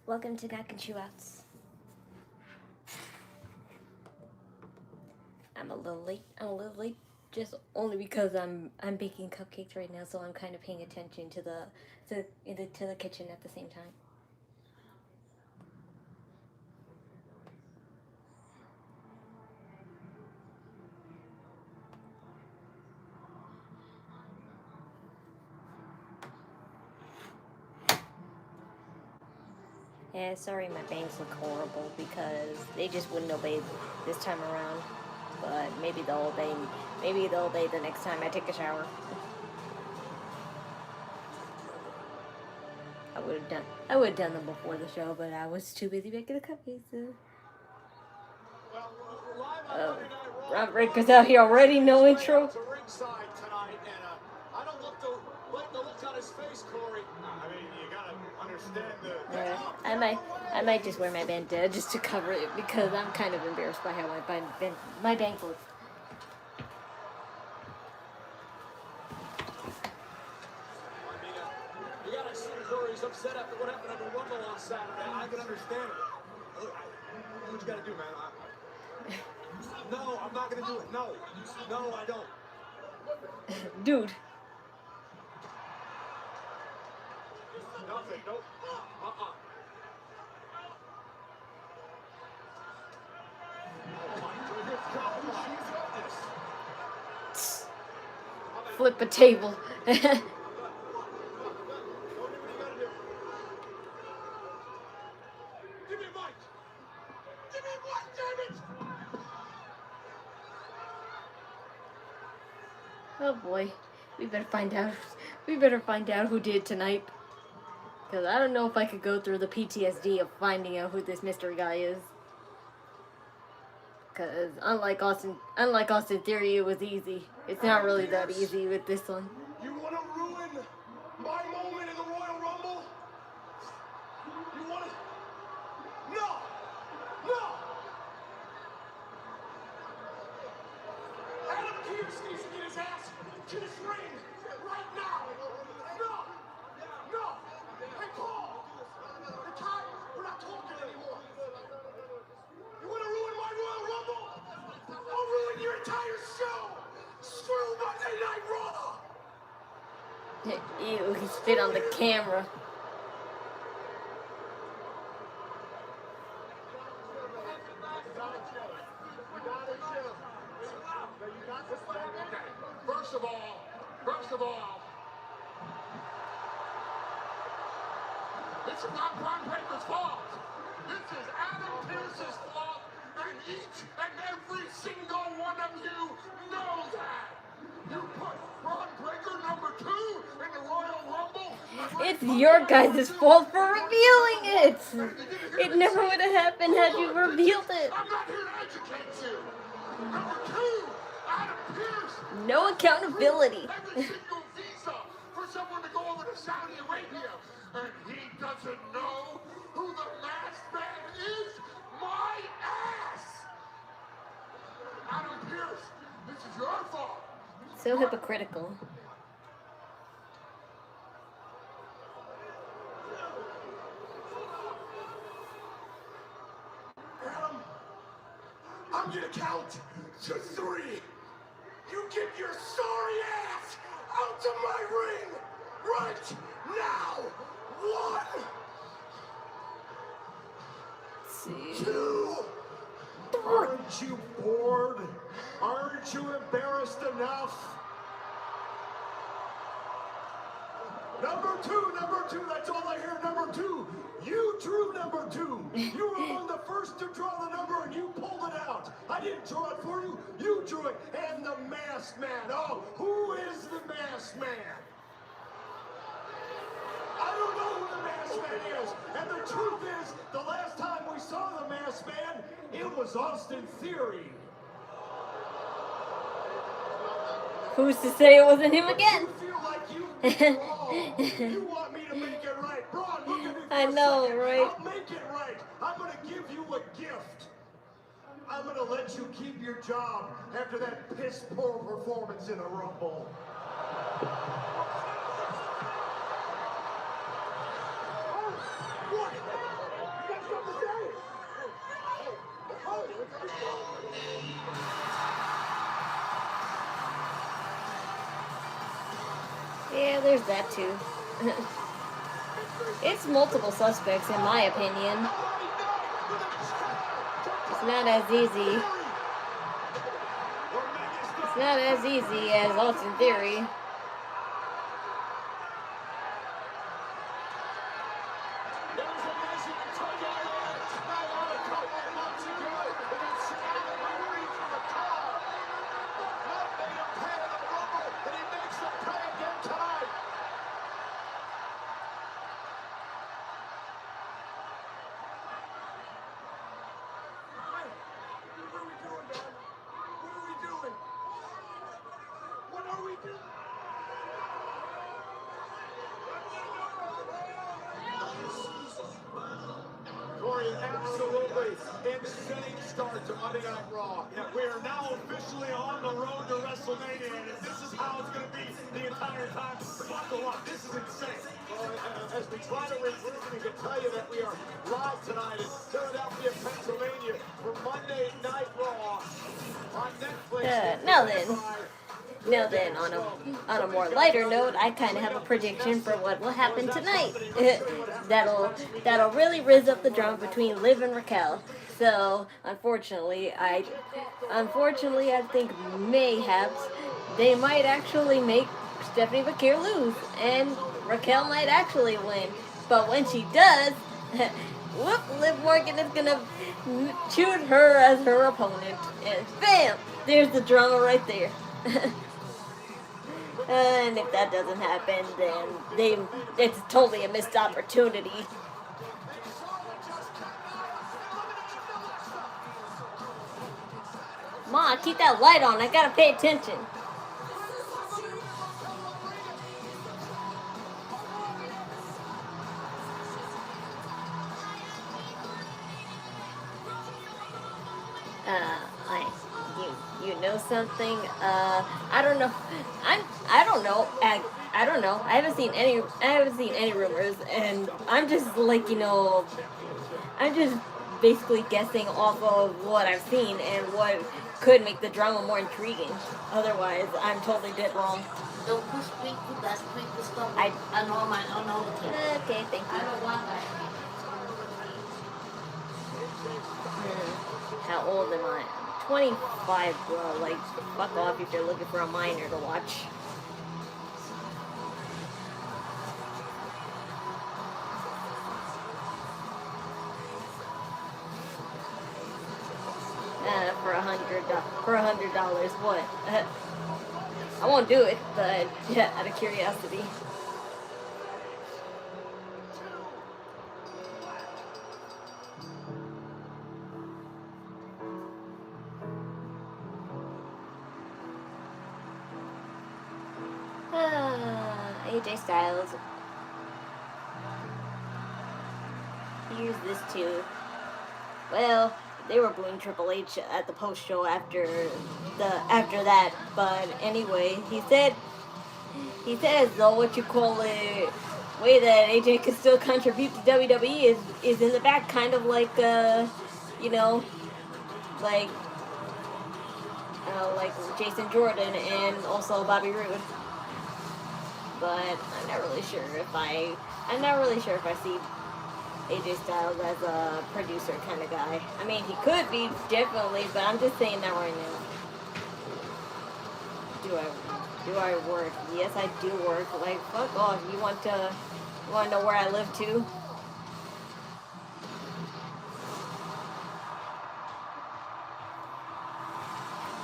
Welcome to Knockin Chu Out. I'm a little late, just only because I'm baking cupcakes right now, so I'm kind of paying attention to the kitchen at the same time. Yeah, sorry my bangs look horrible because they just wouldn't obey this time around. But maybe they'll obey. Maybe they'll obey the next time I take a shower. I would have done them before the show, but I was too busy making the cupcakes. So. Oh, Bron Breaker's out here already. No intro. I might just wear my bandana just to cover it because I'm kind of embarrassed by how my bangs look. You gotta see Curry's upset after what happened at the Rumble on Saturday. I can understand it. What you gotta do, man? No, I'm not gonna do it. No, I don't. Dude. Nothing. Nope. Flip a table. Oh boy, we better find out. We better find out who did tonight. Because I don't know if I could go through the PTSD of finding out who this mystery guy is. Because unlike Austin Theory, it was easy. It's not really that easy with this one. You want to ruin my moment in the Royal Rumble? You want to? No! Adam Pearce needs to get his ass to this ring right now. No! Hey, Paul! The time, we're not talking anymore. You want to ruin my Royal Rumble? I'll ruin your entire show! Screw Monday Night Raw! Ew, he spit on the camera. First of all, this is not Bron Breaker's fault. This is Adam Pearce's fault, and each and every single one of you know that. You put Bron Breaker #2 in the Royal Rumble. It's your guys' fault for revealing it. It never would have happened had you revealed it. I'm not here to educate you. #2, Adam Pearce. No accountability. Every single visa for someone to go over to Saudi Arabia, and he doesn't know who the masked man is. My ass. Adam Pearce, this is your fault. So hypocritical. Adam, I'm gonna count to 3. You get your sorry ass out to my ring right now. 1, 2. Aren't you bored? Aren't you embarrassed enough? Number two, that's all I hear, #2. You drew #2. You were among the first to draw the number and you pulled it out. I didn't draw it for you, you drew it. And the masked man, oh, who is the masked man? I don't know who the masked man is. And the truth is, the last time we saw the masked man, it was Austin Theory. Who's to say it wasn't him again? You feel like you've been wrong. You want me to make it right. Bron, look at me for I know, a second. right? I'll make it right. I'm going to give you a gift. I'm going to let you keep your job after that piss-poor performance in the Rumble. What? there's that too. It's multiple suspects, in my opinion. It's not as easy. It's not as easy as Austin Theory. Absolutely insane start to Monday Night Raw. Yeah, we are now officially on the road to WrestleMania, and if this is how it's going to be the entire time, buckle up. This is insane. Well, as we try to regroup, we can tell you that we are live tonight in Philadelphia, Pennsylvania for Monday Night Raw on Netflix. Now then, on a more lighter note, I kind of have a prediction for what will happen tonight. that'll really raise up the drama between Liv and Raquel. So unfortunately, I think mayhaps they might actually make Stephanie Vaquer lose, and Raquel might actually win. But when she does, whoop, Liv Morgan is gonna choose her as her opponent, and bam, there's the drama right there. And if that doesn't happen, then it's totally a missed opportunity. Ma, keep that light on. I gotta pay attention. You know something? I don't know. I don't know. I don't know. I haven't seen any rumors, and I'm just like, I'm just basically guessing off of what I've seen and what could make the drama more intriguing. Otherwise, I'm totally dead wrong. Don't push me. That's quick to stop. I know the kid. Okay, thank you. I don't want that. How old am I? 25, bro. Like, fuck off if you're looking for a minor to watch. For $100, what? I won't do it, but yeah, out of curiosity. AJ Styles. Here's this too. Well, they were booing Triple H at the post show after that, but anyway, he said as though way that AJ could still contribute to WWE is in the back, kind of like like Jason Jordan and also Bobby Roode. But I'm not really sure if I see AJ Styles as a producer kind of guy. I mean, he could be, definitely, but I'm just saying that right now. Do I work? Yes, I do work. Like, fuck off. You want to know where I live too?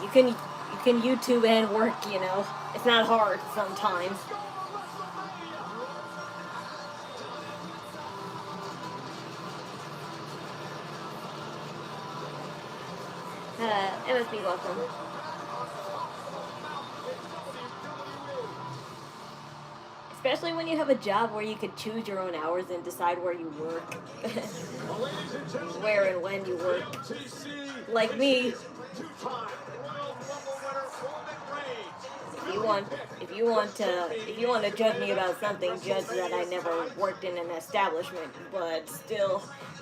You can YouTube and work, It's not hard sometimes. MSB, welcome. Especially when you have a job where you could choose your own hours and decide where you work. Where and when you work. Like me. If you want to judge me about something, judge that I never worked in an establishment, but still,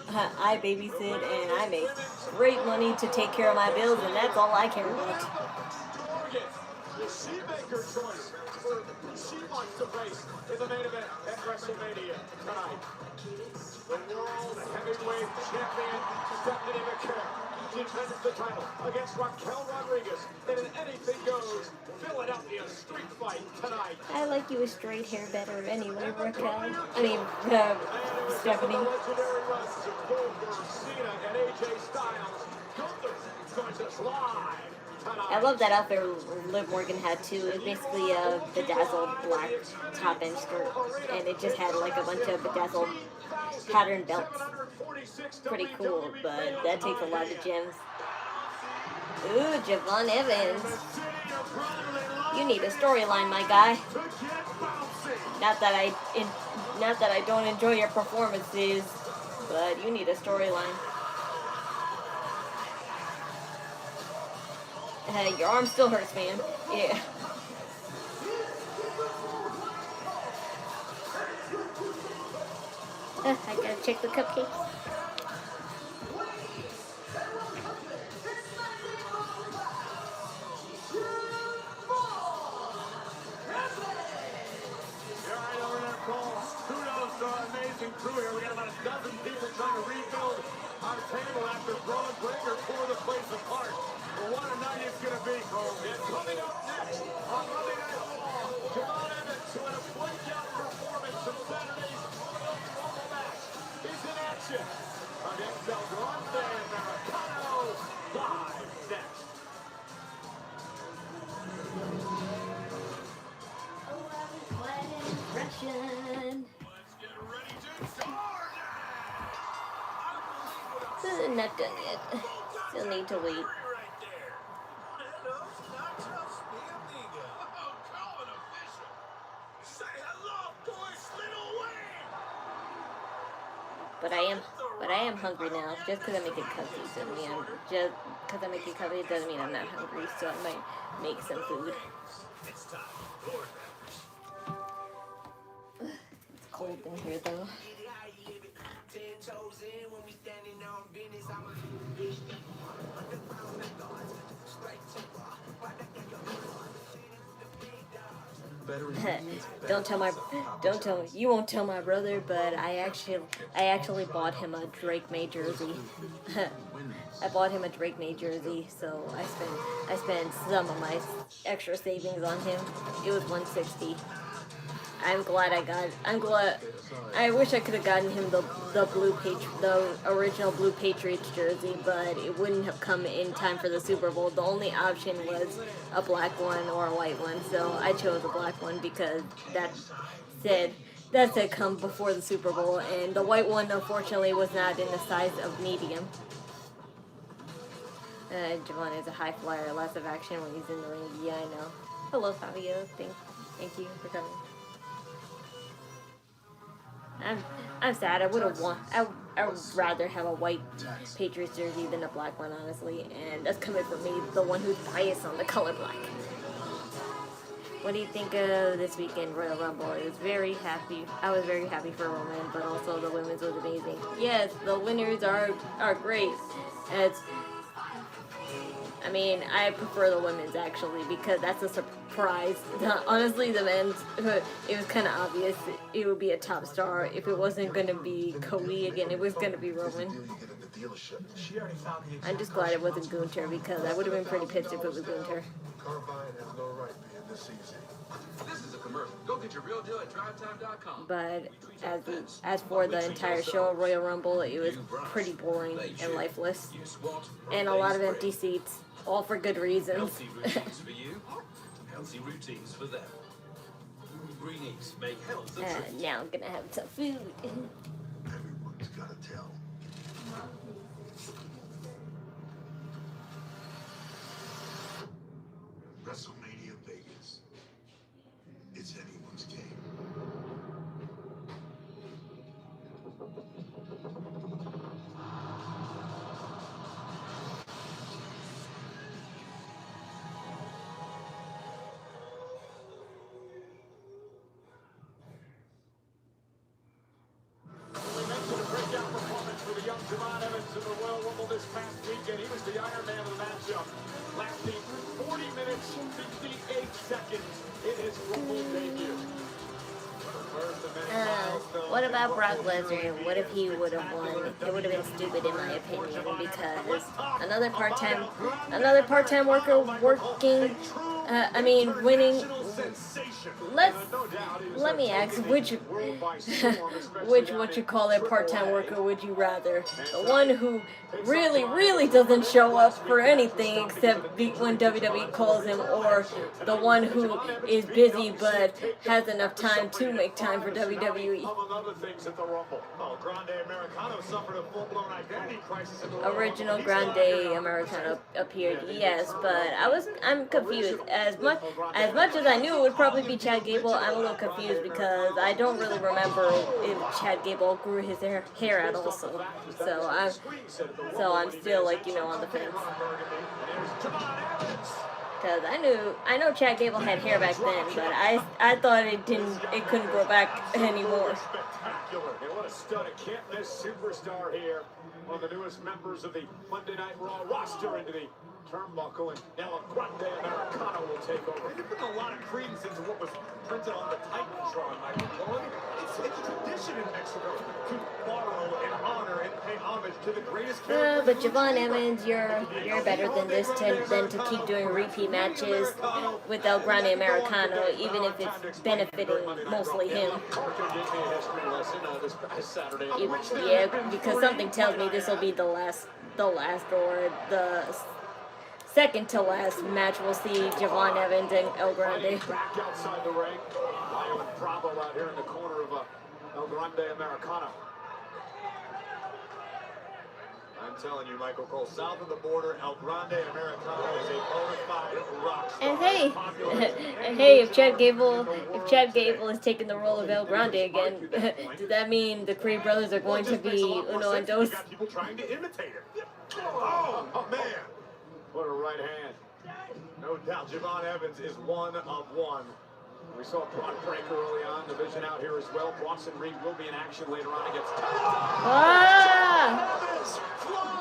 I babysit and I make great money to take care of my bills, and that's all I care about. wants to face in the main event at WrestleMania tonight. The World Heavyweight Champion Stephanie Vaquer defends the title against Raquel Rodriguez in an anything goes Philadelphia street fight tonight. I like you with straight hair better anyway, Raquel. I mean, Stephanie. The legendary runs of Goldberg, Cena, and AJ Styles. Gunther joins us live tonight. I love that outfit Liv Morgan had too. It was basically a bedazzled black top and skirt, and it just had like a bunch of bedazzled pattern belts. Pretty cool, but that takes a lot of gems. Ooh, Javon Evans. You need a storyline, my guy. Not that I don't enjoy your performances, but you need a storyline. Your arm still hurts, man. Yeah. I gotta check the cupcakes. Amazing crew here. We got about a dozen people trying to rebuild our table after Bron Breaker tore the place apart. Well, what a night it's going to be, Cole. And coming up next on Monday Night Raw, Javon Evans, who had a breakout performance in Saturday's Royal Rumble match, is in action against El Grande Americano live next. Russian. Not done yet. Still need to wait. But I am hungry now. Just because I'm making cupcakes doesn't mean it doesn't mean I'm not hungry. So I might make some food. It's cold in here though. You won't tell my brother, but I actually bought him a Drake May jersey. I bought him a Drake May jersey, so I spent some of my extra savings on him. It was $160. I wish I could have gotten him the original Blue Patriots jersey, but it wouldn't have come in time for the Super Bowl. The only option was a black one or a white one, so I chose a black one because that said come before the Super Bowl, and the white one unfortunately was not in the size of medium. Javon is a high flyer, lots of action when he's in the ring. Yeah, I know. Hello, Fabio. Thank you for coming. I'm sad. I would rather have a white Patriots jersey than a black one, honestly. And that's coming from me, the one who's biased on the color black. What do you think of this weekend Royal Rumble? I was very happy for women, but also the women's was amazing. Yes, the winners are great. I prefer the women's actually because that's a surprise. Honestly, the men's, it was kind of obvious it would be a top star. If it wasn't going to be Haii again, it was going to be Roman. I'm just glad it wasn't Gunther because I would have been pretty pissed if it was Gunther. But as for the entire show, Royal Rumble, it was pretty boring and lifeless. And a lot of empty seats, all for good reasons. Now I'm gonna have some food. Everyone's gotta tell. WrestleMania Vegas. It's anyone's game. Javon Evans in the Royal Rumble this past weekend. He was the Iron Man of the matchup, lasting 40 minutes, 58 seconds in his Rumble debut. What about Brock Lesnar? What if he would have won? It would have been stupid in my opinion because another part-time worker working. Winning. Let me ask, which what you call it part-time worker would you rather? The one who really doesn't show up for anything except when WWE calls him, or the one who is busy but has enough time to make time for WWE? Original Grande Americano appeared, yes, but I'm confused. As much as I knew it would probably be Chad Gable, I'm a little confused because I don't really remember if Chad Gable grew his hair out also. So I'm still on the fence. Because I know Chad Gable had hair back then, but I thought it couldn't grow back anymore. Spectacular. And what a stud, a can't miss superstar here. One of the newest members of the Monday Night Raw roster into the turnbuckle, and now a Grande Americano will take over. You're putting a lot of credence into what was printed on the Titantron, Michael Cohen. It's tradition in Mexico to borrow and honor and pay homage to the greatest character. But Javon Evans, you're better than this than to keep doing repeat matches with El Grande Americano, even if it's benefiting mostly him. Yeah, because something tells me this will be the last or the second to last match we'll see Javon Evans and El Grande. Back outside the ring. Lyle and Bravo out here in the corner of El Grande Americano. I'm telling you, Michael Cole, south of the border, El Grande Americano is a bona fide rock star. And hey, if Chad Gable is taking the role of El Grande again, does that mean the Creed brothers are going to be Uno and Dos? People trying to imitate it. Oh man. What a right hand. No doubt, Javon Evans is one of one. We saw Bron Breaker early on, the vision out here as well. Bronson Reed will be in action later on against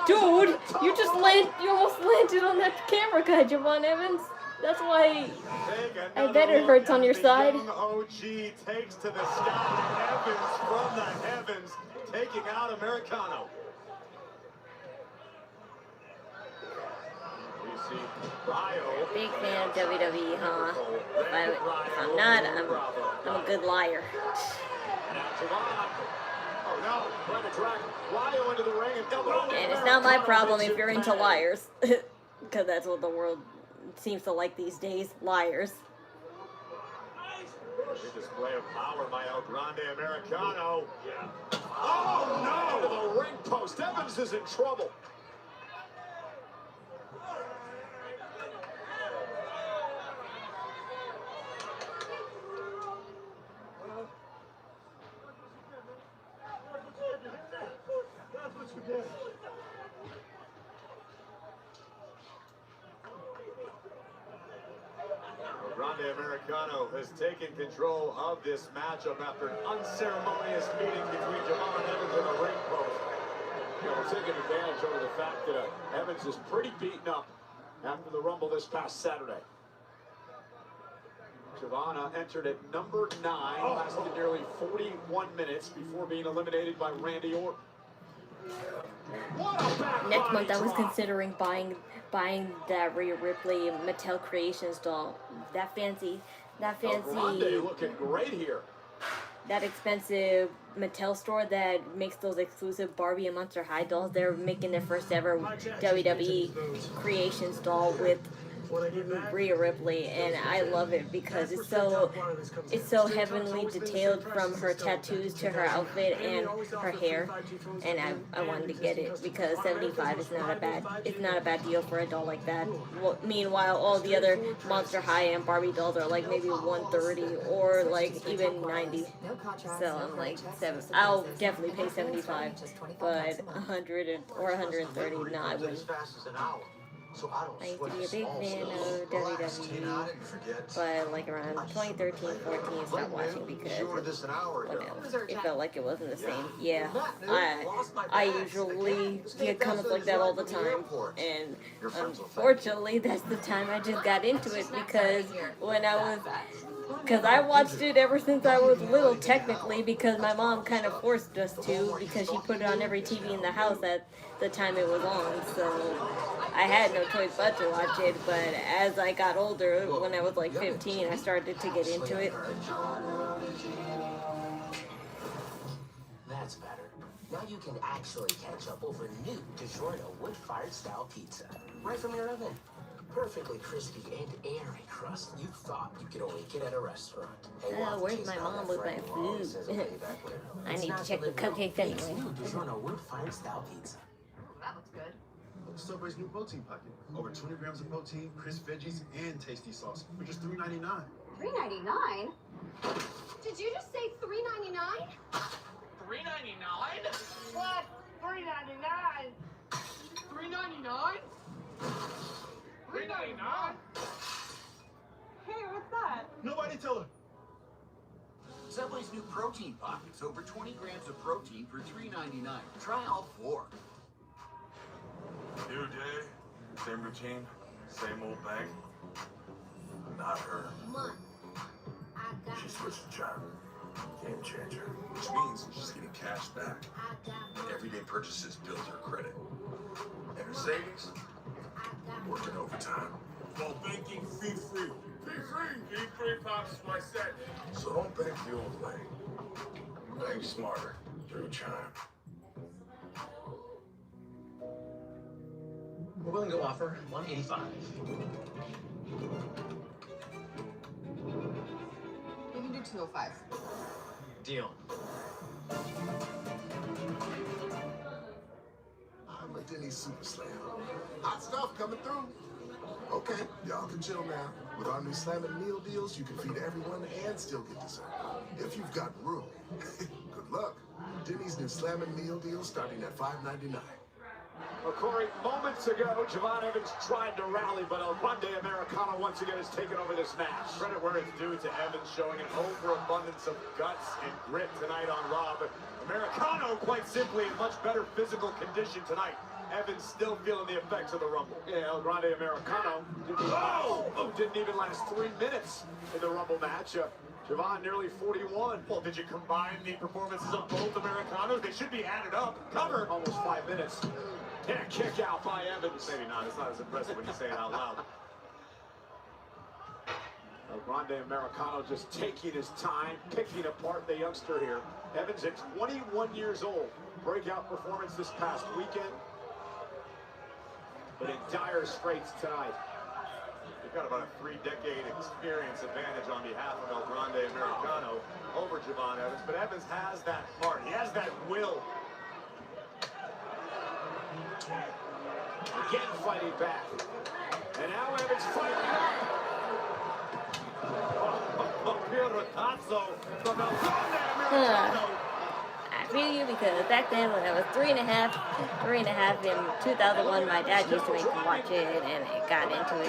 Dude, you almost landed on that camera guy, Javon Evans. That's why I bet it hurts on your side. Young OG takes to the sky. Evans from the heavens, taking out Americano. Big fan of WWE, huh? If I'm not, I'm a good liar. And it's not my problem if you're into liars. Because that's what the world seems to like these days, liars. Big display of power by El Grande Americano. Oh no! To the ring post. Evans is in trouble. Grande Americano has taken control of this matchup after an unceremonious meeting between Javon Evans and the ring post. We're taking advantage over the fact that Evans is pretty beaten up after the Rumble this past Saturday. Javon entered at number 9, lasted nearly 41 minutes before being eliminated by Randy Orton. Next month I was considering buying that Rhea Ripley Mattel Creations doll. That fancy looking great here. That expensive Mattel store that makes those exclusive Barbie and Monster High dolls. They're making their first ever WWE Creations doll with Rhea Ripley, and I love it because it's so heavenly detailed, from her tattoos to her outfit and her hair, and I wanted to get it because $75 is not a bad deal for a doll like that. Well, meanwhile, all the other Monster High and Barbie dolls are like maybe $130 or like even $90. So I'm like, I'll definitely pay $75, but $100 or $130, no, I wouldn't. I used to be a big fan of WWE, but like around 2013, 14, I stopped watching because it felt like it wasn't the same. Yeah, I usually get comments like that all the time, and unfortunately that's the time I just got into it, because when I Because I watched it ever since I was little, technically, because my mom kind of forced us to, because she put it on every TV in the house at the time it was on. So I had no choice but to watch it. But as I got older, when I was like 15, I started to get into it. That's better. Now you can actually catch up over new DiGiorno wood-fired style pizza. Right from your oven. Perfectly crispy and airy crust you thought you could only get at a restaurant. Where's my mom with my food? I need to check the cupcakes anyway. New DiGiorno wood-fired style pizza. That looks good. Subway's new protein pocket. Over 20 grams of protein, crisp veggies, and tasty sauce for just $3.99. $3.99? Did you just say $3.99? $3.99? What? $3.99? $3.99? $3.99? Hey, what's that? Nobody tell her. Subway's new protein pockets. Over 20 grams of protein for $3.99. Try all 4. New day, same routine, same old bang. Not her. Month. I got She switched the job. Game changer. Which means she's getting cash back. Everyday purchases build her credit. And her savings, working overtime. While banking fee-free. Fee-free! Fee-free pops my set. So don't bank the old way. Bank smarter through Chime. We're willing to offer $185. We can do 205. Deal. I'm a Denny's Super Slam. Hot stuff coming through. Okay, y'all can chill now. With our new Slammin' meal deals, you can feed everyone and still get dessert. If you've got room. Good luck. Denny's new Slammin' meal deal starting at $5.99. Well, Corey, moments ago, Javon Evans tried to rally, but El Grande Americano once again has taken over this match. Credit where it's due to Evans showing an overabundance of guts and grit tonight on Raw, but Americano, quite simply, in much better physical condition tonight. Evans still feeling the effects of the Rumble. Yeah, El Grande Americano didn't even last 3 minutes in the Rumble match. Javon nearly 41. Well, did you combine the performances of both Americanos? They should be added up. Cover almost 5 minutes. Yeah, kick out by Evans. Maybe not. It's not as impressive when you say it out loud. El Grande Americano just taking his time, picking apart the youngster here. Evans at 21 years old. Breakout performance this past weekend. But in dire straits tonight. You've got about a 3-decade experience advantage on behalf of El Grande Americano over Javon Evans. But Evans has that heart. He has that will. Again fighting back. And now Evans fighting back. Pierrotazzo from El Grande Americano. I feel you, because back then when I was 3.5 in 2001, my dad used to make me watch it, and I got into it.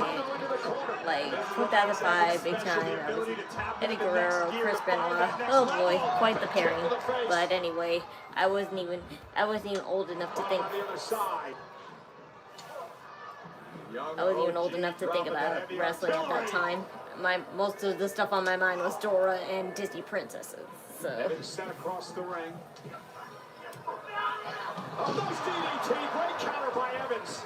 Like 2005, big time. I was Eddie Guerrero, Chris Benoit. Oh boy, quite the pairing. But anyway, I wasn't even old enough to think. I wasn't even old enough to think about wrestling at that time. Most of the stuff on my mind was Dora and Disney princesses. So. Evans sent across the ring. Oh, those DDT. Great counter by Evans.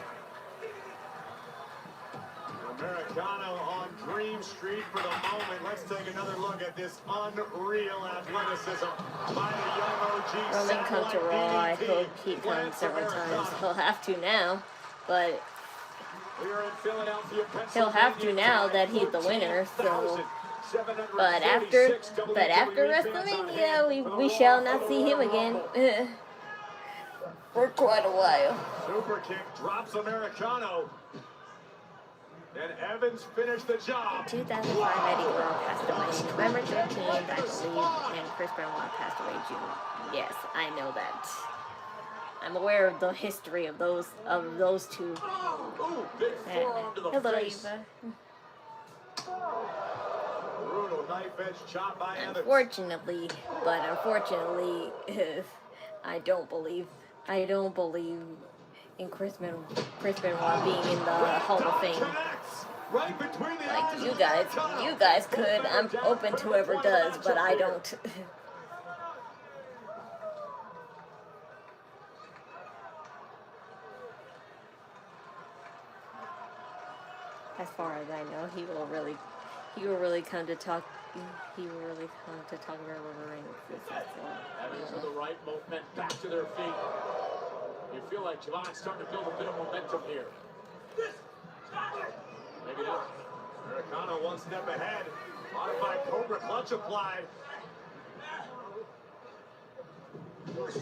Americano on Dream Street for the moment. Let's take another look at this unreal athleticism by the young OG. Roman comes to Raw. I hope he comes several times. He'll have to now, but he'll have to now that he's the winner. So. But after WrestleMania, we shall not see him again for quite a while. Super kick drops Americano. And Evans finished the job. 2005, Eddie Guerrero passed away November 13th, I believe, and Chris Benoit passed away June. Yes, I know that. I'm aware of the history of those two. Big forearm to the Hello, face. Eva. Brutal knife edge chop by Evans. Unfortunately, I don't believe in Chris Benoit being in the Hall of Fame. Right between the eyes Like of you guys could. I'm open to whoever does, but I don't. As far as I know, he will really come to talk. He will really come to talk about the ring. Evans with the right movement back to their feet. You feel like Javon's starting to build a bit of momentum here. Maybe not. Americano one step ahead. Modified Cobra clutch applied. Evans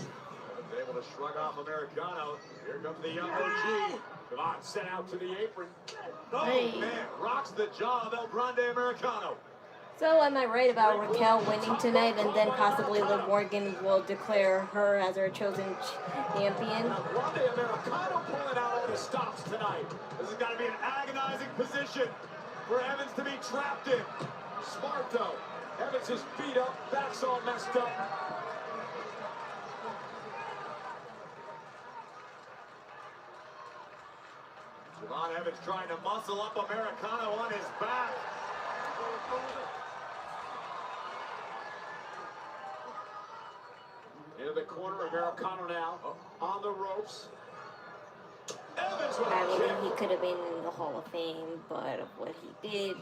able to shrug off Americano. Here comes the young OG. Javon sent out to the apron. Oh man, rocks the jaw of El Grande Americano. So am I right about Raquel winning tonight, and then possibly Liv Morgan will declare her as her chosen champion? El Grande Americano pulling out all the stops tonight. This has got to be an agonizing position for Evans to be trapped in. Smart though. Evans is beat up, back's all messed up. Javon Evans trying to muscle up Americano on his back. Into the corner, Americano now on the ropes. Evans with I a mean, kick. he could have been in the Hall of Fame, but of what he did,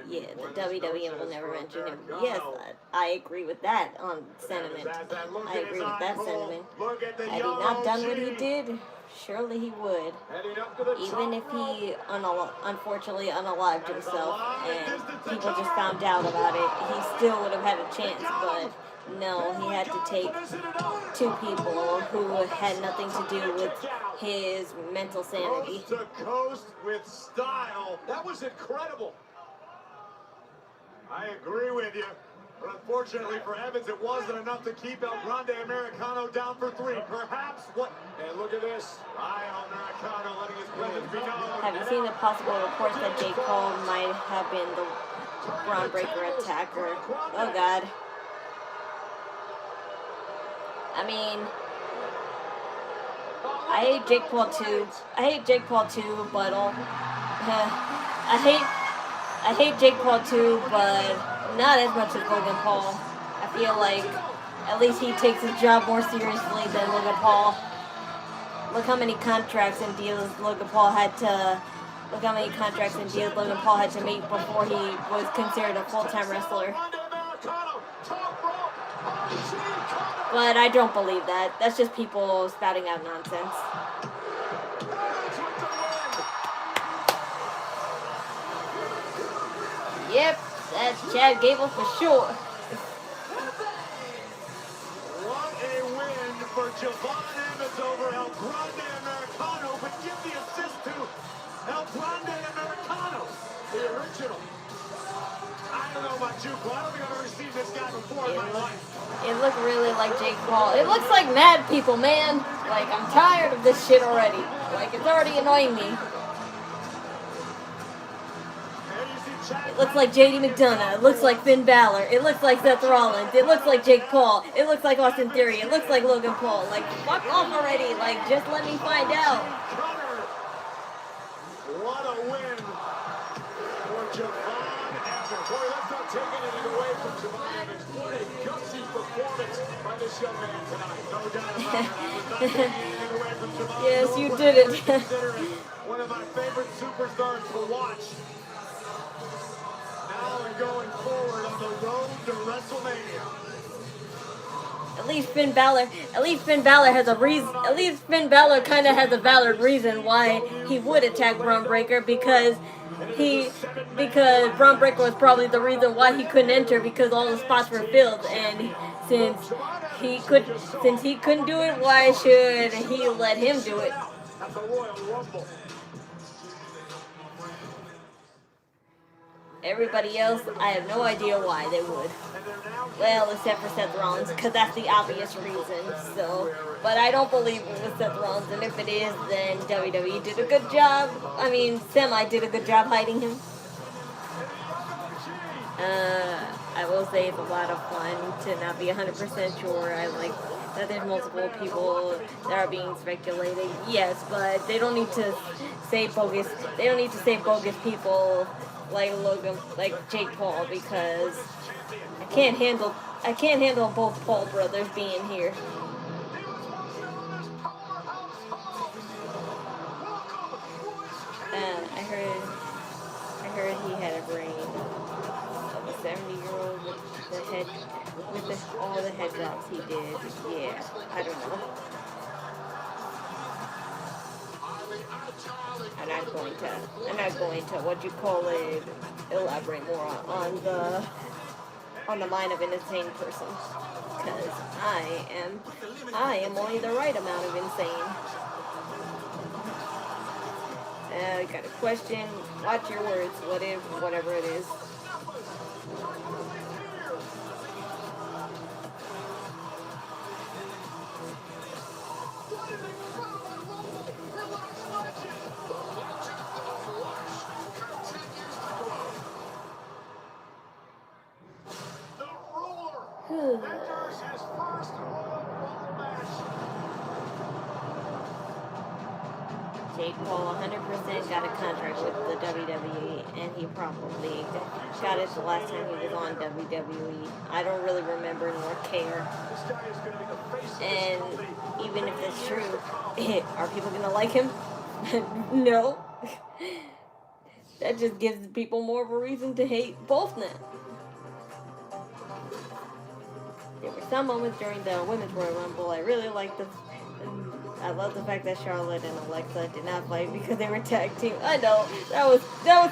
yeah, the WWE will never mention him. Yes, I agree with that sentiment. I agree with that sentiment. Had he not done what he did, surely he would. Even if he unfortunately unalived himself and people just found out about it, he still would have had a chance, but no, he had to take two people who had nothing to do with his mental sanity. Coast to coast with style. That was incredible. I agree with you. But unfortunately for Evans, it wasn't enough to keep El Grande Americano down for 3. Perhaps what? And look at this. Raquel Americano letting his presence be known. Have you seen the possible reports that Jake Paul might have been the Bron Breaker attacker? Oh, God. I mean, I hate Jake Paul too. But I hate Jake Paul too, but not as much as Logan Paul. I feel like at least he takes his job more seriously than Logan Paul. Look how many contracts and deals Logan Paul had to meet before he was considered a full-time wrestler. But I don't believe that. That's just people spouting out nonsense. Yep, that's Chad Gable for sure. What a win for Javon Evans over El Grande Americano, but give the assist to El Grande Americano, the original. I don't know about you, but I don't think I've ever seen this guy before in my life. It looked really like Jake Paul. It looks like Mad People, man. Like, I'm tired of this shit already. Like, it's already annoying me. It looks like JD McDonough. It looks like Finn Balor. It looks like Seth Rollins. It looks like Jake Paul. It looks like Austin Theory. It looks like Logan Paul. Like, fuck off already. Like, just let me find out. What a win for Javon Evans. Boy, that's not taking anything away from Javon Evans. What a gutsy performance by this young man tonight. No doubt about it. I was not taking anything away from Javon. Yes, you did it. Consider it one of my favorite superstars to watch. Now and going forward on the road to WrestleMania. At least Finn Balor has a reason. At least Finn Balor kind of has a valid reason why he would attack Bron Breaker, because Bron Breaker was probably the reason why he couldn't enter, because all the spots were filled, and since he couldn't do it, why should he let him do it? At the Royal Rumble. Everybody else, I have no idea why they would. Well, except for Seth Rollins, because that's the obvious reason. So, but I don't believe it was Seth Rollins, and if it is, then WWE did a good job. I mean, Semi did a good job hiding him. I will say it's a lot of fun to not be 100% sure. I like that there's multiple people that are being speculated. Yes, but they don't need to say bogus. They don't need to say bogus people like Logan, like Jake Paul, because I can't handle both Paul brothers being here. I heard he had a brain of a 70-year-old with all the head drops he did. Yeah, I don't know. I'm not going to what you call it, elaborate more on the mind of an insane person, because I am only the right amount of insane. Got a question. Watch your words. Whatever it is. Enters his first Royal Rumble match. Jake Paul 100% got a contract with the WWE, and he probably got it the last time he was on WWE. I don't really remember nor care. And even if that's true, are people gonna like him? No. That just gives people more of a reason to hate both now. There were some moments during the Women's Royal Rumble I really liked I love the fact that Charlotte and Alexa did not fight because they were tag team. I know, that was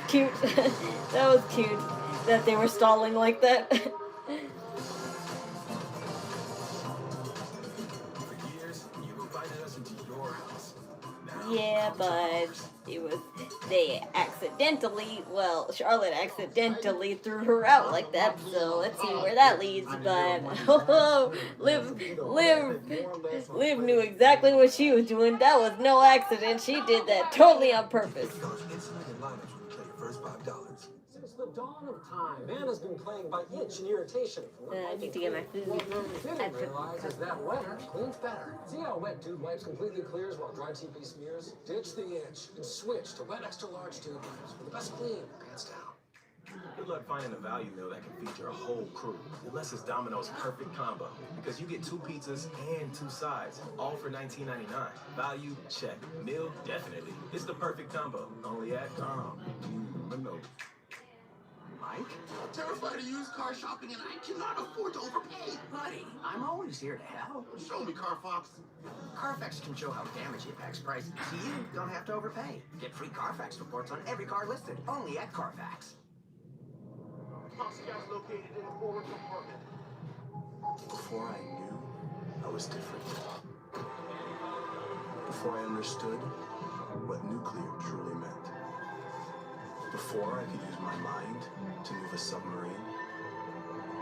cute. That was cute that they were stalling like that. For years, you invited us into your house. Now, Yeah, but Charlotte accidentally threw her out like that, so let's see where that leads. But Liv knew exactly what she was doing. That was no accident. She did that totally on purpose. Since the dawn of time, man has been playing by itch and irritation. I need to get my food. What Murphy didn't realize is that wetter cleans better. See how wet Dude Wipes completely clears while dry TP smears? Ditch the itch and switch to wet extra large Dude Wipes for the best clean, hands down. good luck finding a value meal that can feed your whole crew. Unless it's Domino's perfect combo. Because you get 2 pizzas and 2 sides, all for $19.99. Value, check. Meal, definitely. It's the perfect combo. Only at Domino's. Mike? I'm terrified of used car shopping and I cannot afford to overpay. Buddy, I'm always here to help. Show me, Carfax. Carfax can show how damage impacts price, so you don't have to overpay. Get free Carfax reports on every car listed, only at Carfax. Moscow's located in the forward compartment. Before I knew, I was different. Before I understood what nuclear truly meant. Before I could use my mind to move a submarine,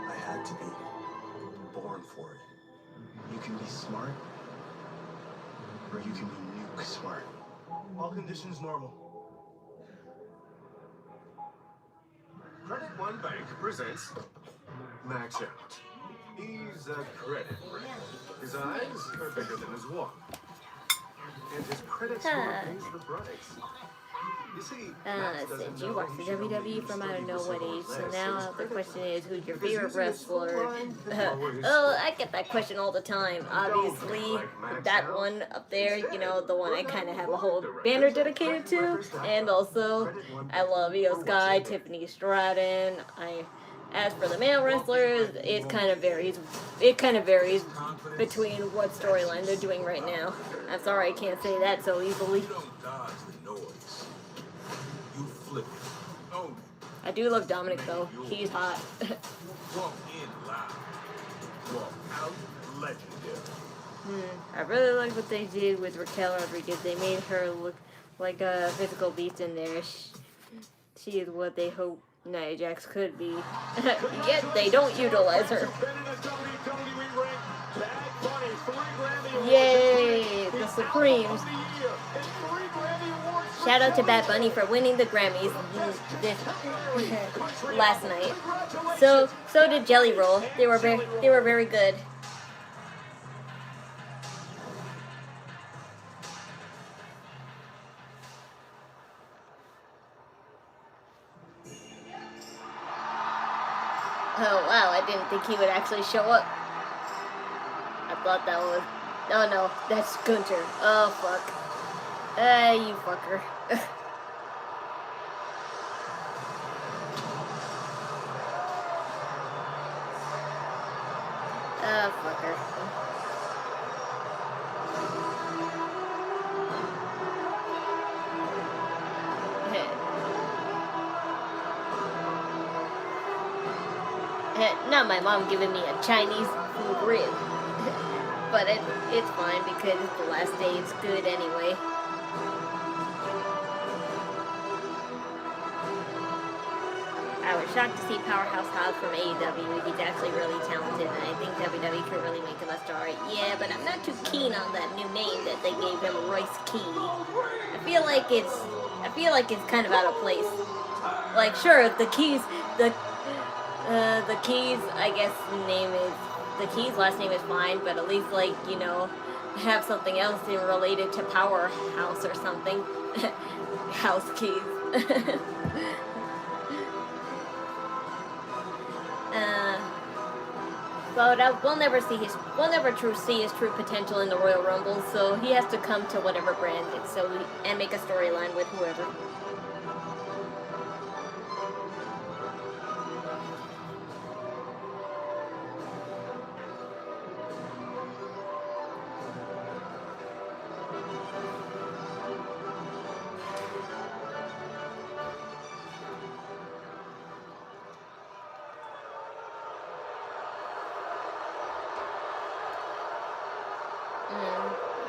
I had to be born for it. You can be smart, or you can be nuke smart. All conditions normal. Credit One Bank presents Max Out. He's a credit rat. His eyes are bigger than his wallet. And his credit score is the brightest. You see, since you watched the WWE from I don't know what age, so now the question is, who's your favorite wrestler? Oh, I get that question all the time. Obviously, that one up there, you know, the one I kind of have a whole banner dedicated to. And also, I love Io Sky, Tiffany Stratton. As for the male wrestlers, it kind of varies. It kind of varies between what storyline they're doing right now. I'm sorry I can't say that so easily. I do love Dominic though. He's hot. Walk in loud. Walk out legendary. I really like what they did with Raquel Rodriguez. They made her look like a physical beast in there. She is what they hope Nia Jax could be. Yet they don't utilize her. Yay, the Supremes. Shout out to Bad Bunny for winning the Grammys last night. So did Jelly Roll. They were very good. Oh wow, I didn't think he would actually show up. I thought that was... Oh no, that's Gunter. Oh fuck. You fucker. Fucker. Not my mom giving me a Chinese food rib. But it's fine because it's the last day. It's good anyway. I was shocked to see Powerhouse Hobbs from AEW. He's actually really talented, and I think WWE could really make him a star. Yeah, but I'm not too keen on that new name that they gave him, Royce Key. I feel like it's kind of out of place. Like, sure, the Keys, I guess the Keys last name is fine, but at least, like, you know, have something else related to Powerhouse or something. House Keys. But we'll never see his true potential in the Royal Rumble, so he has to come to whatever brand and make a storyline with whoever.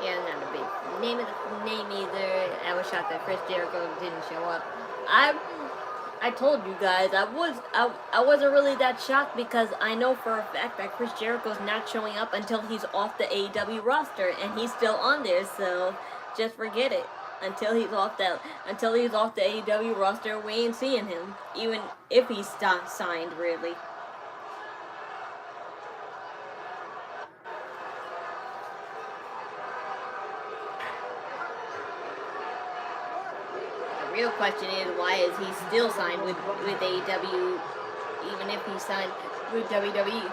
Yeah, not a big name either. I was shocked that Chris Jericho didn't show up. I told you guys I wasn't really that shocked because I know for a fact that Chris Jericho's not showing up until he's off the AEW roster, and he's still on there. So just forget it. Until he's off the AEW roster, we ain't seeing him, even if he's signed really. The real question is, why is he still signed with AEW, even if he's signed with WWE?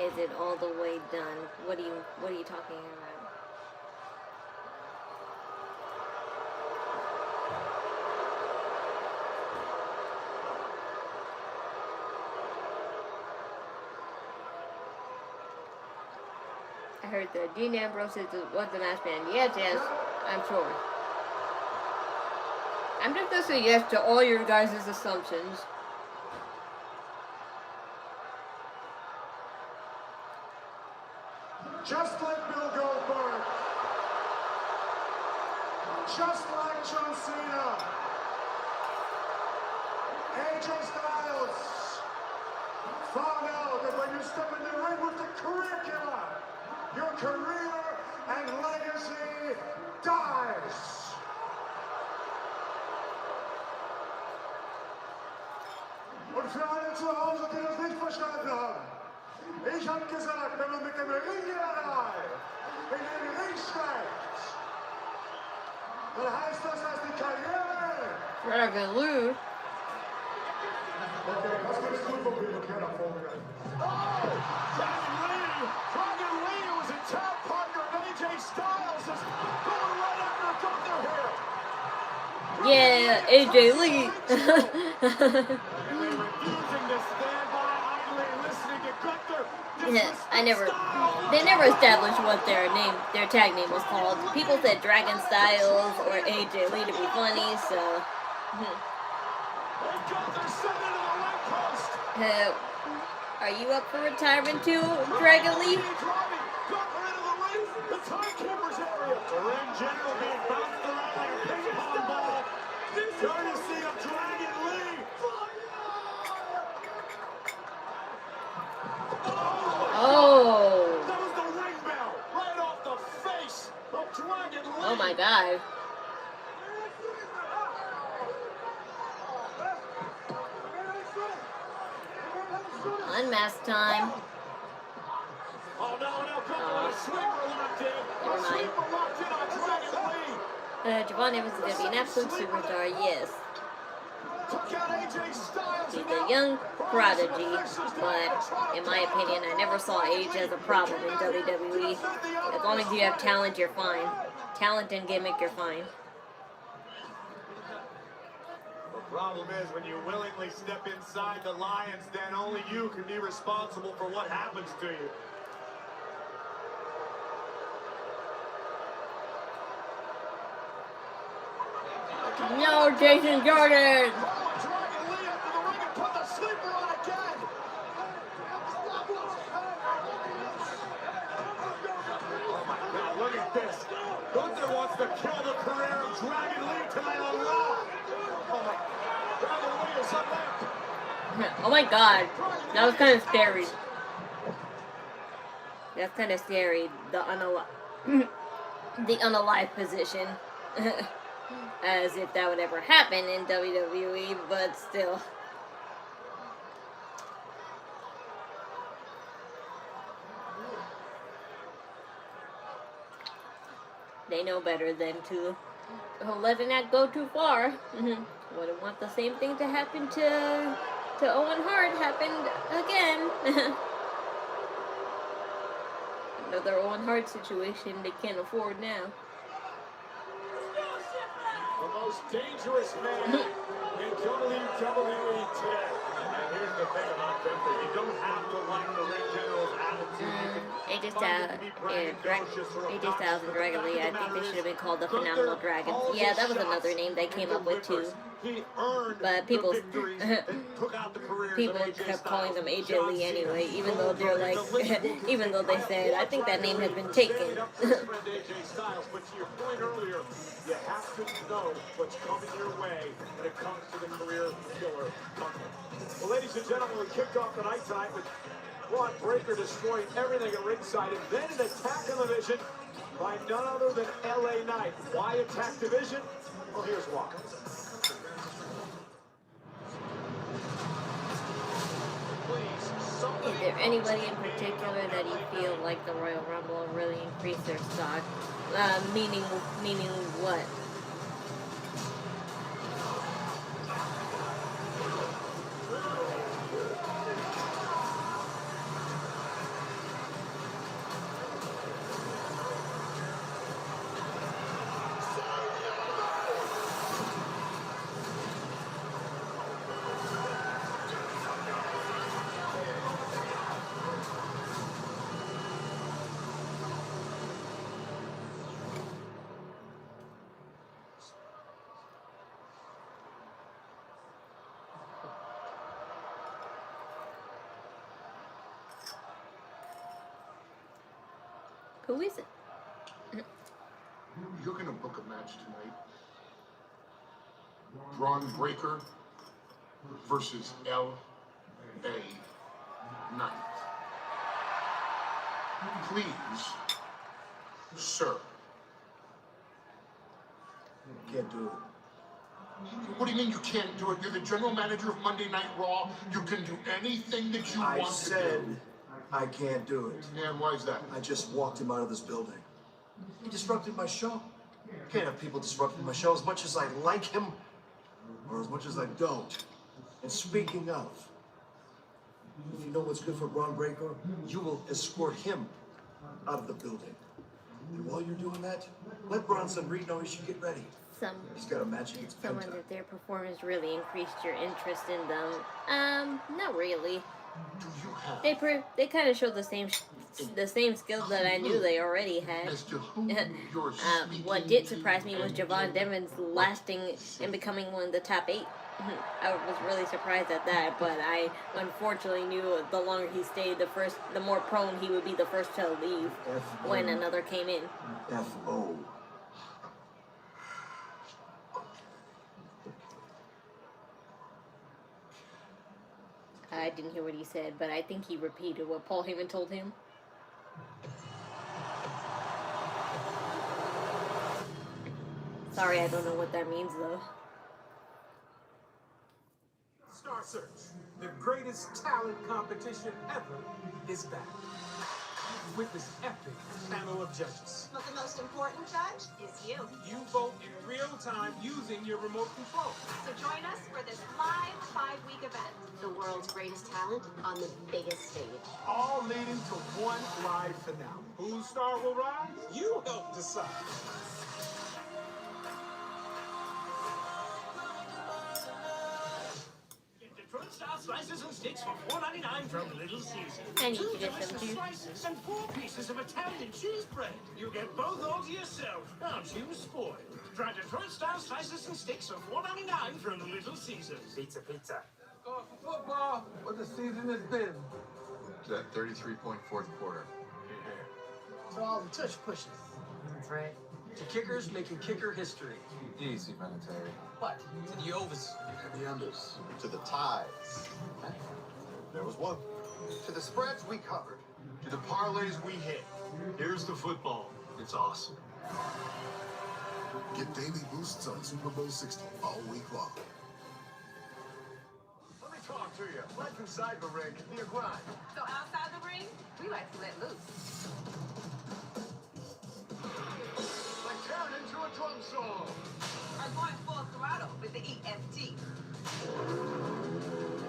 Is it all the way done? What are you talking about? I heard that Dean Ambrose was the last man. Yes, I'm sure. I'm just gonna say yes to all your guys' assumptions. Just like Bill Goldberg, just like John Cena, AJ Styles found out that when you step in the ring with the career killer, your career and legacy dies. Und für alle zu Hause, die das nicht verstanden haben, ich hab gesagt, wenn man mit dem Ringerei in den Ring steigt, dann heißt das, dass die Karriere... Dragon Lou. Okay, was gibt's tun vom Videokeller vorbereitet? Oh! Dragon Lee, who was a tag partner of AJ Styles, is going right after Gunther here. Yeah, AJ Lee. Yes, they never established what their tag name was called. People said Dragon Styles or AJ Lee to be funny, so. Are you up for retirement too, Dragon Lee? Oh. That was the ring bell right off the face of Dragon Lee. Oh my God. Unmasked time. Oh, no, come on. Sleeper locked in. Never mind. Sleeper locked in on Dragon Lee. Javon Evans is going to be an absolute superstar, yes. Took out AJ Styles. He's a young prodigy, but in my opinion, I never saw age as a problem in WWE. As long as you have talent, you're fine. Talent and gimmick, you're fine. The problem is when you willingly step inside the Lions, then only you can be responsible for what happens to you. No, Jason Jordan! Look at this. Gunther wants to kill the career of Dragon Lee tonight on Raw. Oh my. Dragon Lee is up there. Oh my god. That was kind of scary. That's kind of scary. The unalive position. As if that would ever happen in WWE, but still. They know better than to letting that go too far. Wouldn't want the same thing to happen to Owen Hart happened again. Another Owen Hart situation they can't afford now. The most dangerous man in WWE today. And here's the thing about Gunther. You don't have to like the ring general's attitude. AJ Styles and Dragon Lee, I think they should have been called the Phenomenal Dragons. Yeah, that was another name they came up with too. But people kept calling them AJ Lee anyway, even though they're like, even though they said, I think that name has been taken. But to your point earlier, you have to know what's coming your way when it comes to the career killer. Well, ladies and gentlemen, we kicked off the night tonight with Bron Breaker destroying everything at ringside, and then an attack on the Vision by none other than LA Knight. Why attack Division? Well, here's why. Is there anybody in particular that you feel like the Royal Rumble will really increase their stock? Meaning what? Who is it? You're gonna book a match tonight. Bron Breaker versus L.A. Knight. Please, sir. Can't do it. What do you mean you can't do it? You're the general manager of Monday Night Raw. You can do anything that you want to do. I can't do it. And why is that? I just walked him out of this building. He disrupted my show. Can't have people disrupting my show as much as I like him or as much as I don't. And speaking of, if you know what's good for Bron Breaker, you will escort him out of the building. And while you're doing that, let Bronson Reed know he should get ready. He's got a match against Someone Penta. that their performance really increased your interest in them. Not really. Do you have They kind of showed the same skills that I knew they already had. as to who you're What speaking did to surprise me was and Javon Devon's lasting and becoming one of the top 8. I was really surprised at that, but I unfortunately knew the longer he stayed, the more prone he would be the first to leave when another came in. F.O. I didn't hear what he said, but I think he repeated what Paul Heyman told him. Sorry, I don't know what that means, though. Star Search. The greatest talent competition ever is back. With this epic panel of judges. But the most important judge is you. You vote in real time using your remote control. So join us for this live 5-week event. The world's greatest talent on the biggest stage. All leading to one live finale. Whose star will rise? You help decide. Detroit style slices and sticks for $4.99 from Little Caesars. I need to 2 get some delicious too. slices and 4 pieces of Italian cheese bread. You get both all to yourself. Aren't you spoiled? Try Detroit style slices and sticks for $4.99 from Little Caesars. Pizza, pizza. For football, what the season has been. That 33-point fourth quarter. To all the touch pushes. That's right. To kickers making kicker history. Easy, Vinatieri. What? To the overs. And the unders. To the ties. There was one. To the spreads we covered. To the parlays we hit. Here's the football. It's awesome. Get daily boosts on Super Bowl 60 all week long. Let me talk to you. Life inside the ring can be a grind. So outside the ring, we like to let loose. Like tearing into a drum solo. Or going full throttle with the EFT.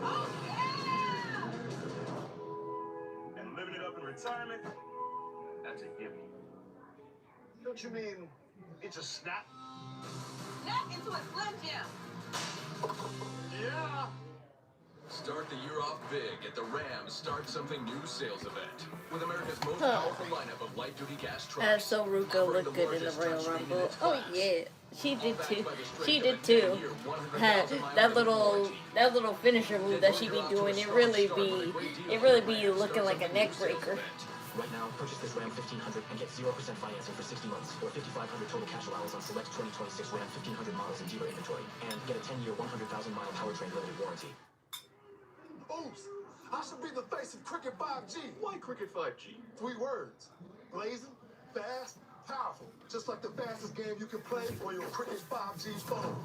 Oh, yeah! And living it up in retirement, that's a gimme. Don't you mean it's a snap? Snap into a Slim Jim. Yeah. Start the year off big at the Rams Start Something New sales event. With America's most powerful lineup of light-duty gas trucks. So Ruka looked good in the Royal Rumble. Oh yeah, she did too. She did too. That little finisher move that she be doing, it really be looking like a neck breaker. Right now, purchase this Ram 1500 and get 0% financing for 60 months, or 5,500 total cash allowance on select 2026 Ram 1500 models in dealer inventory, and get a 10-year, 100,000-mile powertrain limited warranty. Oops. I should be the face of Cricket 5G. Why Cricket 5G? 3 words. Blazing, fast, powerful. Just like the fastest game you can play on your Cricket 5G phone.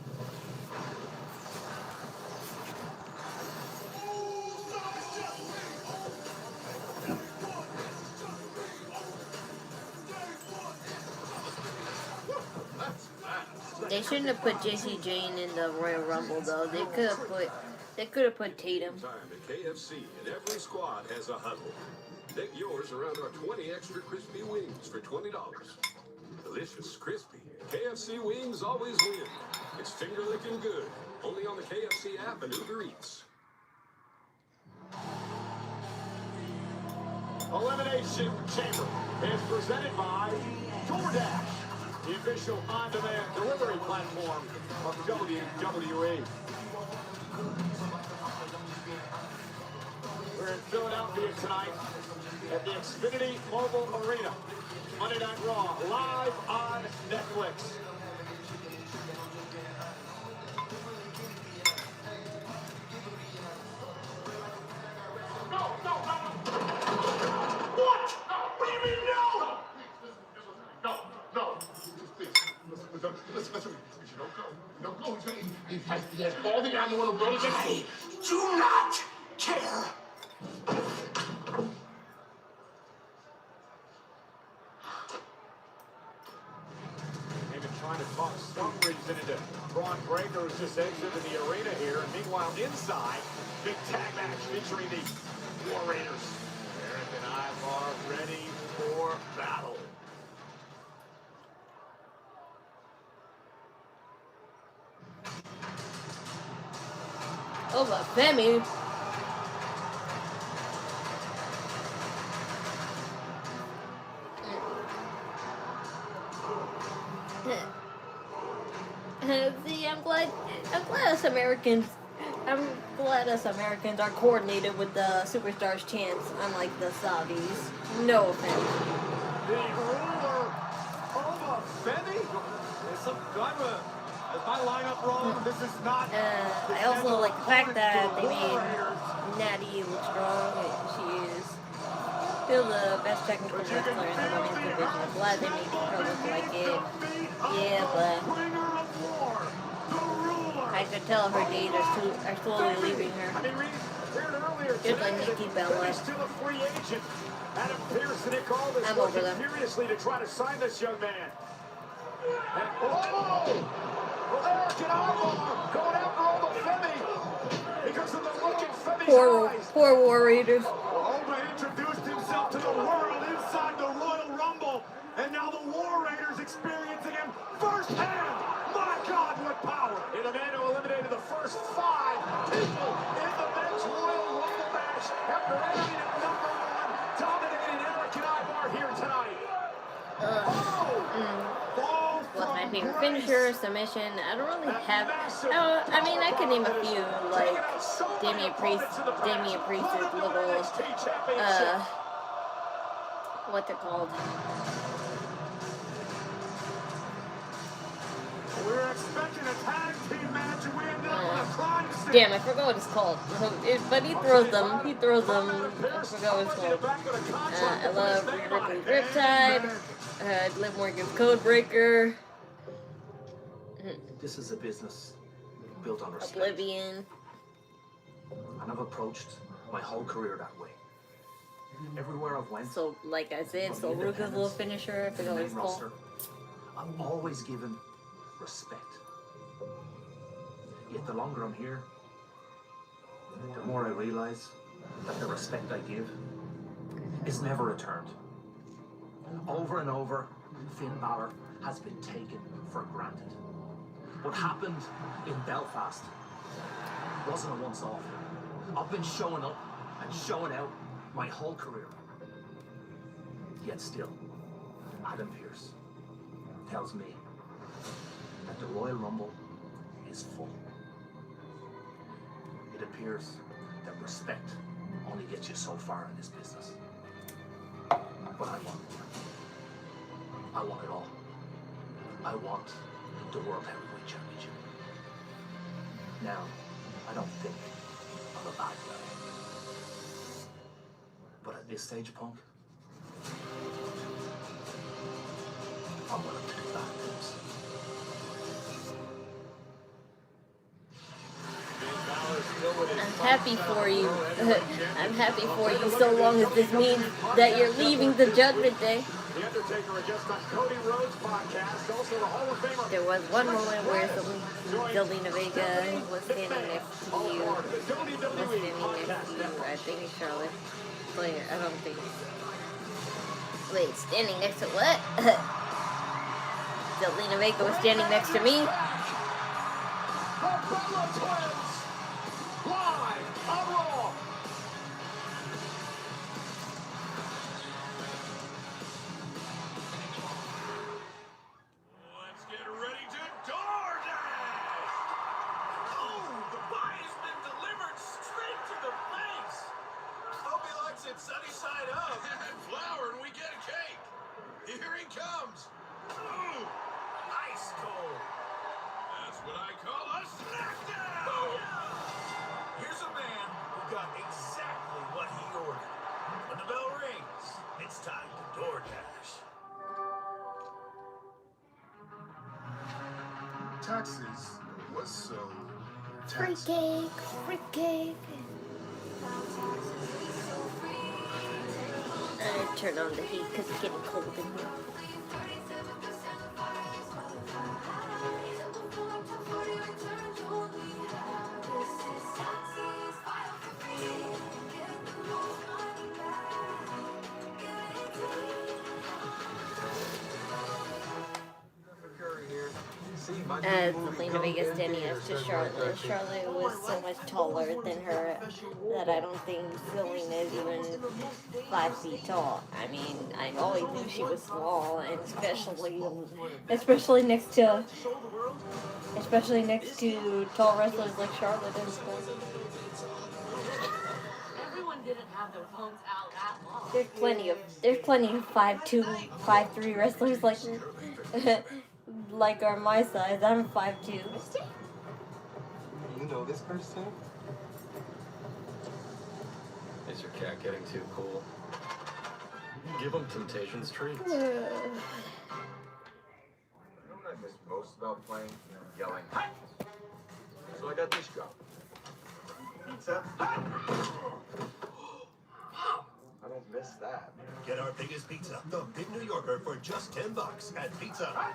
They shouldn't have put JC Jane in the Royal Rumble though. They could have put Tatum. Time at KFC, and every squad has a huddle. Get yours around our 20 extra crispy wings for $20. Delicious, crispy. KFC wings always win. It's finger-licking good. Only on the KFC app and Uber Eats. Elimination Chamber is presented by DoorDash, the official on-demand delivery platform of WWE. We're in Philadelphia tonight at the Xfinity Mobile Arena. Monday Night Raw, live on Netflix. Listen. Don't go. He has all the ammo in the world. I do not care. They've been trying to talk some reason into Bron Breaker, who's just exited the arena here. And meanwhile, inside, big tag match featuring the War Raiders. Eric and Ivar ready for battle. Oh, but Femi. See, I'm glad us Americans are coordinated with the Superstars chants, unlike the Saudis. No offense. The ruler of Femi? Is some kind of is my lineup wrong? This is not. I also like the fact that they made Natty look strong. She is still the best technical wrestler in the women's division. I'm glad they made her look like it. Yeah, but I could tell her days are slowly leaving her. I mean, earlier Just like today Nikki that Bella. he's still a free agent. Adam Pearce and Nick Aldis I'm over working them. furiously to try to sign this young man. And, oh! Well, Eric and Ivar going after all the Femi because of the look in Femi's eyes. Poor War Raiders. Well, Oba introduced himself to the world inside the Royal Rumble, and now the War Raiders experiencing him firsthand. My God, what power! In a man who eliminated the first 5 people in the men's Royal Rumble match after ending at number 1, dominating Eric and Ivar here tonight. What's my favorite finisher? Submission. I don't really have. I mean, I could name a few, like Damian Priest's little, what's it called? We're expecting a tag team match, and we end up with a crime scene. Damn, I forgot what it's called. But he throws them. I forgot what it's called. I love Ripley's Riptide. Liv Morgan's Code Breaker. This is a business built on respect. Oblivion. And I've approached my whole career that way. Everywhere I've went. So, like I said, so Ruka's little finisher. I forgot what it's called. I've always given respect. Yet the longer I'm here, the more I realize that the respect I give is never returned. Over and over, Finn Balor has been taken for granted. What happened in Belfast wasn't a once-off. I've been showing up and showing out my whole career. Yet still, Adam Pearce tells me that the Royal Rumble is full. It appears that respect only gets you so far in this business. But I want more. I want it all. I want the World Heavyweight Championship. Now, I don't think I'm a bad guy. But at this stage, Punk, I'm willing to do bad things. I'm happy for you. I'm happy for you so long as this means that you're leaving the Judgment Day. The Undertaker just on Cody Rhodes' podcast, also the Hall of Famer. There was one moment where Zelina Vega was standing next to you. I think it's Charlotte Flair. I don't think. Wait, standing next to what? Zelina Vega was standing next to me. Live on Raw. Let's get ready to DoorDash! Oh, the pie has been delivered straight to the face! Toby likes it sunny side up. And flour and we get a cake. Here he comes. Ooh, ice cold. That's what I call a smackdown! Here's a man who got exactly what he ordered. When the bell rings, it's time to DoorDash. Taxes was so Free cake, free cake. I turn on the heat because it's getting cold in here. As Zelina Vega standing next to Charlotte. Charlotte was so much taller than her that I don't think Zelina is even 5 feet tall. I mean, I always knew she was small, and especially next to tall wrestlers like Charlotte and stuff. Everyone didn't have their phones out that long. There's plenty of 5'2", 5'3" wrestlers like are my size. I'm 5'2". You know this person? Is your cat getting too cool? Give him Temptation's treats. You know what I miss most about playing? Yelling, "Hi!" So I got this job. Pizza. I don't miss that. Get our biggest pizza, the Big New Yorker, for just $10 at Pizza Hut.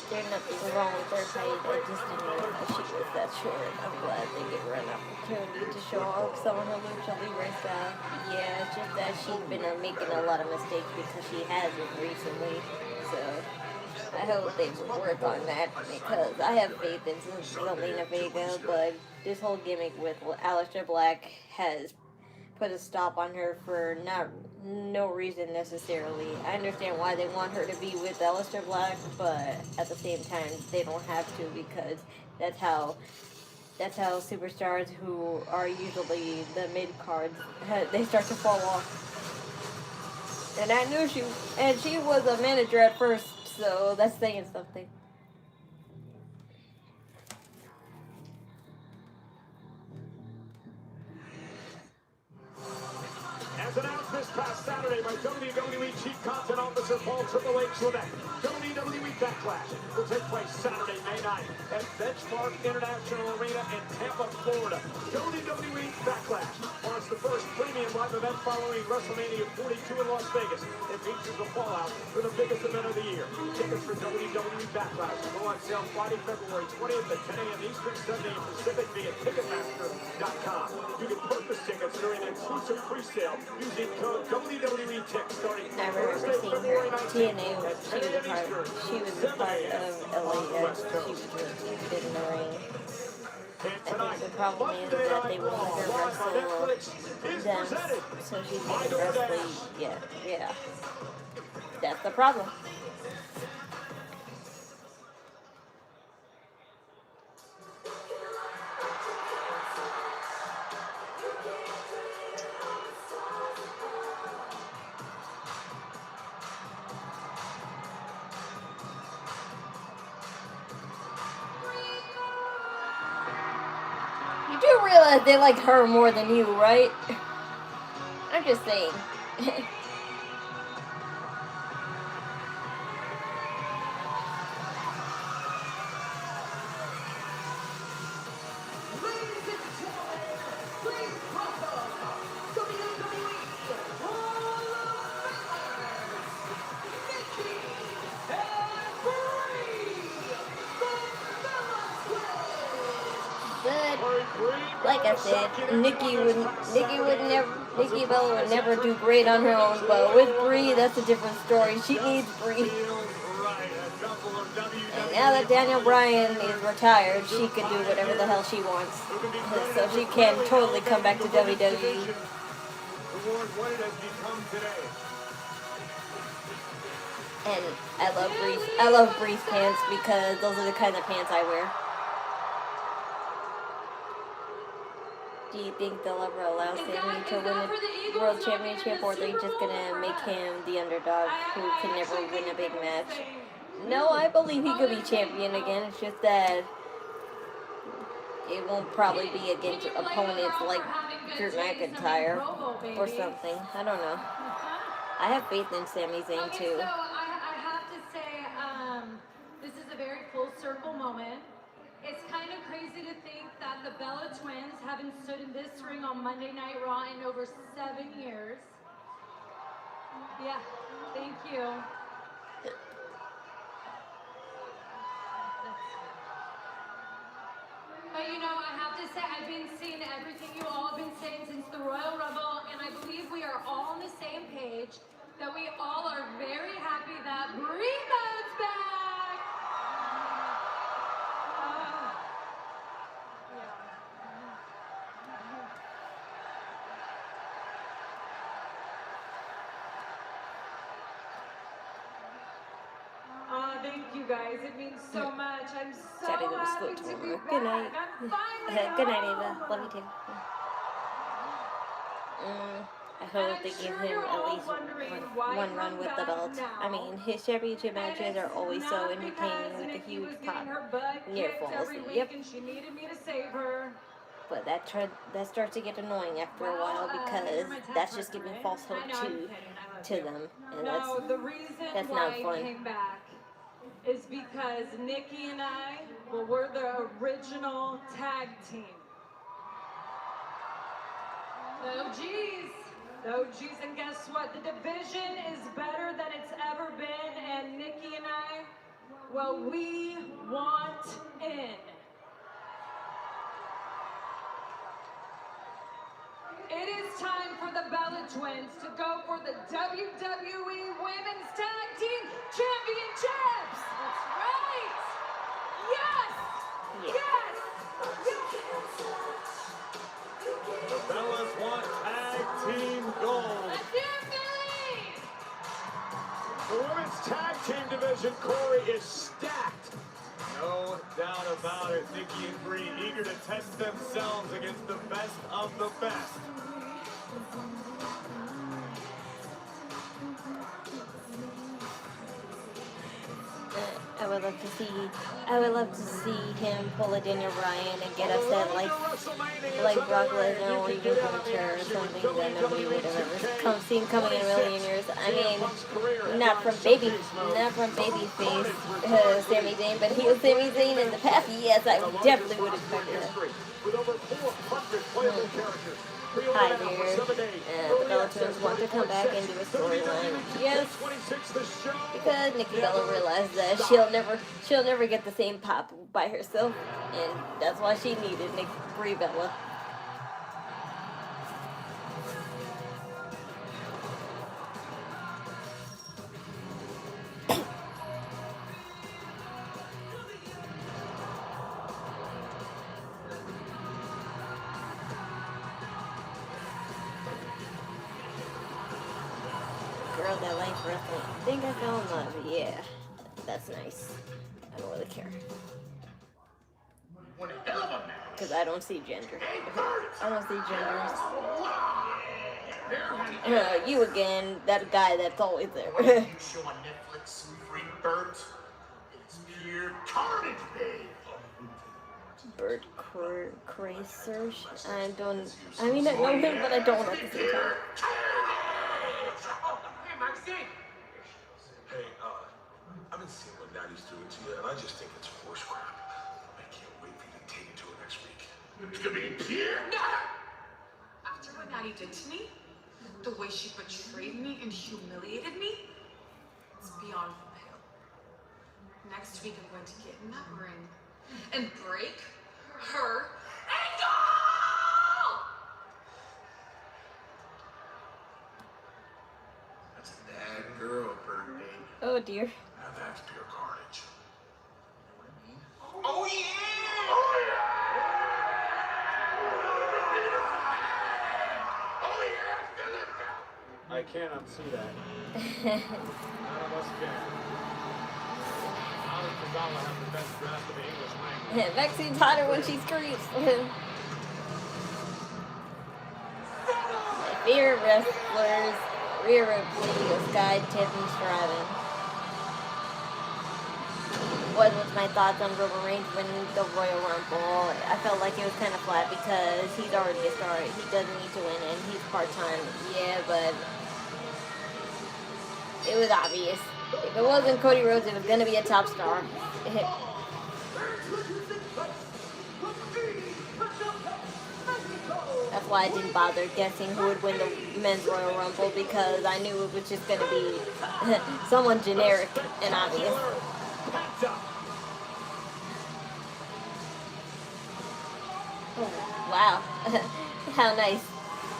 There's nothing wrong with her height. I just didn't know that she was that short. I'm glad they gave her an opportunity to show off some of her lucha libre style. Yeah, it's just that she's been making a lot of mistakes because she hasn't recently. So I hope they will work on that because I have faith in Zelina Vega, but this whole gimmick with Aleister Black has put a stop on her for no reason necessarily. I understand why they want her to be with Aleister Black, but at the same time they don't have to because that's how superstars who are usually the mid cards they start to fall off. And I knew she was a manager at first, so that's saying something. As announced this past Saturday by WWE Chief Content Officer Paul Triple H Levesque, WWE Backlash will take place Saturday, May 9th at Benchmark International Arena in Tampa, Florida. WWE Backlash marks the first premium live event following WrestleMania 42 in Las Vegas. It features the fallout for the biggest event of the year. Tickets for WWE Backlash will go on sale Friday, February 20th at 10 a.m. Eastern, 7 a.m. Pacific via Ticketmaster.com. You can purchase tickets during an exclusive pre-sale using code WWE Tick starting I remember seeing her at TNA. She was a part of LAX. She was really good in the ring. I think the problem is that they want her to wrestle them, so she's getting wrestling. Yeah. That's the problem. You do realize they like her more than you, right? I'm just saying. Like I said, Nikki Bella would never do great on her own, but with Brie, that's a different story. She needs Brie. And now that Daniel Bryan is retired, she can do whatever the hell she wants. So she can totally come back to WWE. And I love Brie's pants because those are the kind of pants I wear. Do you think they'll ever allow Sammy to win the World Championship, or are they just gonna make him the underdog who can never win a big match? No, I believe he could be champion again. It's just that it won't probably be against opponents like Drew McIntyre or something. I don't know. I have faith in Sami Zayn too. So I have to say, this is a very full circle moment. It's kind of crazy to think that the Bella twins haven't stood in this ring on Monday Night Raw in over 7 years. Yeah, thank you. But you know, I have to say, I've been seeing everything you all have been saying since the Royal Rumble, and I believe we are all on the same page, that we all are very happy that Bree's back! Thank you guys. It means so much. I'm so happy to be back. Good night. Good night, Ava. Love you too. I hope they give him at least one run with the belt. I mean, his championship matches are always so entertaining with the huge pop near falls. Yep. But that starts to get annoying after a while because that's just giving false hope to to them, and No, the reason that's why not I fun. came back is because Nikki and I, well, we're the original tag team. No G's. No G's, and guess what? The division is better than it's ever been, and Nikki and I, well, we want in. It is time for the Bella Twins to go for the WWE Women's Tag Team Championships! That's right! Yes! Yes! The Bellas want tag team gold. Let's hear it, Philly! The women's tag team division, Corey, is stacked. No doubt about it. Nikki and Brie eager to test themselves against the best of the best. I would love to see him pull a Daniel Bryan and get upset like Brock Lesnar or even Hunter or something that nobody would have ever seen coming in a million years. I mean, not from babyface Sami Zayn, but heel Sami Zayn in the past. Yes, I definitely would expect that. With over 400 playable characters. Hi there. The Bella Twins want to come back and do a storyline. Yes, because Nikki Bella realized that she'll never get the same pop by herself, and that's why she needed Brie Bella. Girl that likes wrestling. I think I fell in love. Yeah, that's nice. I don't really care. Because I don't see gender. I don't see genders. You again, that guy that's always there. You show on Netflix some free birds? It's pure carnage, babe. Bird Cracer. I mean, I know him, but I don't at the same time. Hey, I've been seeing what Daddy's doing to you, and I just think it's horse crap. I can't wait for you to take it to her next week. It's gonna be pure. After what Natty did to me, the way she betrayed me and humiliated me, it's beyond pale. Next week, I'm going to get in that ring and break her ankle! That's a bad girl, Birdie. Oh dear. Now that's pure carnage. Oh yeah! I can't unsee that. None of us can. Ali Kazawa has the best grasp of the English language. Vaccine taught her when she screams. Fear wrestlers, rear videos guide Tiffany Stratton. What was my thoughts on Roman Reigns winning the Royal Rumble? I felt like it was kind of flat because he's already a star. He doesn't need to win, and he's part-time. Yeah, but it was obvious. If it wasn't Cody Rhodes, it was going to be a top star. That's why I didn't bother guessing who would win the Men's Royal Rumble, because I knew it was just going to be someone generic and obvious. Oh, wow. How nice.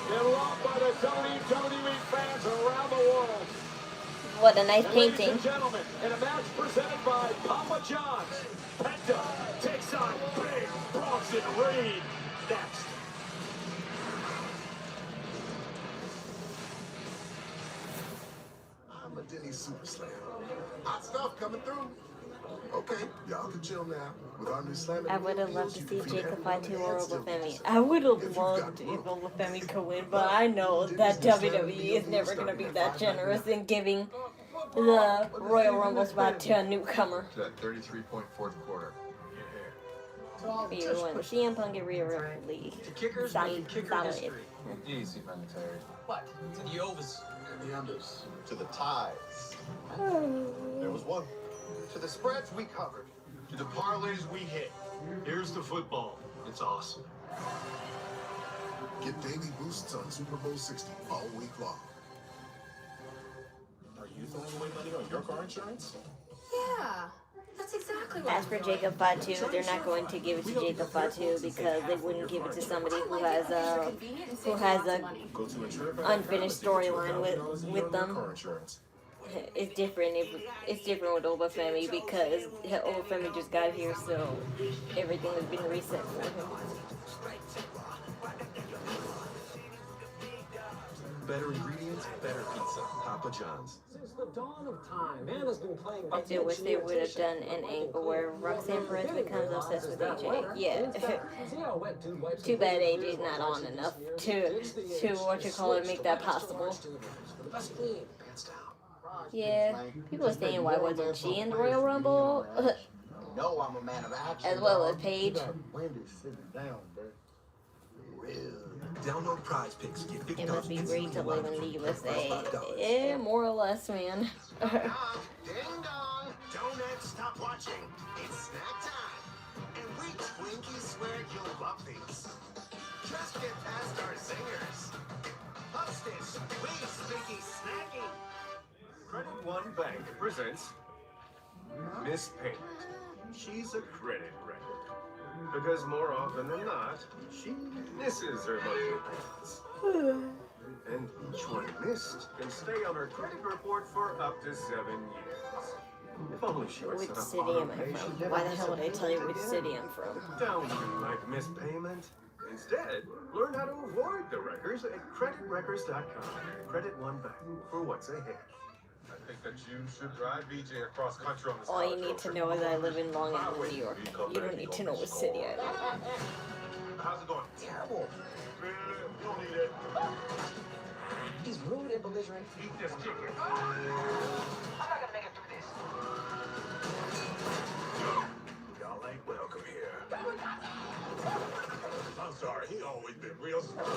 They're loved by the WWE fans around the world. What a nice painting. Ladies and gentlemen, in a match presented by Papa John's, Penta takes on Big Bronson Reed. Next. I'm a Denny Super Slam. Hot stuff coming through. Okay, y'all can chill now. With our new Slam. I would have loved to see Jacob fight to or Olafemi. I would have loved if Olafemi could win, but I know that WWE is never going to be that generous in giving the Royal Rumble spot to a newcomer. To that 33-point fourth quarter. You want CM Punk and Rhea Ripley. The kickers making kicker history. Easy, Planetary. What? To the overs. And the unders. To the ties. There was one. To the spreads we covered. To the parlays we hit. Here's the football. It's awesome. Get daily boosts on Super Bowl 60 all week long. Are you throwing away money on your car insurance? Yeah, that's exactly what As for Jacob Fatu, they're not going to give it to Jacob Fatu because they wouldn't give it to somebody who has a unfinished storyline with them. It's different. It's different with Obafemi because Obafemi just got here, so everything has been reset for him. Better ingredients, better pizza. Papa John's. Since the dawn of time, man has been playing. I do wish they would have done an angle where Roxanne Perez becomes obsessed with AJ. Yeah. Too bad AJ's not on enough to make that possible. Yeah, people are saying why wasn't she in the Royal Rumble? No, I'm a man of action. As well as Paige. Download Prize Picks. Get It must be great to live in the USA. Yeah, more or less, man. Ding dong! Don't stop watching. It's snack time. And we Twinkies swear you'll love these. Just get past our singers. Hostess, we sneaky snacking. Credit One Bank presents Miss Payment. She's a credit record. Because more often than not, she misses her monthly payments. And each one missed can stay on her credit report for up to 7 years. If only she would Which set up city auto am I pay, from? she'd never Why the miss hell would a I tell you which payment city again. I'm from? Don't be like mispayment. Instead, learn how to avoid the records at creditrecords.com. Credit One Bank for what's ahead. I think that you should drive BJ across country on this. All you need to know is I live in Long Island, New York. You don't need to know what city I live in. How's it going? Terrible. You don't need it. He's rude and belligerent. Eat this chicken. I'm not gonna make it through this. Y'all ain't welcome here. I'm sorry, he always been real smart.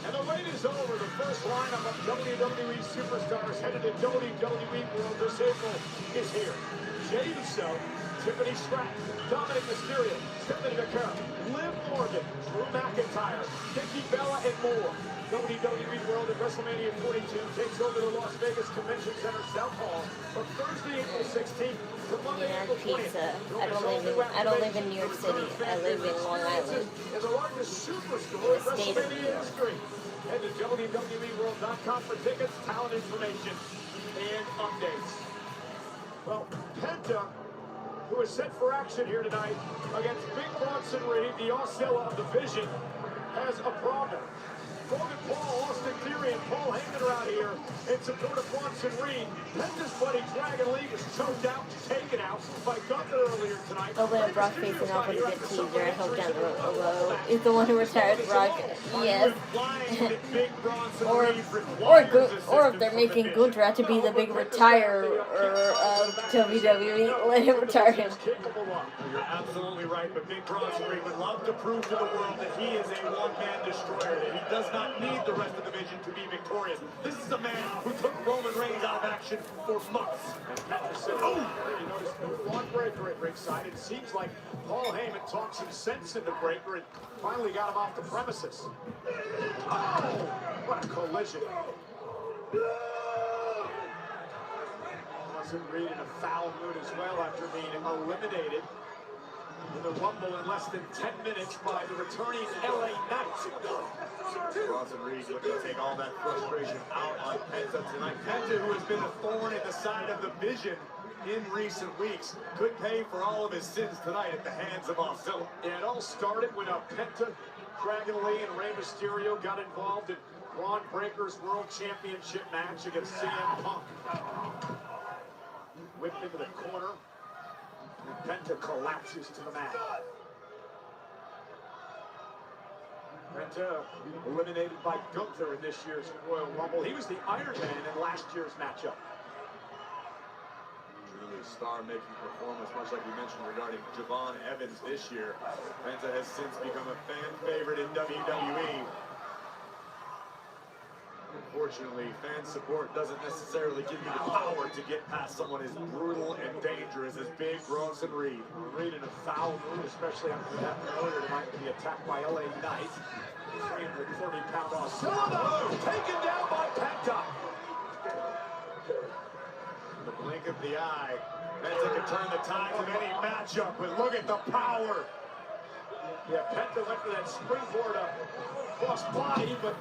And the wait is over. The first lineup of WWE superstars headed to WWE World this April is here. Jey Uso, Tiffany Stratton, Dominic Mysterio, Stephanie Vaquer, Liv Morgan, Drew McIntyre, Nikki Bella, and more. WWE World at WrestleMania 42 takes over the Las Vegas Convention Center South Hall from Thursday, April 16th to Monday, April 20th. I don't live in New York City. I live in Long Island. Is the largest superstore in State of New WrestleMania York. history. Head to WWEWorld.com for tickets, talent information, and updates. Well, Penta, who is set for action here tonight against Big Bronson Reed, the Osceola of the Vision, has a problem. Logan Paul, Austin Theory, and Paul Heyman are out here in support of Bronson Reed. Penta's buddy Dragon Lee was choked out, taken out by Gunther earlier tonight. Although Brock facing off with a good teaser, I hope down the road. Although is the one who retired Brock, yes. or if they're making Gunther out to be the big retirer of WWE, let him retire him. You're absolutely right, but Big Bronson Reed would love to prove to the world that he is a one-man destroyer, that he does not need the rest of the division to be victorious. This is a man who took Roman Reigns out of action for months. And Peter said, oh! You notice Bron Breaker at ringside. It seems like Paul Heyman talked some sense into Breaker and finally got him off the premises. Oh! What a collision. Bronson Reed in a foul mood as well after being eliminated in the Rumble in less than 10 minutes by the returning LA Knight. Bronson Reed looking to take all that frustration out on Penta tonight. Penta, who has been a thorn in the side of the Vision in recent weeks, could pay for all of his sins tonight at the hands of Osceola. Yeah, it all started when Penta, Dragon Lee, and Rey Mysterio got involved in Bron Breaker's World Championship match against CM Punk. Whipped into the corner. And Penta collapses to the mat. Penta eliminated by Gunther in this year's Royal Rumble. He was the Iron Man in last year's matchup. the star-making performance, much like we mentioned regarding Javon Evans this year. Penta has since become a fan favorite in WWE. Unfortunately, fan support doesn't necessarily give you the power to get past someone as brutal and dangerous as Big Bronson Reed. Reed in a foul mood, especially after what happened earlier tonight with the attack by LA Knight. 340-pound Oscilla taken down by Penta. In the blink of the eye, Penta can turn the tides of any matchup, but look at the power. Yeah, Penta went for that springboard cross body, but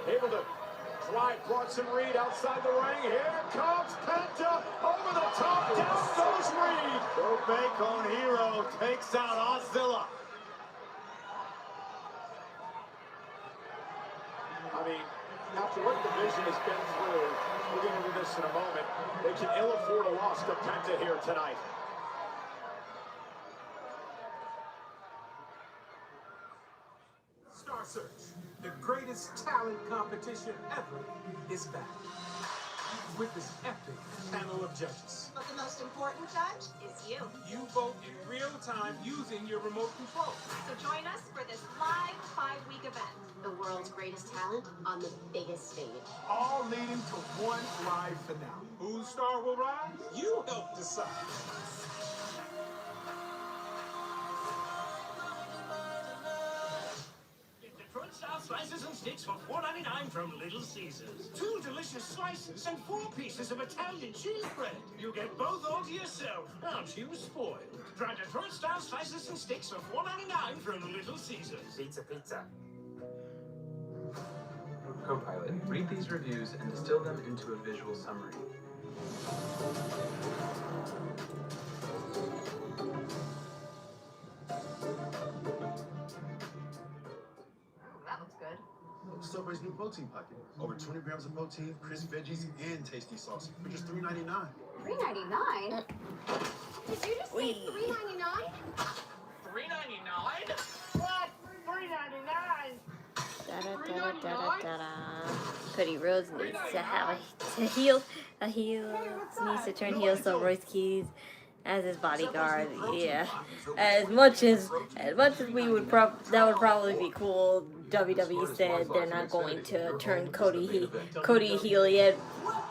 able to drive Bronson Reed outside the ring. Here comes Penta over the top. Down goes Reed. Bacon Hero takes out Oscilla. I mean, after what the division has been through, we'll get into this in a moment, they can ill afford a loss to Penta here tonight. Star Search, the greatest talent competition ever, is back. With this epic panel of judges. But the most important judge is you. You vote in real time using your remote control. So join us for this live 5-week event. The world's greatest talent on the biggest stage. All leading to one live finale. Whose star will rise? You help decide. Fruit-style slices and sticks for $4.99 from Little Caesars. 2 delicious slices and 4 pieces of Italian cheese bread. You get both all to yourself. Aren't you spoiled? Try the fruit-style slices and sticks for $4.99 from Little Caesars. Pizza, pizza. Copilot, read these reviews and distill them into a visual summary. Subway's new protein pocket. Over 20 grams of protein, crisp veggies, and tasty sauce for just $3.99. $3.99? Did you just say $3.99? $3.99? What? $3.99? Cody Rhodes needs to have a heel needs to turn heel so Royce Keys as his bodyguard. Yeah, as much as we would that would probably be cool. WWE said they're not going to turn Cody heel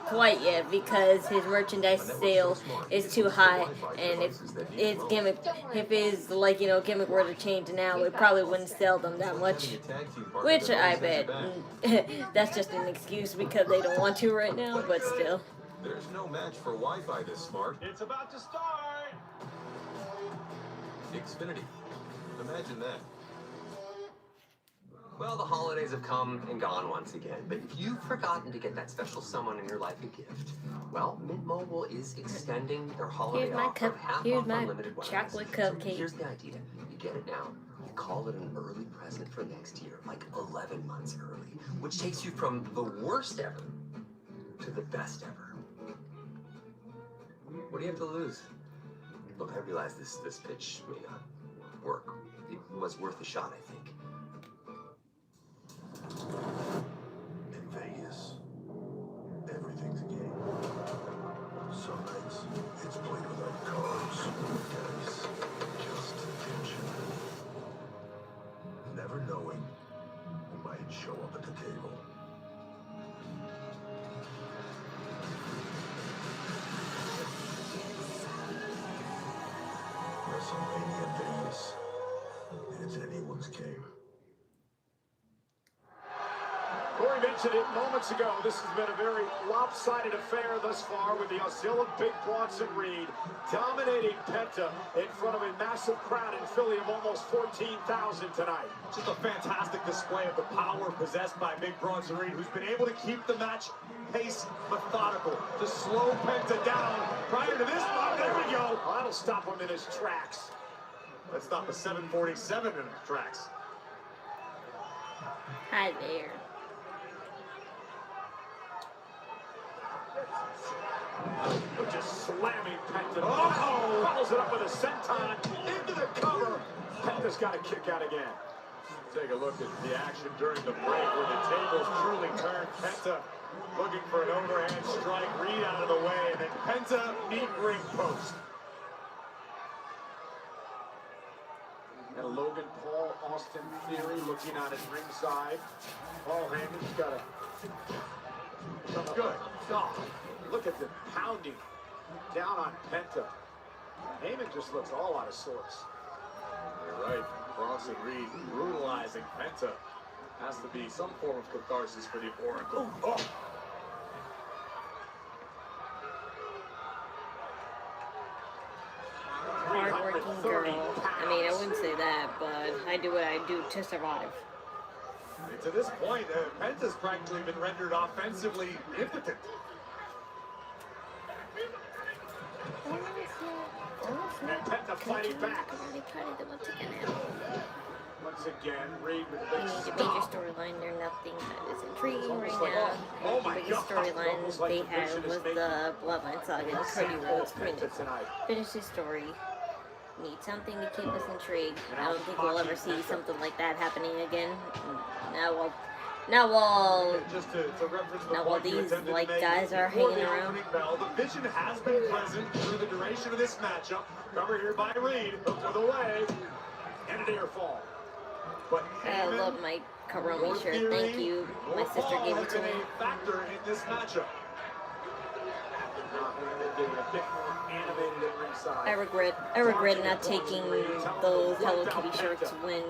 quite yet because his merchandise sale is too high, and if his gimmick were to change now, it probably wouldn't sell them that much, which I bet that's just an excuse because they don't want to right now, but still. There's no match for Wi-Fi this smart. It's about to start. Xfinity. Imagine that. Well, the holidays have come and gone once again, but if you've forgotten to get that special someone in your life a gift, well, Mint Mobile is extending their holiday offer of half off unlimited wireless. Chocolate cupcake. So here's the idea. You get it now. You call it an early present for next year, like 11 months early, which takes you from the worst ever to the best ever. What do you have to lose? Look, I realize this pitch may not work. It was worth a shot, I think. In Vegas, everything's a game. Some nights, it's played without cards, dice, just attention. Never knowing who might show up at the table. WrestleMania Vegas. It's anyone's game. Corey mentioned it moments ago. This has been a very lopsided affair thus far with the Oscilla Big Bronson Reed dominating Penta in front of a massive crowd in Philly of almost 14,000 tonight. Just a fantastic display of the power possessed by Big Bronson Reed, who's been able to keep the match pace methodical to slow Penta down prior to this one. There we go. Oh, that'll stop him in his tracks. Let's stop a 747 in his tracks. Hi there. Just slamming Penta. Oh! Follows it up with a senton into the cover. Penta's got to kick out again. Take a look at the action during the break where the tables truly turned. Penta Looking for an overhand strike, Reed out of the way, and then Penta meet ring post. And Logan Paul, Austin Theory looking on his ringside. Paul Heyman's got a good God. Look at the pounding down on Penta. Heyman just looks all out of sorts. You're right. Cross and Reed brutalizing Penta. Has to be some form of catharsis for the Oracle. Oh. Hardworking girl. I mean, I wouldn't say that, but I do what I do to survive. And to this point, Penta's practically been rendered offensively impotent. And Penta fighting back. Once again, Reed with the major storyline. There's nothing that is intriguing right now. The biggest storyline they had was the Bloodline saga and Cody Rhodes. Finish his story. Need something to keep us intrigued. I don't think we'll ever see something like that happening again. Now while these like guys are hanging around. The vision has been present through the duration of this matchup. Cover here by Reed, hooked with away, and an air fall. But I love my Karomi shirt. Thank you. My sister gave it to me. Factor in this matchup. I regret not taking those Hello Kitty shirts when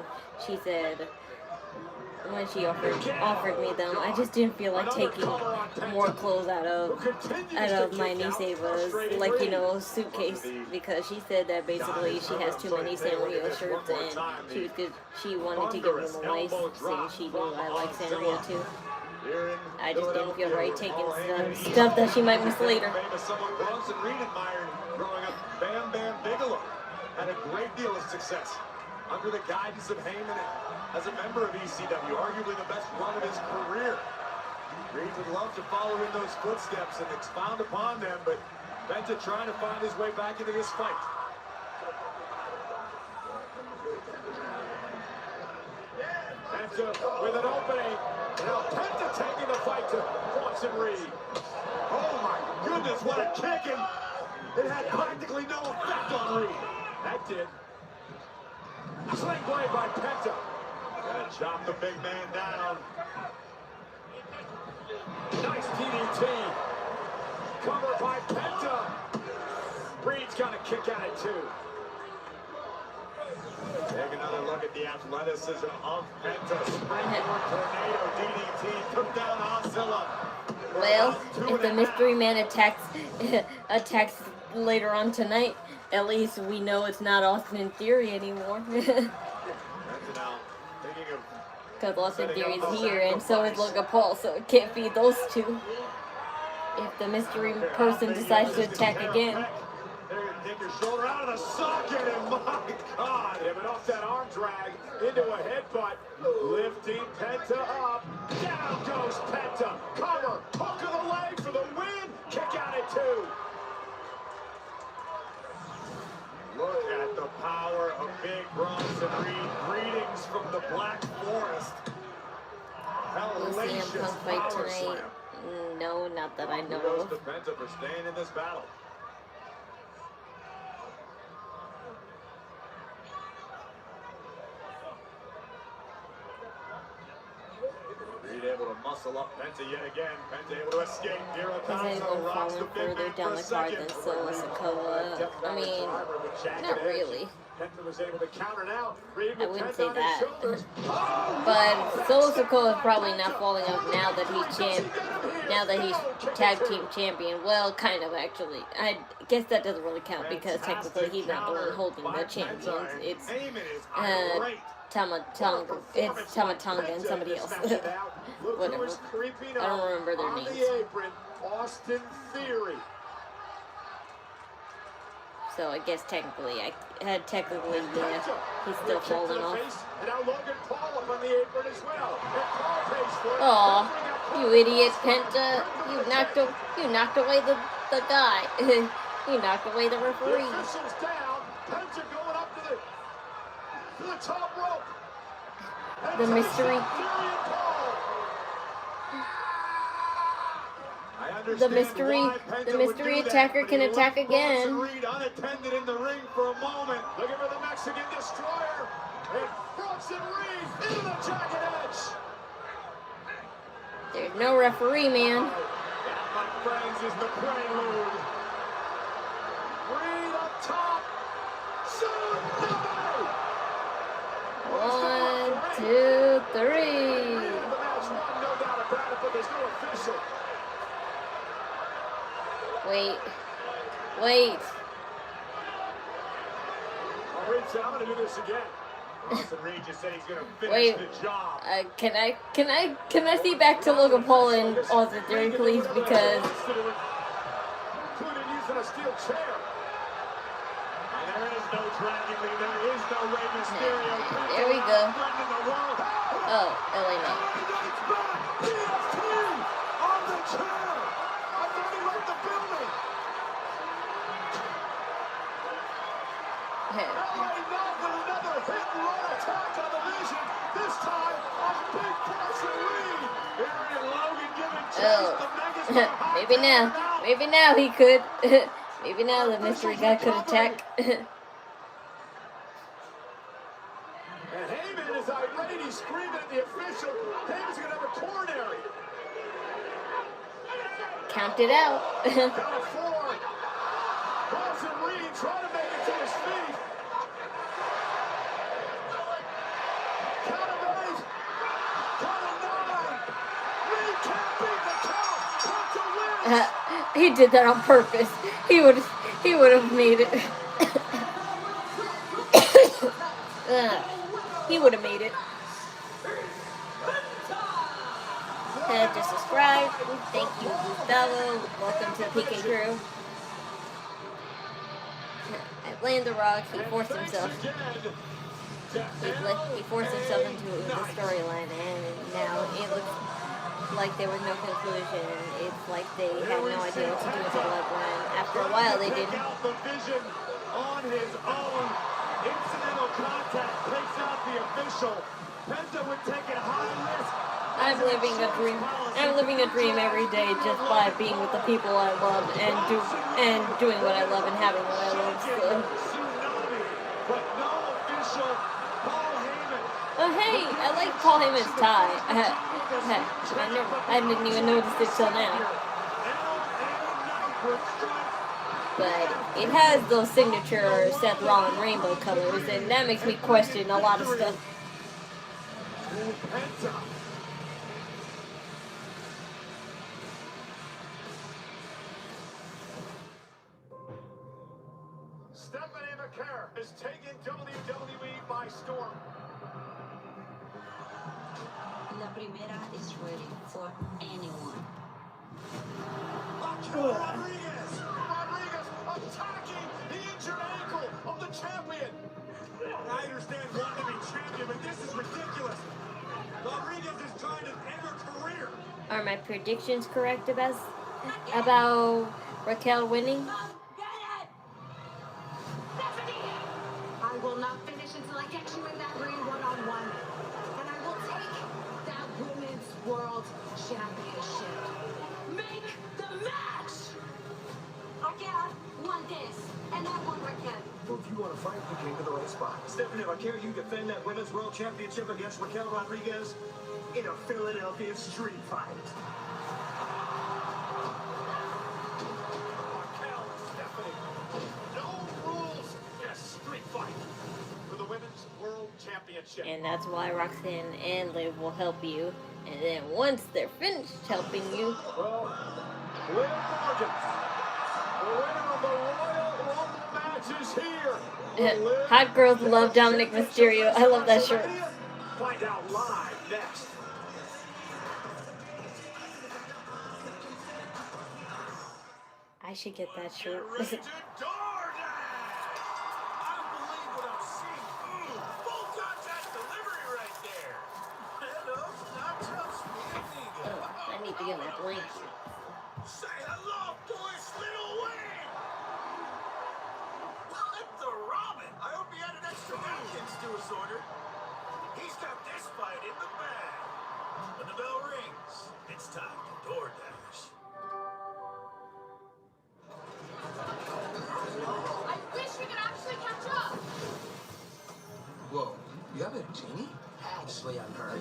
she offered me them. I just didn't feel like taking more clothes out of my niece Ava's, like, you know, suitcase, because she said that basically she has too many Sanrio shirts and she wanted to give them away since she knew I like Sanrio too. I just didn't feel right taking stuff that she might miss later. Growing up, Bam Bam Bigelow had a great deal of success under the guidance of Heyman as a member of ECW, arguably the best run of his career. Reed would love to follow in those footsteps and expound upon them, but Penta trying to find his way back into this fight. Penta with an opening. Now Penta taking the fight to Bronson Reed. Oh my goodness, what a kicking! It had practically no effect on Reed. That did. Sling blade by Penta. Gonna chop the big man down. Nice DDT. Cover by Penta. Reed's got a kick at it too. Take another look at the athleticism of Penta. Springboard tornado DDT. Took down Oscilla. Well, if the mystery man attacks later on tonight, at least we know it's not Austin Theory anymore. Because Austin Theory is here, and so is Logan Paul, so it can't be those two. If the mystery person decides to attack again. Take your shoulder out of the socket, and my God, but off that arm drag into a headbutt, lifting Penta up. Down goes Penta. Cover, hook of the leg for the win. Kick out at two. Look at the power of Big Bronson Reed. Greetings from the Black Forest. We'll see him come fight tonight. No, not that I know of. Kudos to Penta for staying in this battle. Able to muscle up Penta yet again. Penta able to escape. Isn't falling further down the card than Solo Sikoa. I mean, not really. Penta was able to counter now. I wouldn't say that. But Solo Sikoa is probably not falling off now that he's tag team champion. Well, kind of actually. I guess that doesn't really count because technically he's not the one holding the champions. It's Tamatonga and somebody else. Whatever. I don't remember their names. Austin Theory. So I guess technically, yeah, he's still falling off. Aw, you idiot, Penta! You knocked away the guy. You knocked away the referee. The mystery. the mystery attacker can attack again. Reed unattended in the ring for a moment. Looking for the Mexican Destroyer. And Bronson Reed into the jagged edge. There's no referee, man. That, my friends, is the prelude. Reed up top. One, two, three. The match won, no doubt about it, but there's no official. Wait. Reed said, I'm going to do this again. Bronson Reed just said he's going to finish Wait. the job. Can I see back to Logan Paul and Austin Theory, please? Because Including using a steel chair. And there is no Dragon Lee. There is no Rey Mysterio. there we go. Oh, LA Knight. DST on the chair. I thought he left the building. LA Knight with another hit and run attack on the Vision. This time on Big Bronson Reed. Aaron Logan giving chase the megastar. Maybe now he could. Maybe now the mystery guy could attack. And Heyman is irate. He's screaming at the official. Heyman's going to have a coronary. Count it out. Count of four. Bronson Reed trying to make it to his feet. Count of eight. Count of nine. Reed can't beat the count. Count to win. He did that on purpose. He would have made it. He would have made it. Just subscribe. Thank you, Gustavo. Welcome to the Pikay crew. At Land the Rock, he forced himself. He forced himself into the storyline, and now it looks like there was no conclusion. It's like they had no idea what to do with the bloodline. After a while, they did. The Vision on his own. Incidental contact takes out the official. Penta would take a high risk. I'm living a dream. I'm living a dream every day just by being with the people I love and doing what I love and having what I love. So. But no official. Paul Heyman. Oh hey, I like Paul Heyman's tie. I didn't even notice it till now. But it has those signature Seth Rollins rainbow colors, and that makes me question a lot of stuff. Stephanie Vaquer has taken WWE by storm. La primera is ready for anyone. Raquel Rodriguez attacking the injured ankle of the champion. I understand wanting to be champion, but this is ridiculous. Rodriguez is trying to end her career. Are my predictions correct about Raquel winning? I will not finish until I get you in that ring one-on-one. And I will take that Women's World Championship. Make the match! Raquel won this, and I won Raquel. Well, if you want to fight, you came to the right spot. Stephanie Vaquer, you defend that Women's World Championship against Raquel Rodriguez in a Philadelphia street fight. Raquel, Stephanie. No rules. Yes, street fight for the Women's World Championship. And that's why Roxanne and Liv will help you. And then once they're finished helping you, Well, Liv Morgan, the winner of the Royal Rumble match is here. hot girls love Dominic Mysterio. I love that shirt. Find out live next. I should get that shirt. I need to get that blanket. Say hello to his little wing! What the ramen? I hope he had an extra napkins to his order. He's got this fight in the bag. When the bell rings, it's time to DoorDash. You have a genie? Actually, I'm her.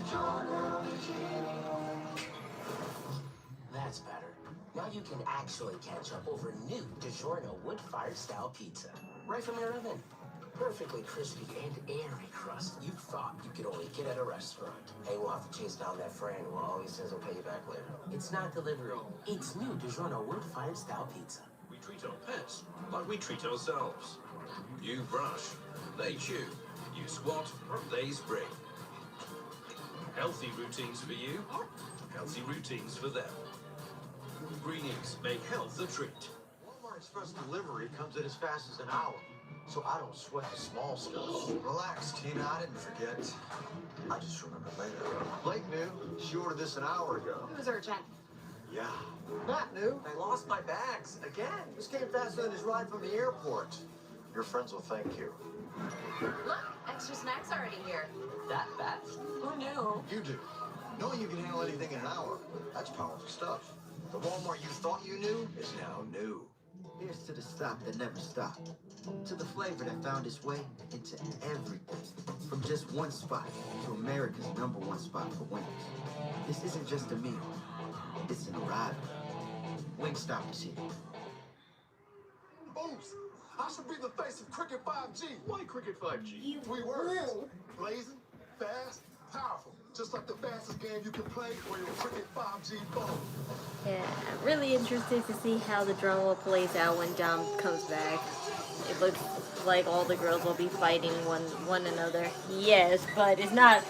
That's better. Now you can actually catch up over new DiGiorno wood-fired style pizza. Right from your oven. Perfectly crispy and airy crust you thought you could only get at a restaurant. Hey, we'll have to chase down that friend who always says he'll pay you back later. It's not delivery. It's new DiGiorno wood-fired style pizza. We treat our pets like we treat ourselves. You brush, they chew. You squat, they spring. Healthy routines for you, healthy routines for them. Greenies make health a treat. Walmart Express delivery comes in as fast as an hour, so I don't sweat the small stuff. Relax, Tina, I didn't forget. I just remembered later. Blake knew. She ordered this an hour ago. It was urgent. Yeah. Matt knew. I lost my bags again. This came faster than his ride from the airport. Your friends will thank you. Look, extra snacks already here. That fast? Who knew? You do. Knowing you can handle anything in an hour, that's powerful stuff. The Walmart you thought you knew is now new. Here's to the stop that never stopped. To the flavor that found its way into everything. From just one spot to America's #1 spot for wings. This isn't just a meal. It's an arrival. Wingstop is here. Boost! I should be the face of Cricket 5G. Why Cricket 5G? 3 words. Blazing, fast, powerful. Just like the fastest game you can play on your Cricket 5G phone. Yeah, I'm really interested to see how the drama plays out when Dom comes back. It looks like all the girls will be fighting one another. Yes, but it's not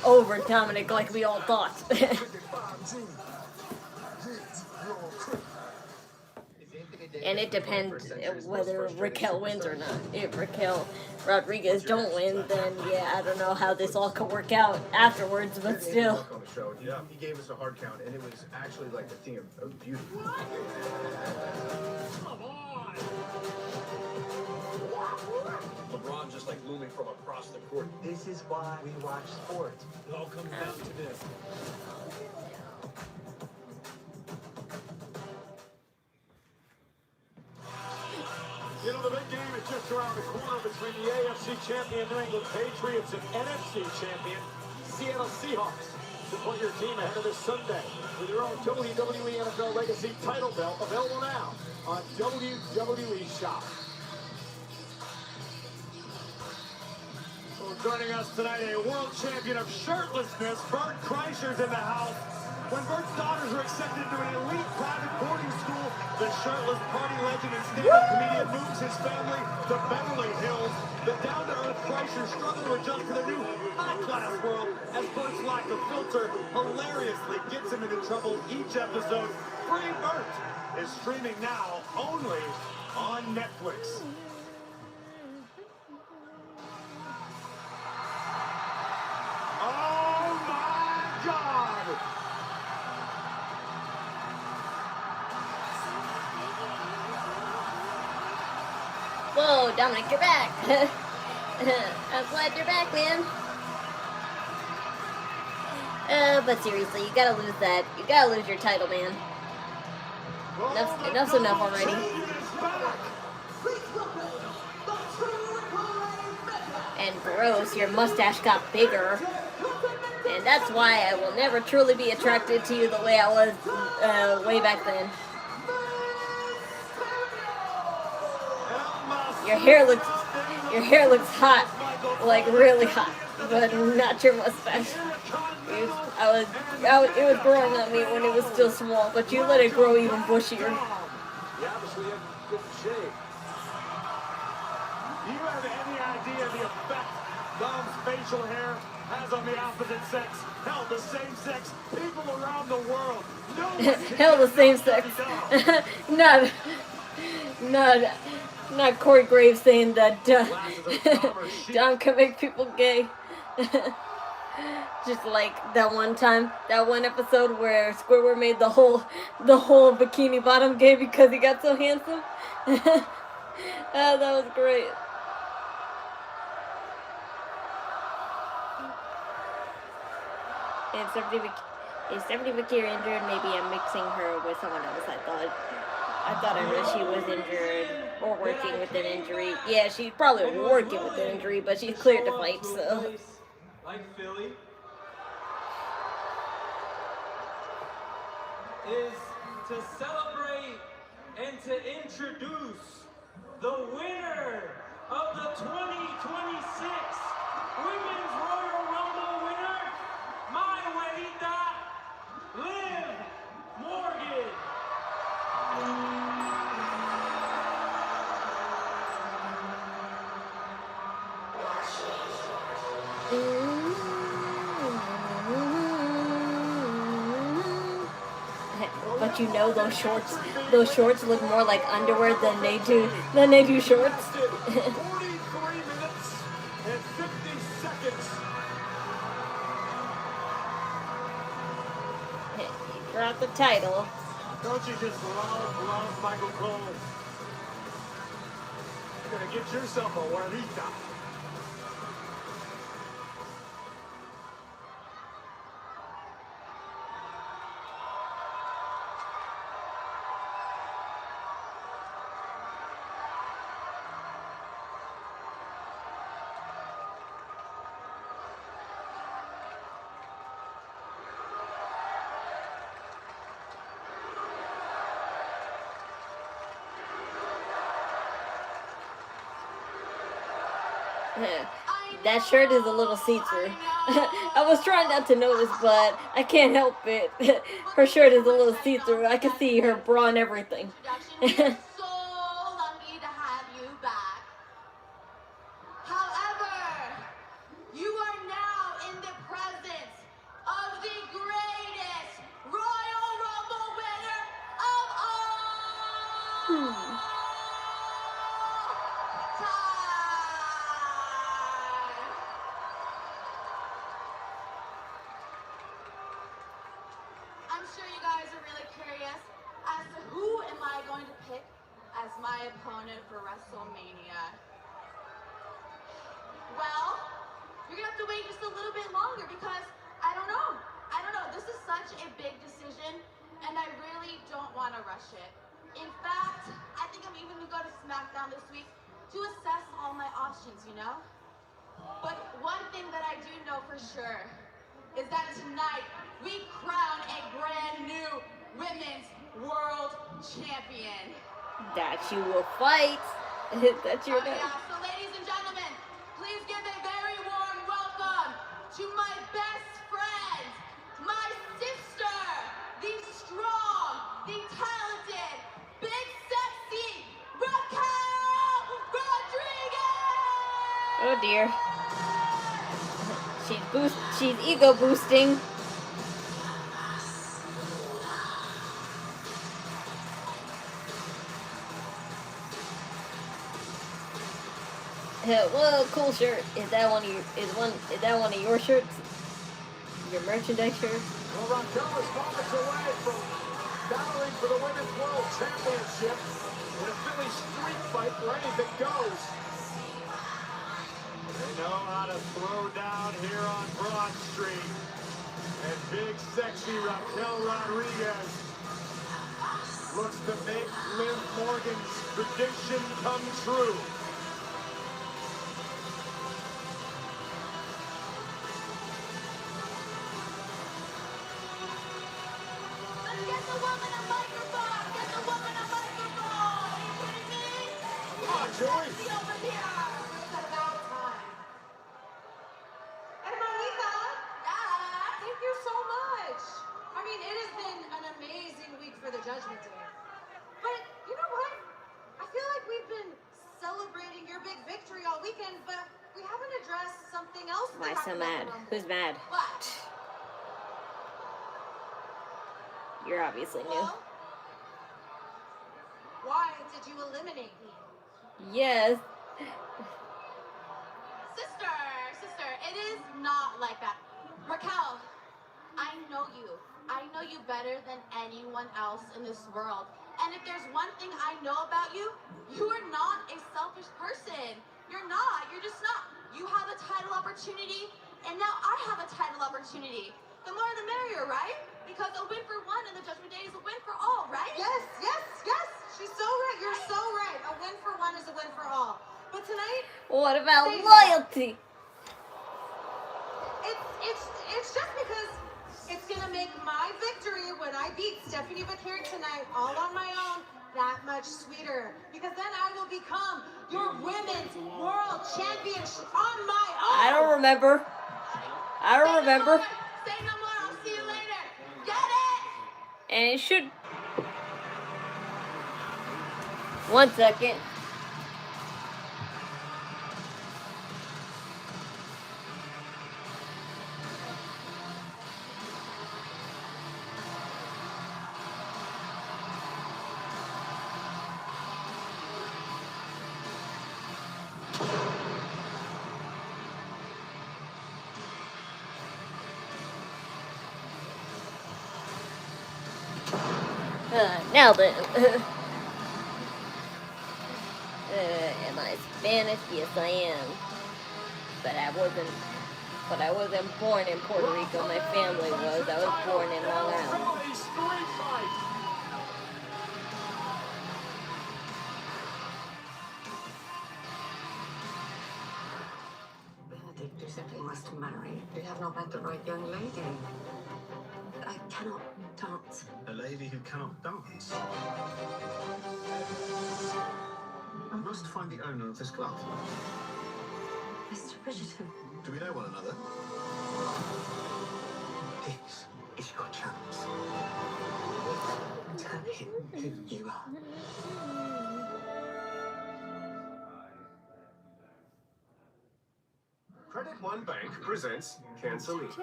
over, Dominic, like we all thought. And it depends whether Raquel wins or not. If Raquel Rodriguez don't win, then yeah, I don't know how this all could work out afterwards, but still. On the show, yeah, he gave us a hard count, and it was actually like a thing of beauty. Come on! LeBron just like looming from across the court. This is why we watch sports. It all comes down to this. You know, the big game is just around the corner between the AFC champion New England Patriots and NFC champion Seattle Seahawks. Support your team ahead of this Sunday with your own WWE NFL Legacy title belt available now on WWE Shop. Well, joining us tonight, a world champion of shirtlessness, Bert Kreischer's in the house. When Bert's daughters were accepted into an elite private boarding school, the shirtless party legend and stand-up comedian moves his family to Beverly Hills. The down-to-earth Kreischer struggled to adjust to the new high-class world as Bert's lack of filter hilariously gets him into trouble each episode. Free Bert is streaming now only on Netflix. Oh my God! Whoa, Dominic, you're back. I'm glad you're back, man. But seriously, you gotta lose that. You gotta lose your title, man. Enough's enough already. And gross, your mustache got bigger. And that's why I will never truly be attracted to you the way I was way back then. Your hair looks hot, like really hot, but not your mustache. It was growing on me when it was still small, but you let it grow even bushier. You obviously have good shape. Do you have any idea the effect Dom's facial hair has on the opposite sex? Hell, the same sex people around the world. Hell, the same sex. Not Corey Graves saying that Dom can make people gay. Just like that one time, that one episode where Squidward made the whole Bikini Bottom gay because he got so handsome. That was great. If Stephanie Vaquer injured, maybe I'm mixing her with someone else. I thought I read she was injured or working with an injury. Yeah, she's probably working with an injury, but she's cleared to fight, so. Like Philly is to celebrate and to introduce the winner of the 2026 Women's Royal Rumble winner, my güerita, Liv Morgan. But you know those shorts look more like underwear than they do shorts. 43 minutes and 50 seconds. He dropped the title. Don't you just love Michael Cole? You're gonna get yourself a güerita. That shirt is a little see-through. I was trying not to notice, but I can't help it. Her shirt is a little see-through. I can see her bra and everything. So lucky to have you back. However, you are now in the presence of the greatest Royal Rumble winner of all time. I'm sure you guys are really curious as to who am I going to pick as my opponent for WrestleMania. Well, you're gonna have to wait just a little bit longer because I don't know. This is such a big decision and I really don't want to rush it. In fact, I think I'm even gonna go to SmackDown this week to assess all my options, you know? But one thing that I do know for sure is that tonight we crown a brand new Women's World Champion. That you will fight. That's your name. Yeah. So ladies and gentlemen, please give a very warm welcome to my best friend, my sister, the strong, the talented, big sexy, Raquel Rodriguez! Oh dear. She's ego boosting. Well, cool shirt. Is that one of your shirts? Your merchandise shirt? Well, Raquel is moments away from battling for the Women's World Championship in a Philly street fight where anything goes. They know how to throw down here on Broad Street. And big, sexy Raquel Rodriguez looks to make Liv Morgan's prediction come true. Get the woman a microphone! Get the woman a microphone! Are you kidding me? Come on, Joey! Sexy over here! It's about time. Hermanita! Thank you so much! I mean, it has been an amazing week for the Judgment Day. But, you know what? I feel like we've been celebrating your big victory all weekend, but we haven't addressed something else. Why so mad? Who's mad? What? You're obviously new. Why did you eliminate me? Yes. Sister, it is not like that. Raquel, I know you. I know you better than anyone else in this world. And if there's one thing I know about you, you are not a selfish person. You're not. You're just not. You have a title opportunity, and now I have a title opportunity. The more the merrier, right? Because a win for one in the Judgment Day is a win for all, right? Yes. She's so right. You're so right. A win for one is a win for all. But tonight, what about loyalty? It's just because it's gonna make my victory when I beat Stephanie Vaquer tonight all on my own that much sweeter. Because then I will become your women's world champion on my own. I don't remember. Say no more. I'll see you later. Get it? And it should. 1 second. Now then. Am I Spanish? Yes, I am. But I wasn't born in Puerto Rico. My family was. I was born in Long Island. Benedict, you simply must marry. You have not met the right young lady. I cannot dance. A lady who cannot dance. I must find the owner of this club. Mr. Bridgerton. Do we know one another? This is your chance. Tell him who you are. Credit One Bank presents Canceling.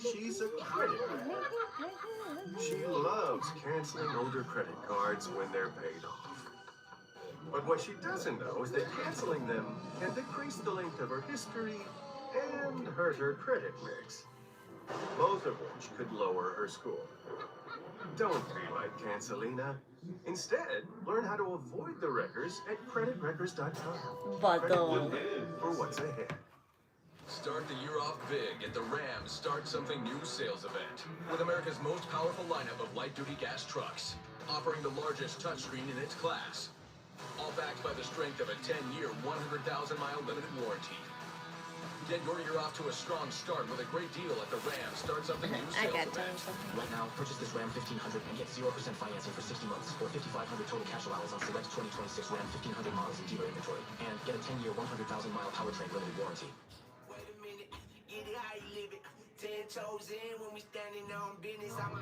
She's a credit bank. She loves canceling older credit cards when they're paid off. But what she doesn't know is that canceling them can decrease the length of her history and hurt her credit mix, both of which could lower her score. Don't be like Cancelina. Instead, learn how to avoid the wreckers at creditwreckers.com. Credit One Bank for what's ahead. Start the year off big at the Rams Start Something New sales event with America's most powerful lineup of light-duty gas trucks, offering the largest touchscreen in its class, all backed by the strength of a 10-year, 100,000-mile limited warranty. Get your year off to a strong start with a great deal at the Rams Start Something New sales event. Right now, purchase this Ram 1500 and get 0% financing for 60 months or 5,500 total cash allowance on select 2026 Ram 1500 models in dealer inventory. And get a 10-year, 100,000-mile powertrain limited warranty. 10 toes in when we standing on business. I'm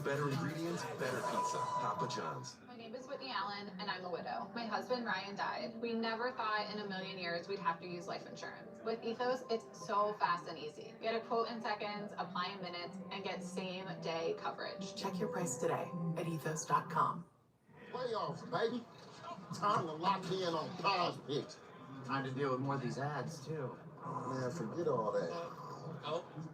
Better ingredients, better pizza. Papa John's. My name is Whitney Allen, and I'm a widow. My husband, Ryan, died. We never thought in a million years we'd have to use life insurance. With Ethos, it's so fast and easy. Get a quote in seconds, apply in minutes, and get same-day coverage. Check your price today at ethos.com. Playoffs, baby. Time to lock in on prize picks. Time to deal with more of these ads, too. Man, forget all that.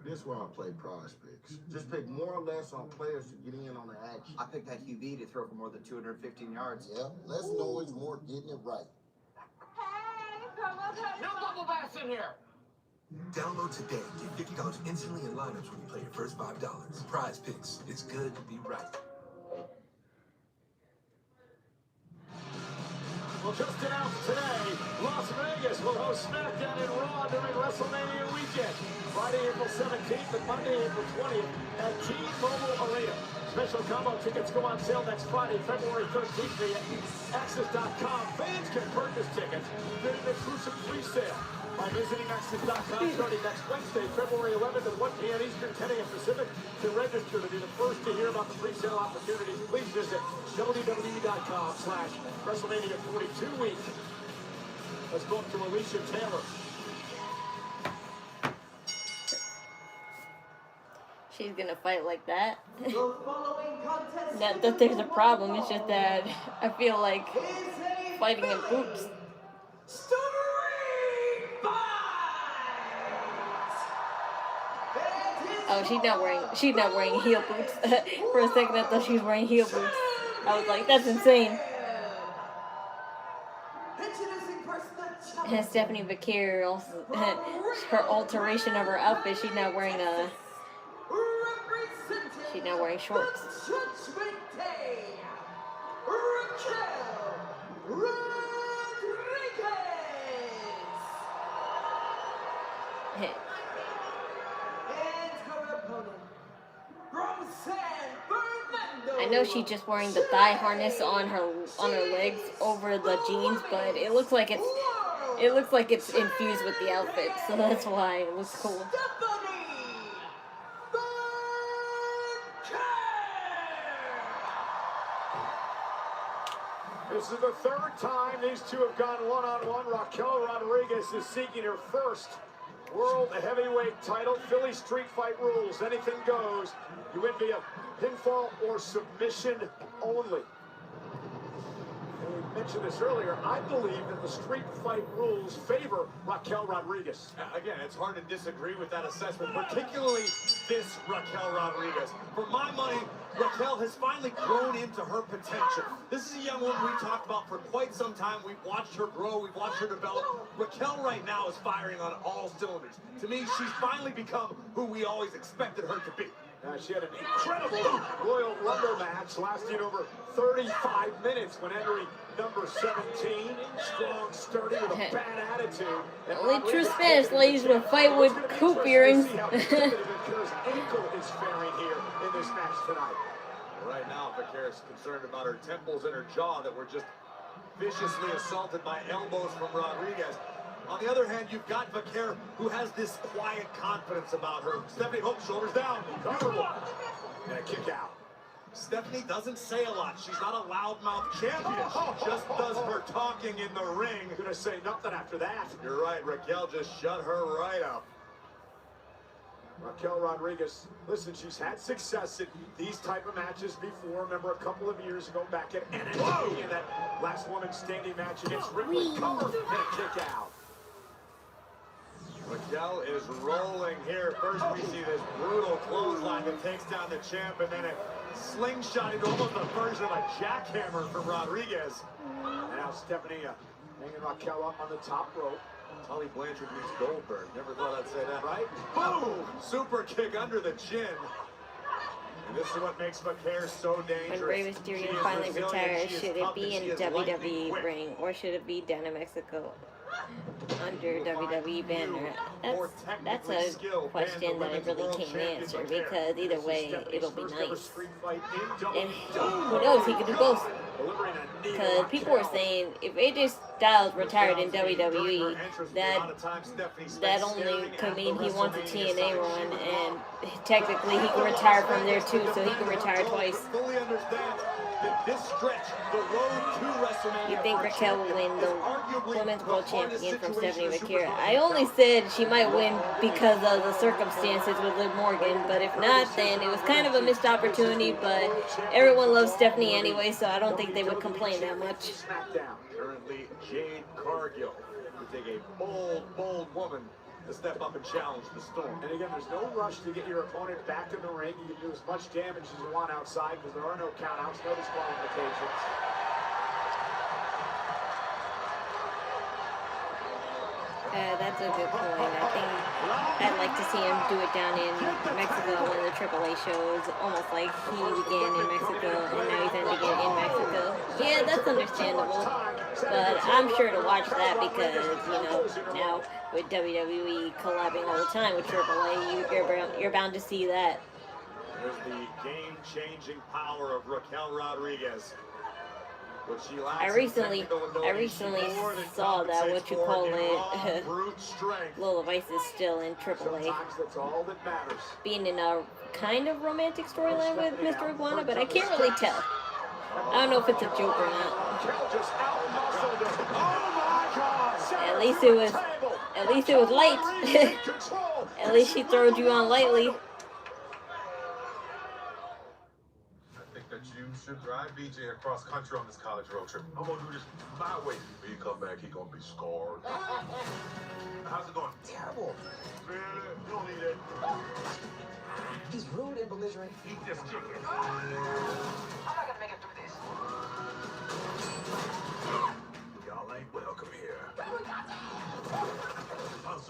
This is why I play prize picks. Just pick more or less on players to get in on the action. I picked that QB to throw for more than 215 yards. Yeah, less noise, more getting it right. no bubble baths in here. Download today. Get $50 instantly in lineups when you play your first $5. Prize picks. It's good to be right. Well, just announced today, Las Vegas will host SmackDown and Raw during WrestleMania weekend. Friday, April 17th and Monday, April 20th at T-Mobile Arena. Special combo tickets go on sale next Friday, February 13th via Access.com. Fans can purchase tickets through an exclusive free sale by visiting Access.com starting next Wednesday, February 11th at 1 p.m. Eastern, 10 a.m. Pacific. To register to be the first to hear about the free sale opportunities, please visit WWE.com/WrestleMania 42 week. Let's go up to Alicia Taylor. She's gonna fight like that. Not that there's a problem, it's just that I feel like fighting in boots. Oh, she's not wearing heel boots. For a second I thought she was wearing heel boots. I was like, that's insane. Stephanie Vaquer also her alteration of her outfit. She's now wearing shorts. Judgment Day, Raquel Rodriguez. And her opponent from San Fernando. I know she's just wearing the thigh harness on her legs over the jeans, but it looks like it's infused with the outfit, so that's why it looks cool. This is the third time these two have gone one-on-one. Raquel Rodriguez is seeking her first World Heavyweight title. Philly Street Fight rules. Anything goes. You win via pinfall or submission only. And we mentioned this earlier. I believe that the Street Fight rules favor Raquel Rodriguez. Again, it's hard to disagree with that assessment, particularly this Raquel Rodriguez. For my money, Raquel has finally grown into her potential. This is a young woman we've talked about for quite some time. We've watched her grow. We've watched her develop. Raquel right now is firing on all cylinders. To me, she's finally become who we always expected her to be. She had an incredible Royal Rumble match lasting over 35 minutes when entering number 17. Strong, sturdy, with a bad attitude. Only true Spanish ladies will fight with hoop earrings. Ankle is faring here in this match tonight. Right now, Vaquer is concerned about her temples and her jaw that were just viciously assaulted by elbows from Rodriguez. On the other hand, you've got Vaquer, who has this quiet confidence about her. Stephanie, shoulders down. Comfortable. And a kick out. Stephanie doesn't say a lot. She's not a loudmouth champion. She just does her talking in the ring. Gonna say nothing after that. You're right. Raquel just shut her right up. Raquel Rodriguez, listen, she's had success in these type of matches before. Remember a couple of years ago back at NXT in that last woman standing match against Ripley. Cover and a kick out. Raquel is rolling here. First we see this brutal clothesline that takes down the champ, and then a slingshot into almost a version of a jackhammer from Rodriguez. Now Stephanie hanging Raquel up on the top rope. Tully Blanchard meets Goldberg. Never thought I'd say that, right? Boom! Super kick under the chin. And this is what makes Vaquer so dangerous. When Rey Mysterio finally retires, should it be in WWE ring or should it be down in Mexico under WWE banner? That's a question that I really can't answer because either way it'll be nice. And who knows, he could do both. Because people were saying if AJ Styles retired in WWE, that only could mean he wants a TNA run, and technically he can retire from there too, so he can retire twice. You think Raquel will win the Women's World Champion from Stephanie Vaquer? I only said she might win because of the circumstances with Liv Morgan, but if not, then it was kind of a missed opportunity, but everyone loves Stephanie anyway, so I don't think they would complain that much. Currently, Jade Cargill would take a bold woman to step up and challenge the Storm. And again, there's no rush to get your opponent back in the ring. You can do as much damage as you want outside because there are no countouts, no disqualifications. That's a good point. I think I'd like to see him do it down in Mexico on one of the AAA shows, almost like he began in Mexico and now he's ending it in Mexico. Yeah, that's understandable, but I'm sure to watch that because, you know, now with WWE collabing all the time with AAA, you're bound to see that. There's the game-changing power of Raquel Rodriguez. I recently saw that Lola Vice is still in AAA, being in a kind of romantic storyline with Mr. Iguana, but I can't really tell. I don't know if it's a joke or not. At least it was light. At least she throwed you on lightly. You should drive BJ across country on this college road trip. I'm gonna do this my way. When you come back, he gonna be scarred. How's it going? Terrible. Man, you don't need it. He's rude and belligerent. Eat this chicken. I'm not gonna make it through this. Y'all ain't welcome here.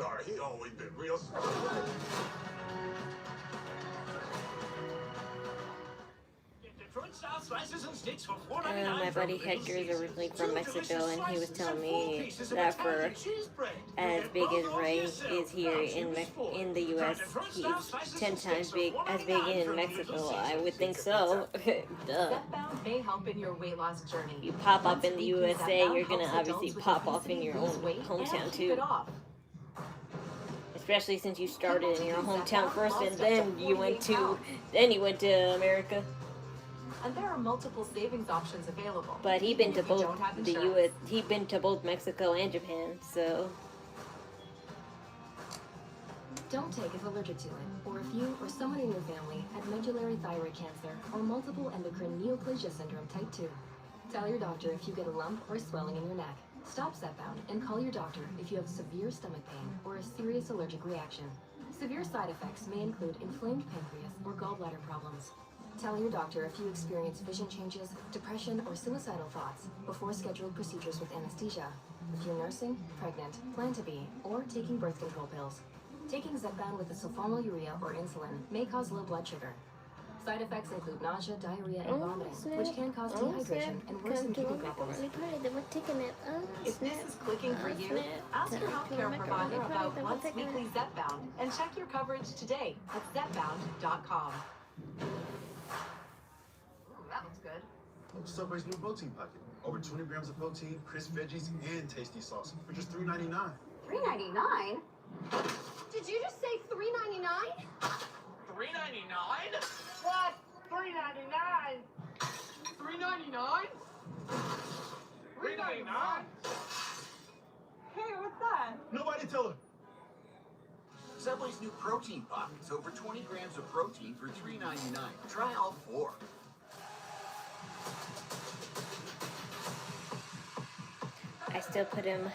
sorry. He always been real. My buddy Hector is originally from Mexico, and he was telling me that for as big as Ray is here in the U.S., he's 10 times as big in Mexico. I would think so. Duh. Stepbound may help in your weight loss journey. You pop up in the USA, you're gonna obviously pop off in your own hometown too. Especially since you started in your hometown first, and then you went to America. And there are multiple savings options available. But he'd been to both the U.S. He'd been to both Mexico and Japan, so. Don't take if allergic to it, or if you or someone in your family had medullary thyroid cancer or multiple endocrine neoplasia syndrome type 2. Tell your doctor if you get a lump or swelling in your neck. Stop Stepbound and call your doctor if you have severe stomach pain or a serious allergic reaction. Severe side effects may include inflamed pancreas or gallbladder problems. Tell your doctor if you experience vision changes, depression, or suicidal thoughts before scheduled procedures with anesthesia. If you're nursing, pregnant, plan to be, or taking birth control pills. Taking Zepbound with a sulfonylurea or insulin may cause low blood sugar. Side effects include nausea, diarrhea, and vomiting, which can cause dehydration and worsen kidney problems. If this is clicking for you, ask your healthcare provider about once weekly Zepbound and check your coverage today at Zepbound.com. That looks good. Subway's new protein pocket. Over 20 grams of protein, crisp veggies, and tasty sauce for just $3.99. $3.99? Did you just say $3.99? $3.99? What? $3.99? $3.99? $3.99? Hey, what's that? Nobody tell her. Subway's new protein pockets. Over 20 grams of protein for $3.99. Try all 4. I still put him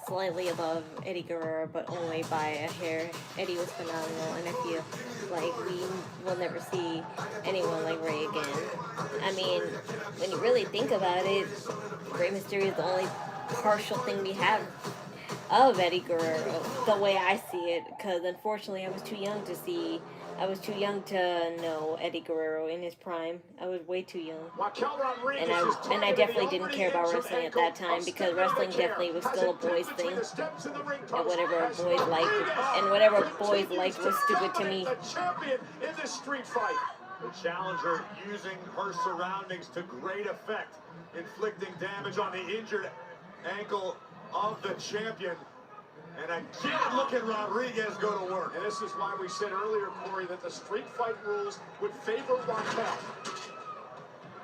slightly above Eddie Guerrero, but only by a hair. Eddie was phenomenal, and I feel like we will never see anyone like Ray again. I mean, when you really think about it, Rey Mysterio is the only partial thing we have of Eddie Guerrero, the way I see it, because unfortunately I was too young to know Eddie Guerrero in his prime. I was way too young. And I definitely didn't care about wrestling at that time, because wrestling definitely was still a boys thing. And whatever boys liked was stupid to me. The champion in this street fight. The challenger using her surroundings to great effect, inflicting damage on the injured ankle of the champion. And again, look at Rodriguez go to work. And this is why we said earlier, Corey, that the street fight rules would favor Raquel.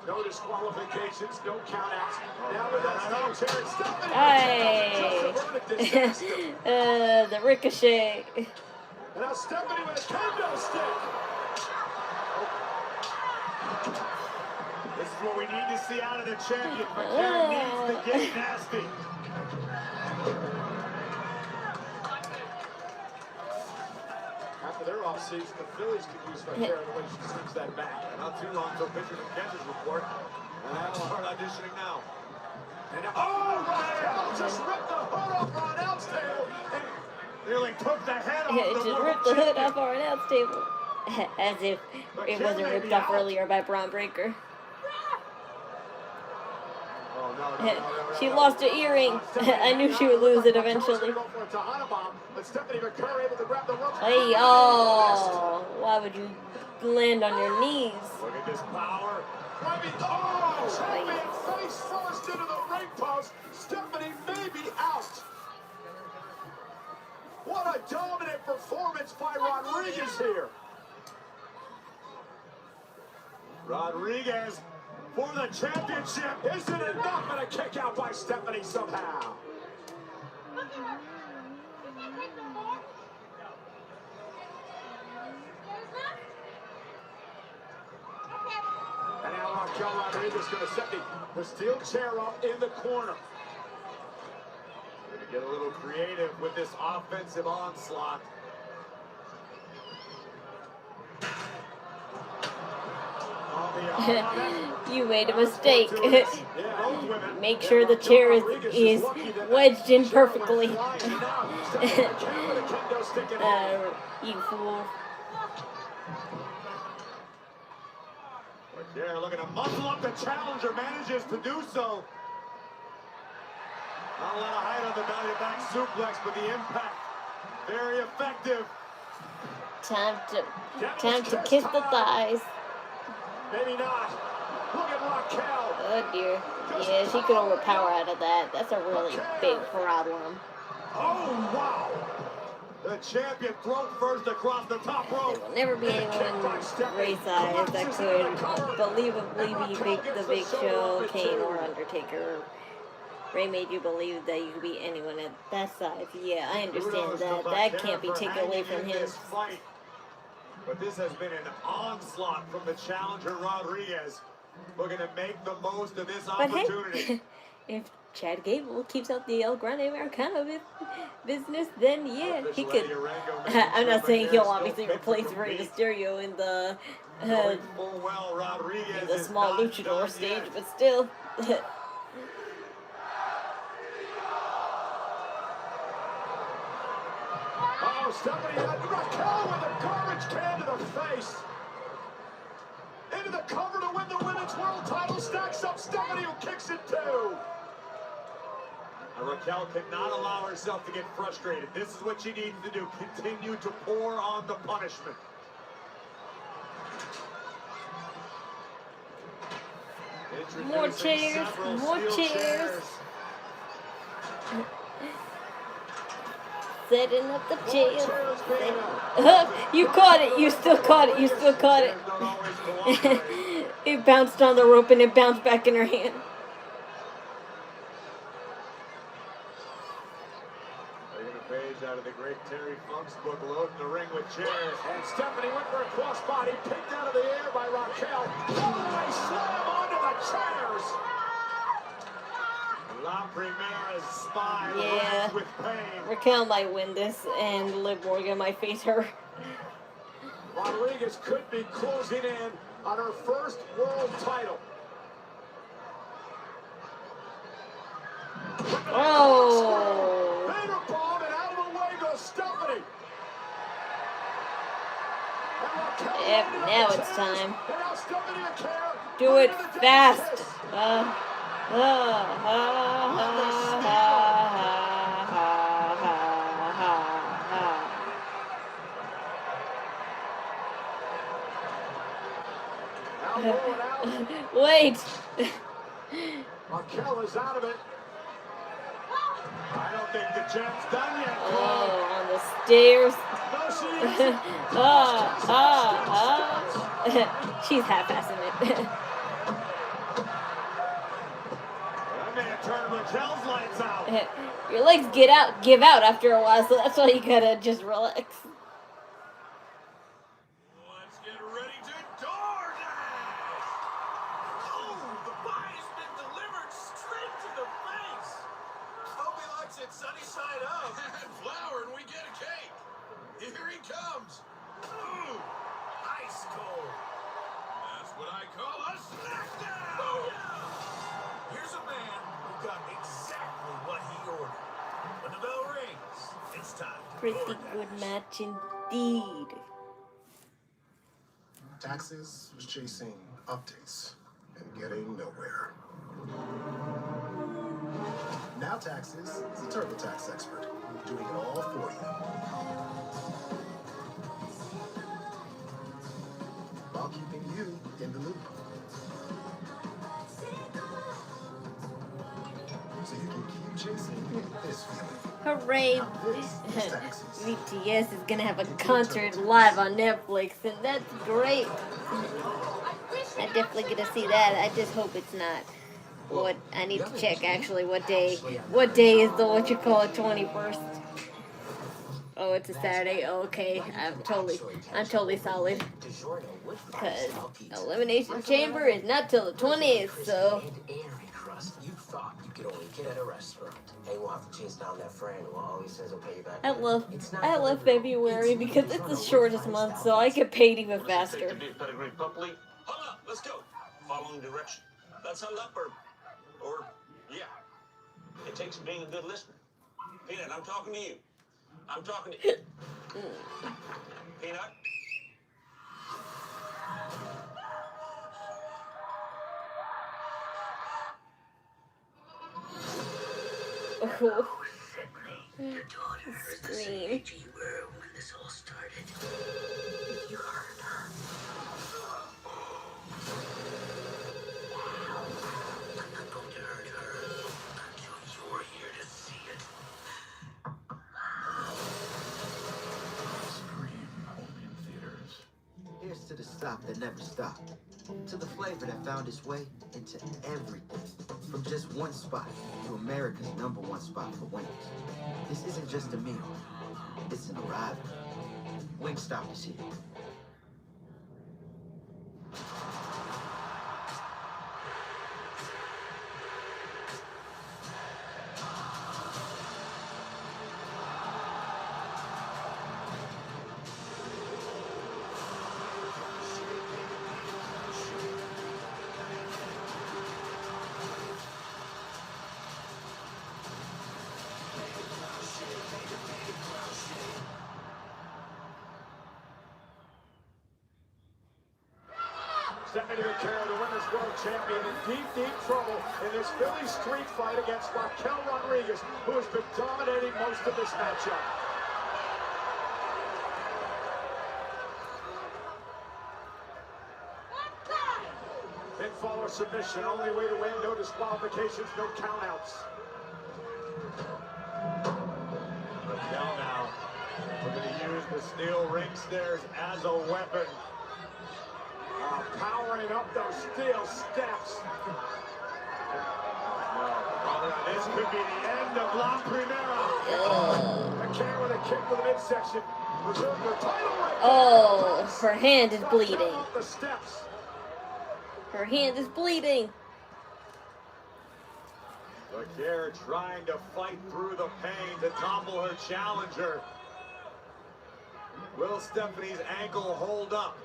No disqualifications, no countouts. Now with that Stephanie the ricochet. And now Stephanie with a kendo stick. This is what we need to see out of the champion. Vaquer needs to get nasty. After their off-season, the Phillies could use Vaquer the way she swings that back. Not too long until pitchers and catchers report. And that'll start auditioning now. And Raquel just ripped the hood off Ronald's tail. And nearly took the head off It just ripped the hood off our announce table. As if it wasn't ripped off earlier by Bron Breaker. She lost her earring. I knew she would lose it eventually. Hey, oh, why would you land on your knees? Look at this power. Face first into the ring post. Stephanie may be out. What a dominant performance by Rodriguez here. Rodriguez for the championship. Isn't enough, and a kick out by Stephanie somehow. And now Raquel Rodriguez going to set the steel chair up in the corner. Going to get a little creative with this offensive onslaught. You made a mistake. Make sure the chair is wedged in perfectly. You fool. Yeah, looking to muscle up the challenger, manages to do so. Not a lot of height on the belly back suplex, but the impact very effective. Time to kiss the thighs. Maybe not. Look at Raquel. Oh dear. Yeah, she could overpower out of that. That's a really big problem. Oh wow! The champion throat first across the top rope. There will never be anyone Ray size that could believably beat the Big Show, Kane, or Undertaker. Ray made you believe that you could beat anyone at that size. Yeah, I understand that. That can't be taken away from him. But this has been an onslaught from the challenger Rodriguez. Looking to make the most of this opportunity. Hey, if Chad Gable keeps out the El Grande Americano business, then yeah, he could. I'm not saying he'll obviously replace Rey Mysterio in the small luchador stage, but still. Oh, Stephanie Vaquer with a garbage can to the face. Into the cover to win the women's world title. Stacks up Stephanie, who kicks it too. Raquel cannot allow herself to get frustrated. This is what she needs to do. Continue to pour on the punishment. More chairs, more chairs. Setting up the chairs. You caught it. You still caught it. You still caught it. It bounced on the rope and it bounced back in her hand. Page out of the great Terry Funk's book, loading the ring with chairs. And Stephanie went for a crossbody, picked out of the air by Raquel. All the way slam onto the chairs. La Primera's spine yeah. with pain. Raquel might win this, and Liv Morgan might face her. Rodriguez could be closing in on her first world title. Oh! Stephanie. Yep, now it's time. Do it fast. Wait. Raquel is out of it. I don't think the champ's done yet. Oh, on the stairs. She's half-assing it. That man turned Raquel's lights out. Your legs give out after a while, so that's why you gotta just relax. Let's get ready to DoorDash. Oh, the pie has been delivered straight to the face. Hope he likes it sunny side up. Add flour and we get a cake. Here he comes. Ooh, ice cold. That's what I call a smackdown. Oh, yeah. Here's a man who got exactly what he ordered. When the bell rings, it's time to Pretty good match indeed. Taxes was chasing updates and getting nowhere. Now Taxes is a TurboTax expert, doing it all for you. While keeping you in the loop. So you can keep chasing this feeling. Hooray! BTS is gonna have a concert live on Netflix, and that's great. I'm definitely gonna see that. I just hope it's not. What I need to check actually what day is the 21st? Oh, it's a Saturday. Oh, okay, I'm totally solid. Because Elimination Chamber is not till the 20th, so. You thought you could only get at a restaurant. Hey, we'll have to chase down that friend who always says he'll pay you back. I love February because it's the shortest month, so I get paid even faster. Hold up, Let's go. Following direction. That's a leopard. Or, yeah. It takes being a good listener. Peanut, I'm talking to you. I'm talking to you. Peanut? Your daughter is the same age you were when this all started. You heard her. I'm not going to hurt her until you're here to see it. Scream only in theaters. Here's to the stop that never stopped. To the flavor that found its way into everything. From just one spot to America's #1 spot for wings. This isn't just a meal. It's an arrival. Wingstop is here. Stephanie Vaquer, the women's world champion, in deep trouble in this Philly street fight against Raquel Rodriguez, who has been dominating most of this matchup. Pinfall or submission, only way to win, no disqualifications, no countouts. Raquel now, we're going to use the steel ring stairs as a weapon. Powering up those steel steps. This could be the end of La Primera. Vaquer with a kick to the midsection. Reserve the title right there. Oh, her hand is bleeding. The steps. Her hand is bleeding. Vaquer trying to fight through the pain to topple her challenger. Will Stephanie's ankle hold up?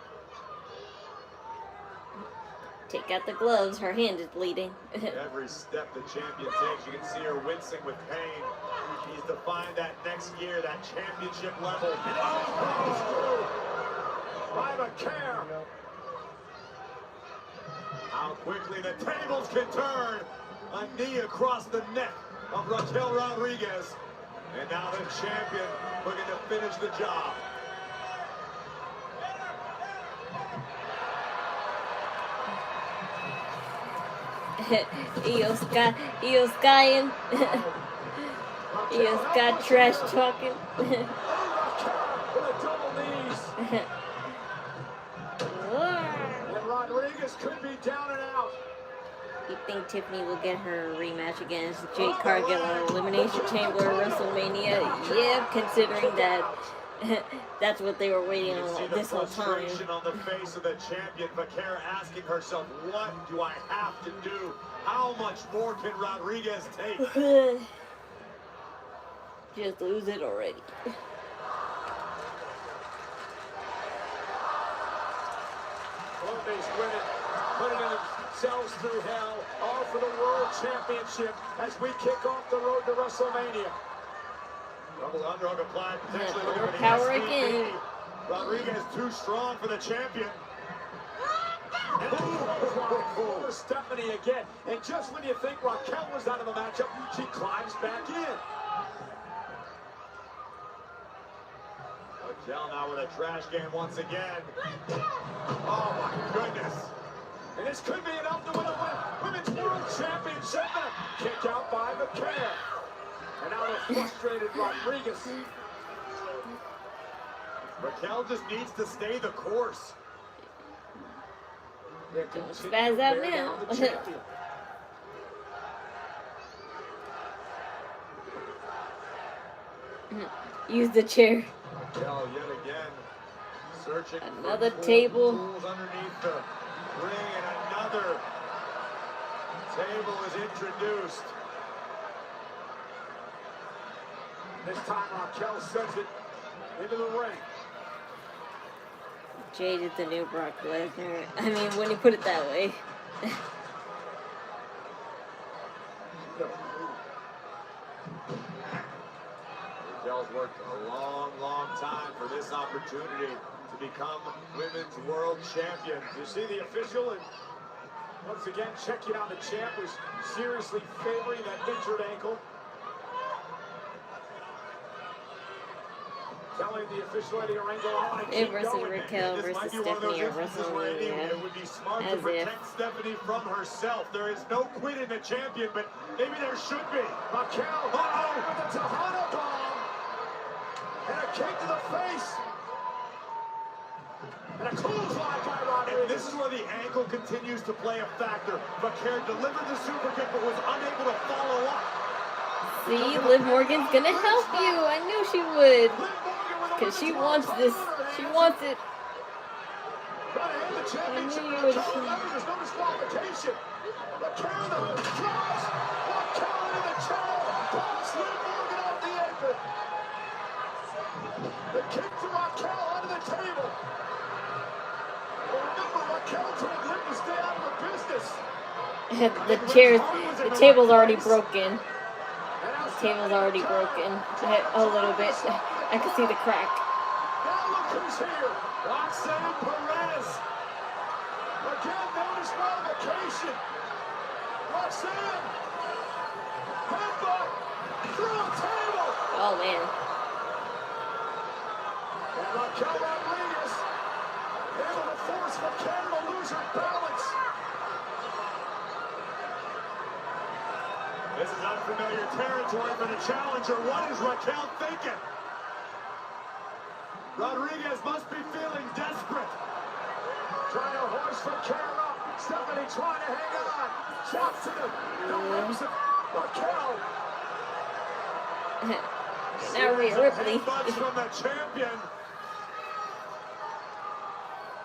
Take out the gloves. Her hand is bleeding. Every step the champion takes, you can see her wincing with pain. She needs to find that next gear, that championship level. By Vaquer. How quickly the tables can turn. A knee across the neck of Raquel Rodriguez. And now the champion looking to finish the job. Io Skyin. Io Sky trash talking. And Rodriguez could be down and out. You think Tiffany will get her rematch against Jade Cargill at Elimination Chamber at WrestleMania? Yeah, considering that that's what they were waiting on this whole time. On the face of the champion, Vaquer asking herself, what do I have to do? How much more can Rodriguez take? Just lose it already. Both these women putting themselves through hell, all for the World Championship as we kick off the road to WrestleMania. Double underhook applied, potentially looking for the power SVP. again. Rodriguez too strong for the champion. For Stephanie again. And just when you think Raquel was out of the matchup, she climbs back in. Raquel now with a trash can once again. Oh my goodness. And this could be enough to win a Women's World Championship. Kick out by Pikay. And now the frustrated Rodriguez. Raquel just needs to stay the course. Don't spaz out now. Use the chair. Raquel yet again searching another for table. Tools underneath the ring, and another table is introduced. This time Raquel sends it into the ring. Jade is the new Brock Lesnar. I mean, when you put it that way. Raquel's worked a long, long time for this opportunity to become Women's World Champion. You see the official, and once again checking on the champ, was seriously favoring that injured ankle. Telling the official Eddie Orengo, oh, It versus Raquel versus Stephanie at Randy, WrestleMania. it would be smart As to protect Stephanie from herself. There is no quitting the champion, but maybe there should be. Raquel, with a Tejano bomb, and a kick to the face, and a clothesline by Rodriguez. And this is where the ankle continues to play a factor. Vaquer delivered the super kick, but was unable to follow up. See, Liv Morgan's gonna help you. I knew she would. Because she wants this. She wants it. I knew you would. There's no disqualification. Raquel drives. Raquel into the chair. Bumps Liv Morgan off the apron. The kick to Raquel onto the table. Well, remember, Raquel told Liv to stay out of her business. The table's already broken. The table's already broken. A little bit. I can see the crack. Now look who's here. Roxanne Perez. Again, no disqualification. Roxanne. Headbutt. Through a table. Oh, man. And Raquel Rodriguez able to force Raquel to lose her balance. This is unfamiliar territory for the challenger. What is Raquel thinking? Rodriguez must be feeling desperate. Trying to hoist Raquel up. Stephanie trying to hang on. Chops to the ribs of Raquel. Now Rhea Ripley. From the champion.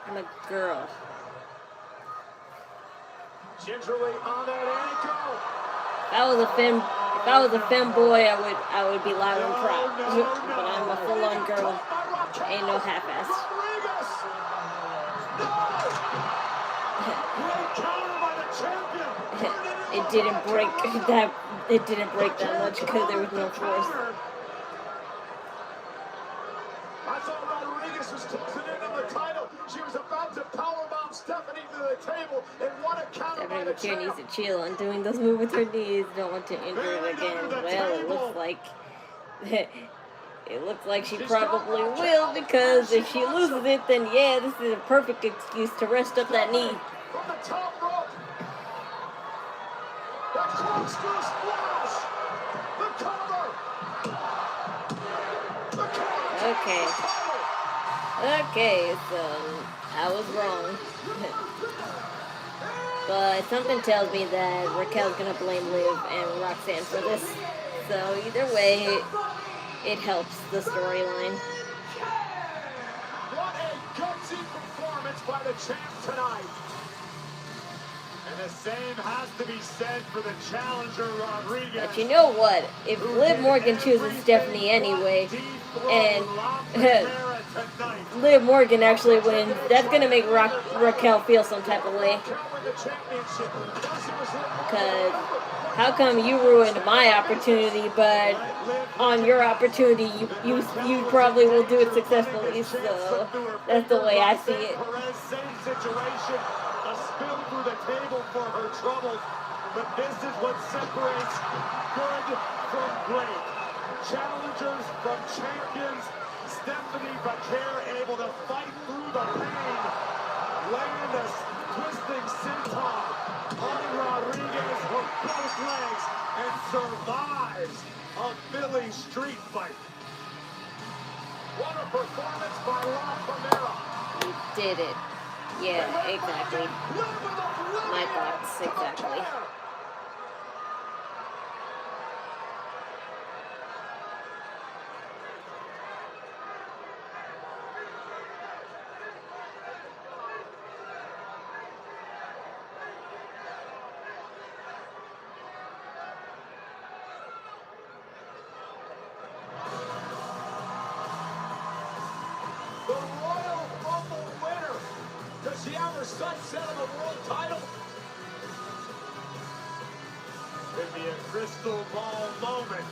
I'm a girl. Gingerly on that ankle. If I was a femboy, I would be loud and proud. But I'm a full-on girl. Ain't no half-ass. It didn't break that. It didn't break that much because there was no force. I thought Rodriguez was closing in on the title. She was about to powerbomb Stephanie to the table, and what a counter by the Stephanie Vaquer needs to chill on doing those moves with her knees. Don't want to injure it again. Well, it looks like she probably will, because if she loses it, then yeah, this is a perfect excuse to rest up that knee. From the top rope. The corkscrew splash. The cover. The cover. Okay, so I was wrong. But something tells me that Raquel's gonna blame Liv and Roxanne for this. So either way, it helps the storyline. What a gutsy performance by the champ tonight. And the same has to be said for the challenger, Rodriguez. But you know what? If Liv Morgan chooses Stephanie anyway, and Liv Morgan actually wins, that's going to make Raquel feel some type of way. Because how come you ruined my opportunity, but on your opportunity, you probably will do it successfully. So that's the way I see it. Same situation. A spill through the table for her troubles. But this is what separates good from great. Challengers from champions. Stephanie Vaquer able to fight through the pain. Land a twisting senton on Rodriguez with both legs and survives a Philly street fight. What a performance by La Primera. He did it. Yeah, exactly. My thoughts, exactly. The Royal Rumble winner sunset of the world title. Could be a crystal ball moment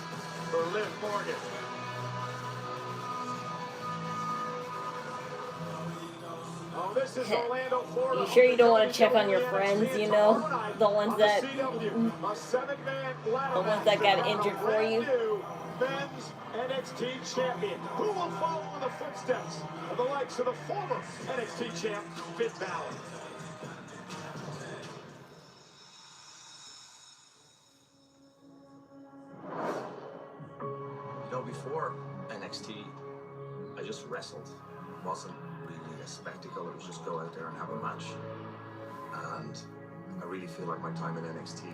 for Liv Morgan. Oh, this is Orlando, Florida. You sure you don't want to check on your friends, you know? The ones that got injured for you? Men's NXT champion. Who will follow in the footsteps of the likes of the former NXT champ, Finn Balor? You know, before NXT, I just wrestled. It wasn't really a spectacle. It was just go out there and have a match. And I really feel like my time in NXT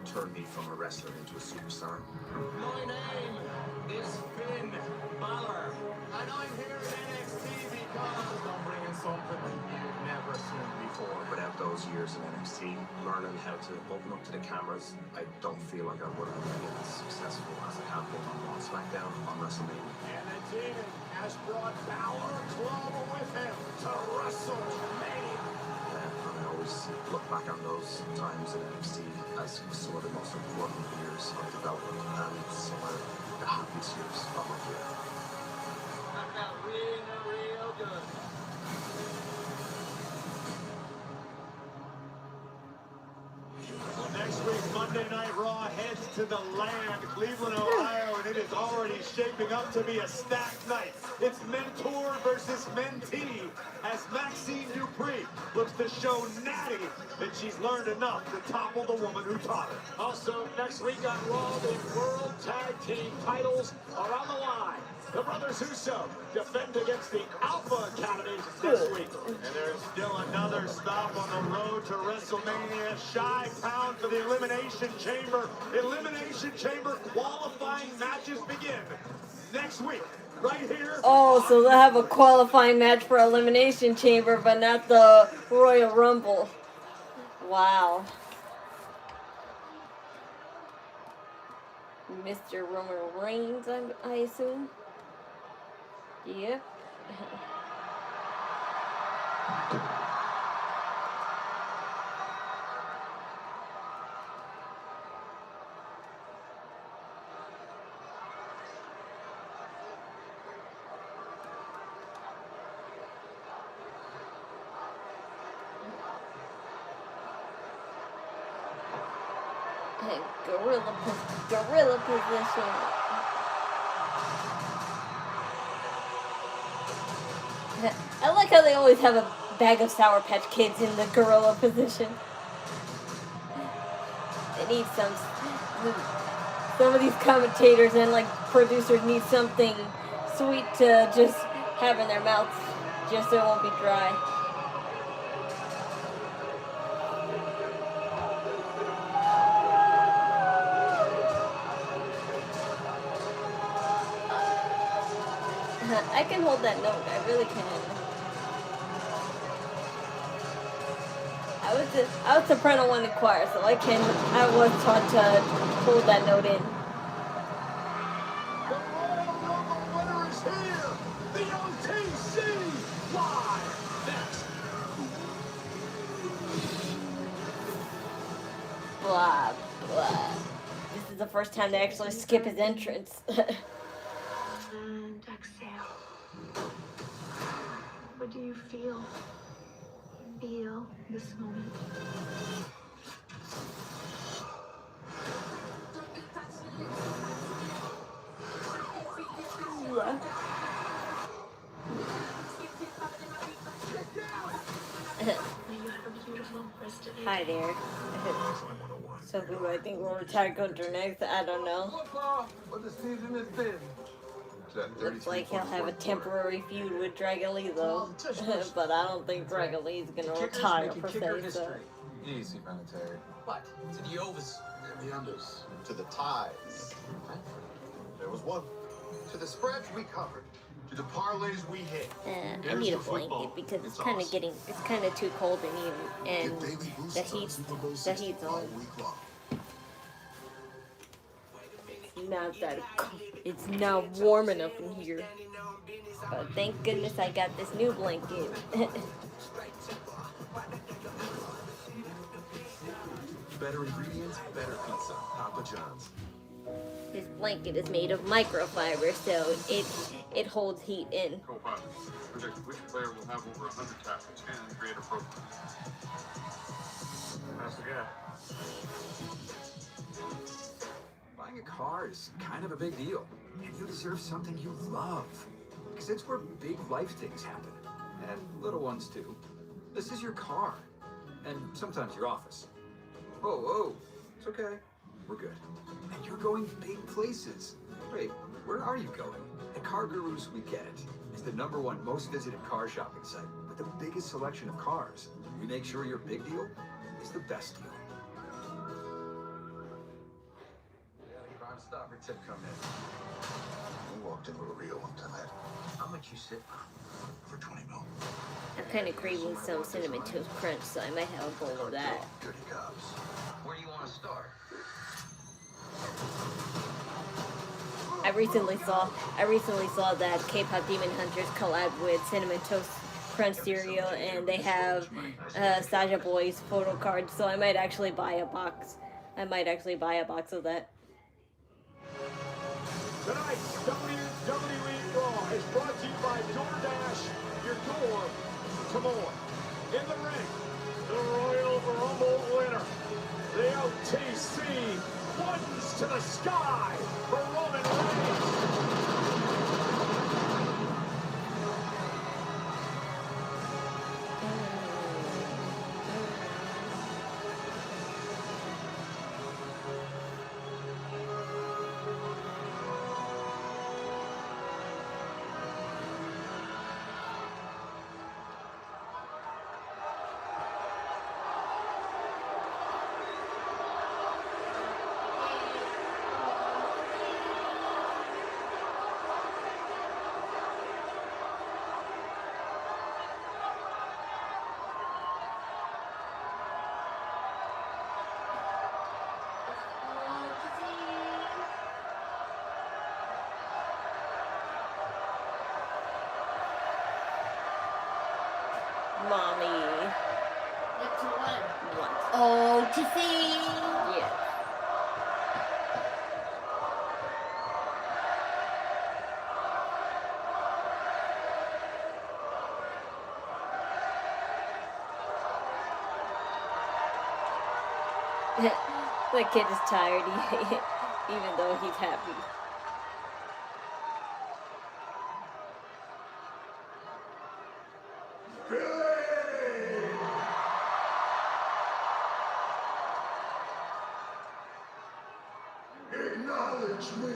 turned me from a wrestler into a superstar. My name is Finn Balor, and I'm here in NXT because I'm bringing something you've never seen before. Without those years in NXT, learning how to open up to the cameras, I don't feel like I would have been as successful as I have been on SmackDown, on WrestleMania. And the demon has brought Balor Club with him to WrestleMania. And I always look back on those times in NXT as some of the most important years of development and some of the happiest years of my career. That felt real good. Well, next week, Monday Night Raw heads to the land, Cleveland, Ohio, and it is already shaping up to be a stacked night. It's mentor versus mentee as Maxine Dupree looks to show Natty that she's learned enough to topple the woman who taught her. Also, next week on Raw, the World Tag Team titles are on the line. The Brothers Uso defend against the Alpha Academy this week. And there's still another stop on the road to WrestleMania. Chi-Town for the Elimination Chamber. Elimination Chamber qualifying matches begin next week, right here. Oh, so they'll have a qualifying match for Elimination Chamber, but not the Royal Rumble. Wow. Mr. Roman Reigns, I assume. Yep. Hey, gorilla position. I like how they always have a bag of Sour Patch Kids in the gorilla position. They need some of these commentators and like producers need something sweet to just have in their mouths, just so it won't be dry. I can hold that note. I really can. I was soprano one in choir, so I was taught to hold that note in. The Royal Rumble winner is here. The OTC live next. Blah blah. This is the first time they actually skip his entrance. And exhale. What do you feel? Feel this moment. Hi there. So who do I think will retire Gunter next? I don't know. What the season has been. Looks like he'll have a temporary feud with Dragon Lee though. But I don't think Dragon Lee's gonna retire per se. So. Easy, Planetary. What? To the overs And the unders. To the ties. There was one. To the spreads we covered. To the parlays we hit. I need a blanket because it's kind of too cold in here, and the heat's on. It's now warm enough in here. But thank goodness I got this new blanket. better ingredients, better pizza. Papa John's. His blanket is made of microfiber, so it holds heat in. Co-pilot, predict which player will have over 100 tackles and create a profile. Pass the guy. Buying a car is kind of a big deal, and you deserve something you love, because it's where big life things happen, and little ones too. This is your car, and sometimes your office. Whoa, it's okay. We're good. And you're going big places. Wait, where are you going? At Car Gurus, we get it. It's the #1 most visited car shopping site with the biggest selection of cars. We make sure your big deal is the best deal. Crime Stopper tip come in. We walked in with a real one tonight. How much you sit For 20 mil. I'm kind of craving some cinnamon toast crunch, so I might have a bowl of that. Dirty cops. Where do you want to start? I recently saw that K-pop Demon Hunters collab with Cinnamon Toast Crunch cereal, and they have Saja Boy's photo card, so I might actually buy a box. I might actually buy a box of that. Tonight's WWE Raw is brought to you by DoorDash, your door to more. In the ring, the Royal Rumble winner, the OTC buttons to the sky for Roman Reigns. Mommy. It's what? What? Oh, to see. Yeah. The kid is tired, even though he's happy. Acknowledge me.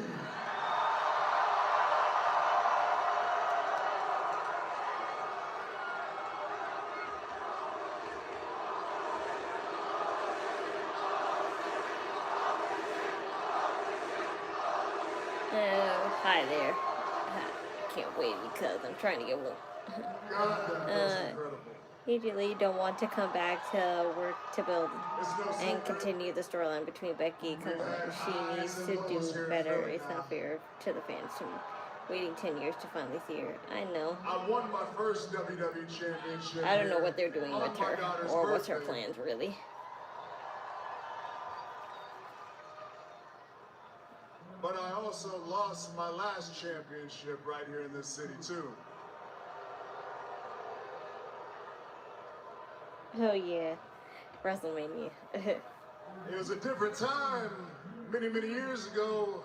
Hi there. I can't wait because I'm trying to get one. Usually you don't want to come back to work to build and continue the storyline between Becky because she needs to do better. It's not fair to the fans to waiting 10 years to finally see her. I know. I won my first WWE championship. I don't know what they're doing with her or what's her plans really. But I also lost my last championship right here in this city too. Oh yeah, WrestleMania. It was a different time. Many, many years ago,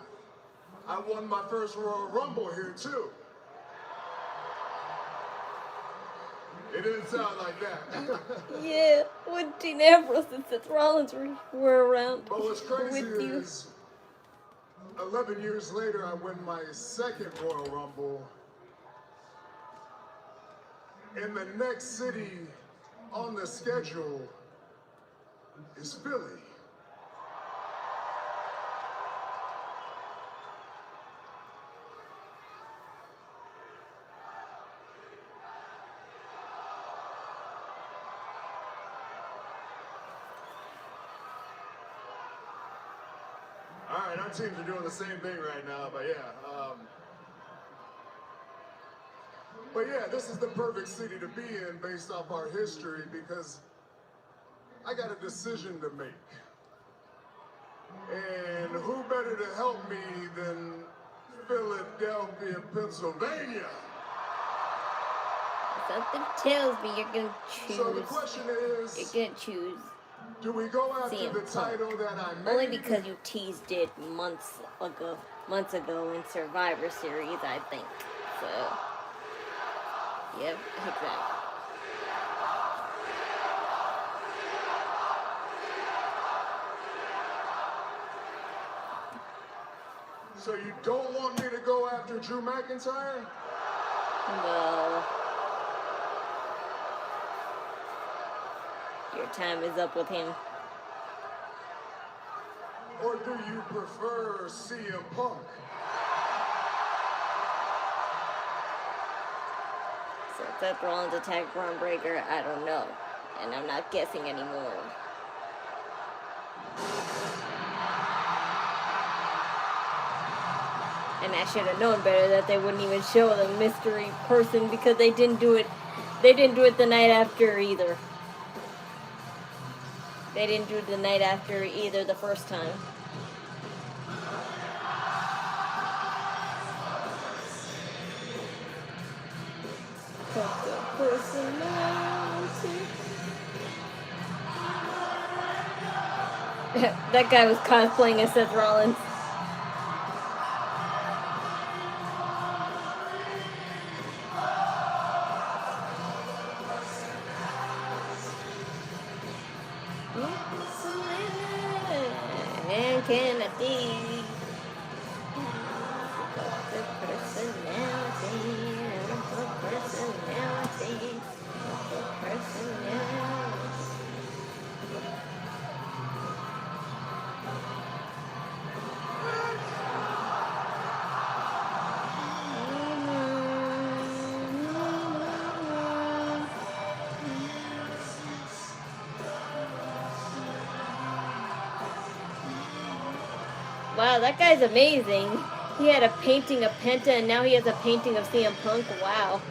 I won my first Royal Rumble here too. It didn't sound like that. Yeah, with Dean Ambrose and Seth Rollins were around But what's crazy with you. is 11 years later, I win my second Royal Rumble in the next city on the schedule is Philly. All right, our teams are doing the same thing right now, but yeah, this is the perfect city to be in based off our history because I got a decision to make. And who better to help me than Philadelphia, Pennsylvania? Something tells me you're gonna choose. So the question is, you're gonna choose. Do we go after CM the Punk. title that I made? Only because you teased it months ago in Survivor Series, I think. So, yep, exactly. So you don't want me to go after Drew McIntyre? No. Your time is up with him. Or do you prefer CM Punk? So Seth Rollins attacked Bron Breaker, I don't know. And I'm not guessing anymore. And I should have known better that they wouldn't even show the mystery person because they didn't do it. They didn't do it the night after either. They didn't do it the night after either the first time. That guy was cosplaying as Seth Rollins. And Kennedy. Wow, that guy's amazing. He had a painting of Penta and now he has a painting of CM Punk. Wow.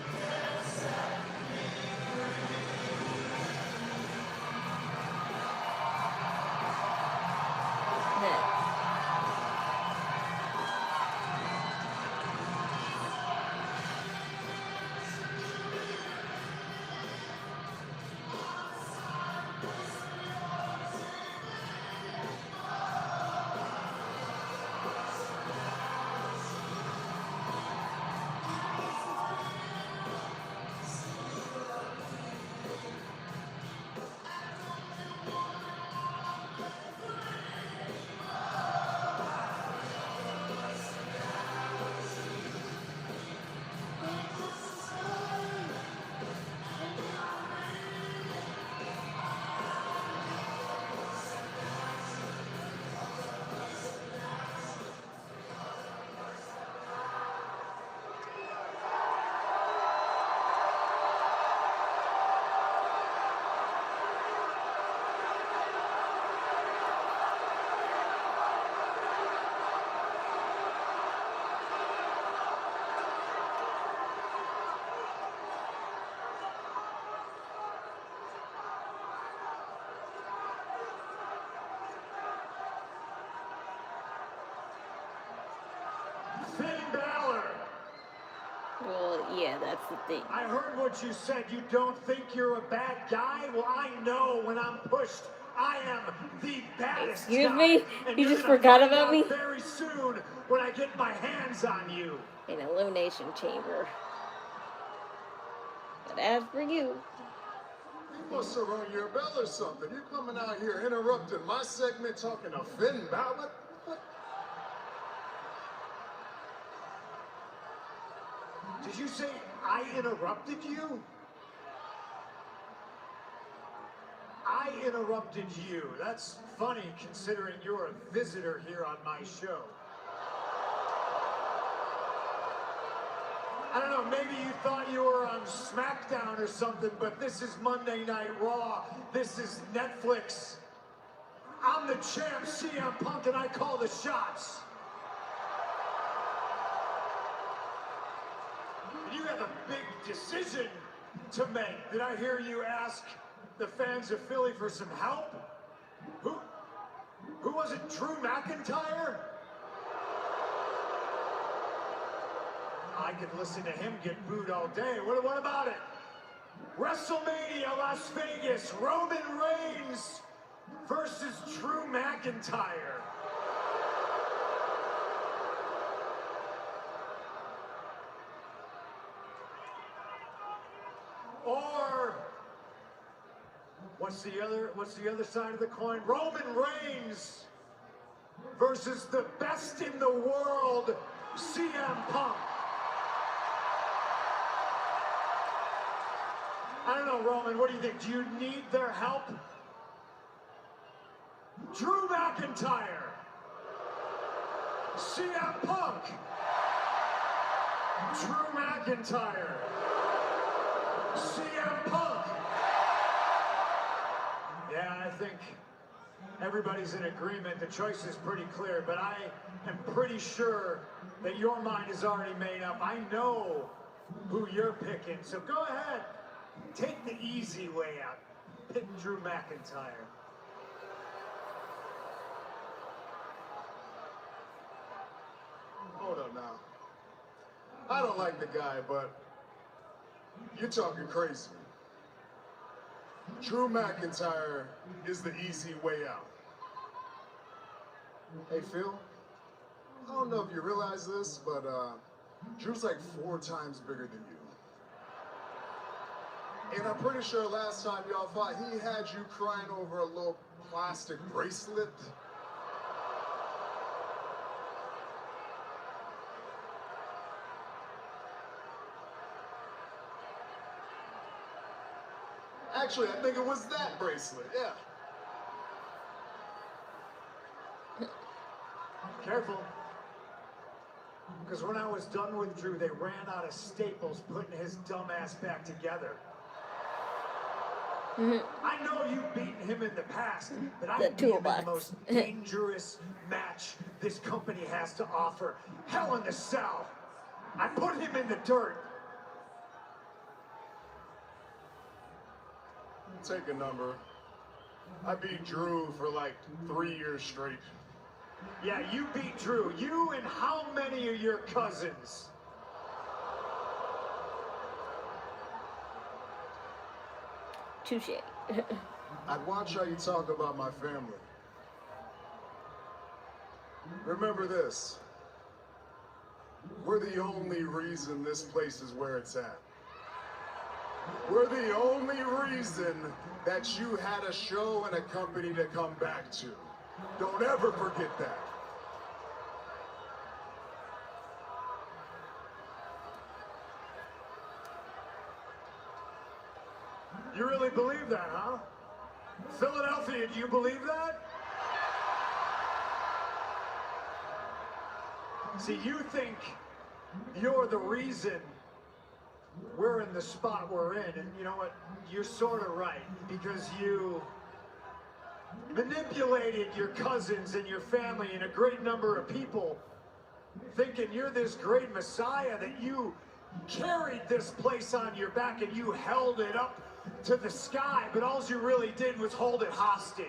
Finn Balor. Well, yeah, that's the thing. I heard what you said. You don't think you're a bad guy? Well, I know when I'm pushed, I am the baddest Excuse guy. me? And You you're just gonna forgot find about out me? very soon when I get my hands on you. An elimination chamber. But as for you, You must have rung your bell or something. You're coming out here interrupting my segment talking to Finn Balor. What? Did you say I interrupted you? I interrupted you. That's funny considering you're a visitor here on my show. I don't know, maybe you thought you were on SmackDown or something, but this is Monday Night Raw. This is Netflix. I'm the champ, CM Punk, and I call the shots. You have a big decision to make. Did I hear you ask the fans of Philly for some help? Who was it? Drew McIntyre? I could listen to him get booed all day. What about it? WrestleMania Las Vegas, Roman Reigns versus Drew McIntyre. Or what's the other side of the coin? Roman Reigns versus the best in the world, CM Punk. I don't know, Roman, what do you think? Do you need their help? Drew McIntyre, CM Punk, Drew McIntyre, CM Punk. Yeah, I think everybody's in agreement. The choice is pretty clear, but I am pretty sure that your mind is already made up. I know who you're picking, so go ahead. Take the easy way out. Pick Drew McIntyre. Hold up now. I don't like the guy, but you're talking crazy. Drew McIntyre is the easy way out. Hey, Phil, I don't know if you realize this, but Drew's like 4 times bigger than you. And I'm pretty sure last time y'all fought, he had you crying over a little plastic bracelet. Actually, I think it was that bracelet, yeah. Careful. Because when I was done with Drew, they ran out of staples putting his dumb ass back together. I know you've beaten him in the past, but I beat him in the most dangerous match this company has to offer. Hell in the Cell. I put him in the dirt. Take a number. I beat Drew for like 3 years straight. Yeah, you beat Drew. You and how many of your cousins? Touche. I'd watch how you talk about my family. Remember this. We're the only reason this place is where it's at. We're the only reason that you had a show and a company to come back to. Don't ever forget that. You really believe that, huh? Philadelphia, do you believe that? See, you think you're the reason we're in the spot we're in, and you know what? You're sort of right, because you manipulated your cousins and your family and a great number of people, thinking you're this great messiah, that you carried this place on your back and you held it up to the sky, but all you really did was hold it hostage.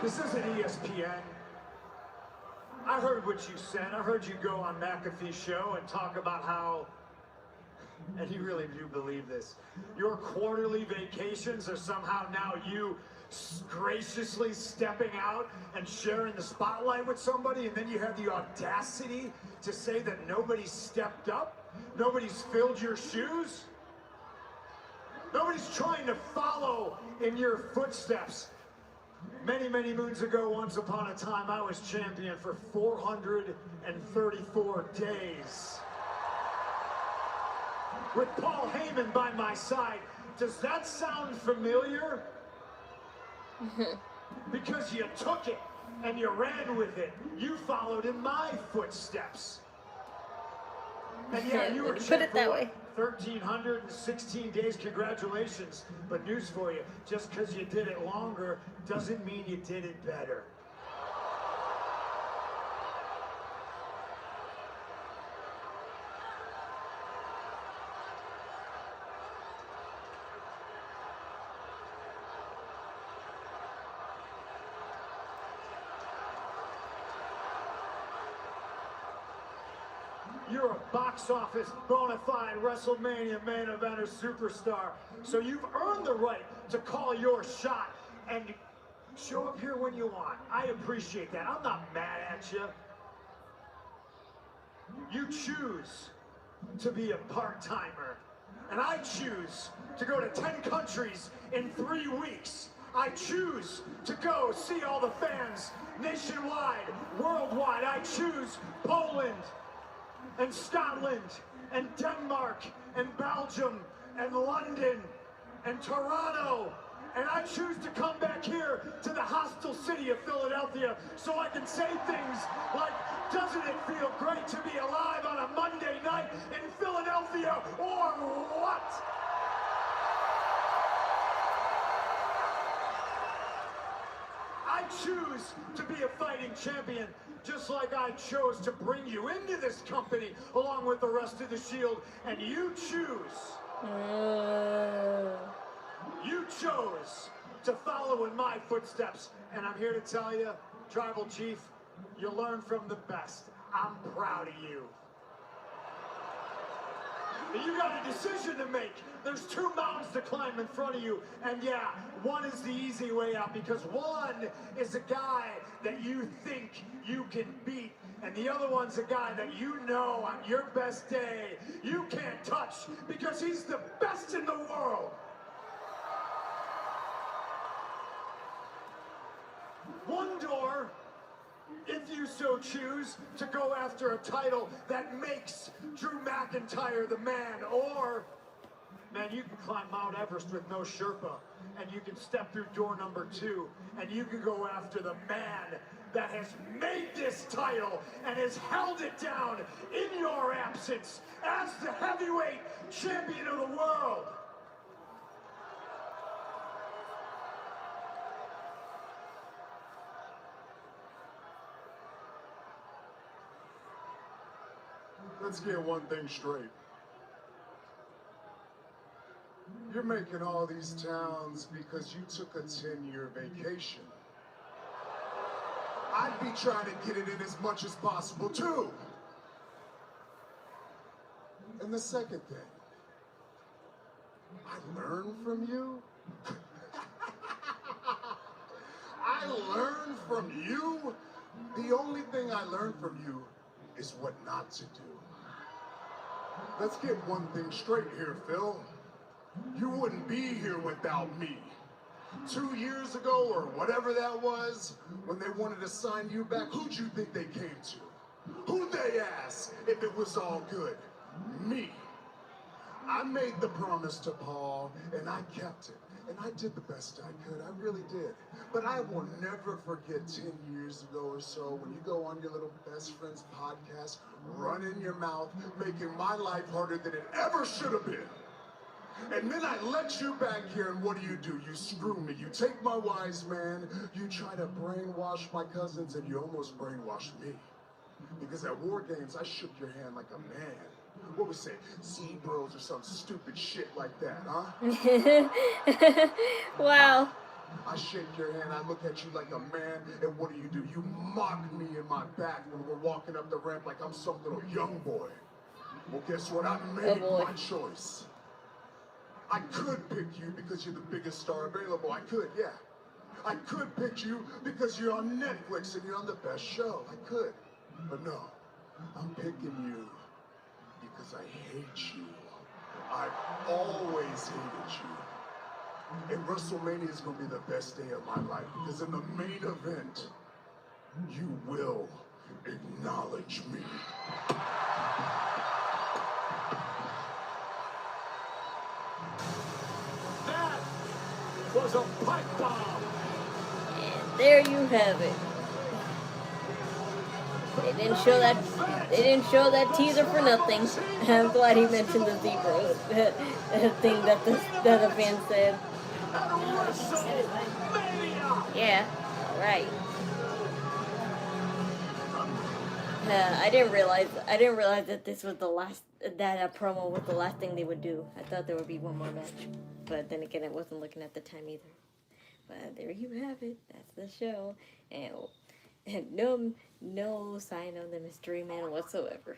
This isn't ESPN. I heard what you said. I heard you go on McAfee's show and talk about how, and you really do believe this, your quarterly vacations are somehow now you graciously stepping out and sharing the spotlight with somebody, and then you have the audacity to say that nobody's stepped up, nobody's filled your shoes, nobody's trying to follow in your footsteps. Many, many moons ago, once upon a time, I was champion for 434 days. With Paul Heyman by my side. Does that sound familiar? Because you took it and you ran with it. You followed in my footsteps. And yeah, you were put it that way. 1,316 days, congratulations. But news for you, just because you did it longer doesn't mean you did it better. You're a box office bona fide WrestleMania main eventer superstar. So you've earned the right to call your shot and show up here when you want. I appreciate that. I'm not mad at you. You choose to be a part-timer. And I choose to go to 10 countries in 3 weeks. I choose to go see all the fans nationwide, worldwide. I choose Poland and Scotland and Denmark and Belgium and London and Toronto. And I choose to come back here to the hostile city of Philadelphia so I can say things like, doesn't it feel great to be alive on a Monday night in Philadelphia, or what? I choose to be a fighting champion, just like I chose to bring you into this company along with the rest of the Shield, and you choose. You chose to follow in my footsteps, and I'm here to tell you, Tribal Chief, you learn from the best. I'm proud of you. You got a decision to make. There's 2 mountains to climb in front of you, and yeah, one is the easy way out, because one is a guy that you think you can beat, and the other one's a guy that you know on your best day you can't touch because he's the best in the world. One door, if you so choose, to go after a title that makes Drew McIntyre the man, or, man, you can climb Mount Everest with no Sherpa, and you can step through door number 2, and you can go after the man that has made this title and has held it down in your absence as the heavyweight champion of the world. Let's get one thing straight. You're making all these towns because you took a 10-year vacation. I'd be trying to get it in as much as possible, too. And the second thing, I learned from you. I learned from you. The only thing I learned from you is what not to do. Let's get one thing straight here, Phil. You wouldn't be here without me. 2 years ago, or whatever that was, when they wanted to sign you back, who'd you think they came to? Who'd they ask if it was all good? Me. I made the promise to Paul, and I kept it. And I did the best I could, I really did. But I will never forget 10 years ago or so when you go on your little best friend's podcast, running your mouth, making my life harder than it ever should have been. And then I let you back here, and what do? You screw me. You take my wise man, you try to brainwash my cousins, and you almost brainwashed me. Because at War Games, I shook your hand like a man. What we say, sea bros or some stupid shit like that, huh? Wow. I shake your hand, I look at you like a man, and what do? You mock me in my back when we're walking up the ramp like I'm some little young boy. Well, guess what? I made my choice. I could pick you because you're the biggest star available. I could, yeah. I could pick you because you're on Netflix and you're on the best show. I could. But no, I'm picking you because I hate you. I've always hated you. And WrestleMania is going to be the best day of my life because in the main event, you will acknowledge me. That was a pipe bomb. And there you have it. They didn't show that teaser for nothing. I'm glad he mentioned the zebras thing that the fan said. Yeah, right. I didn't realize that this was the last, that promo was the last thing they would do. I thought there would be one more match, but then again, I wasn't looking at the time either. But there you have it. That's the show, and no sign of the mystery man whatsoever.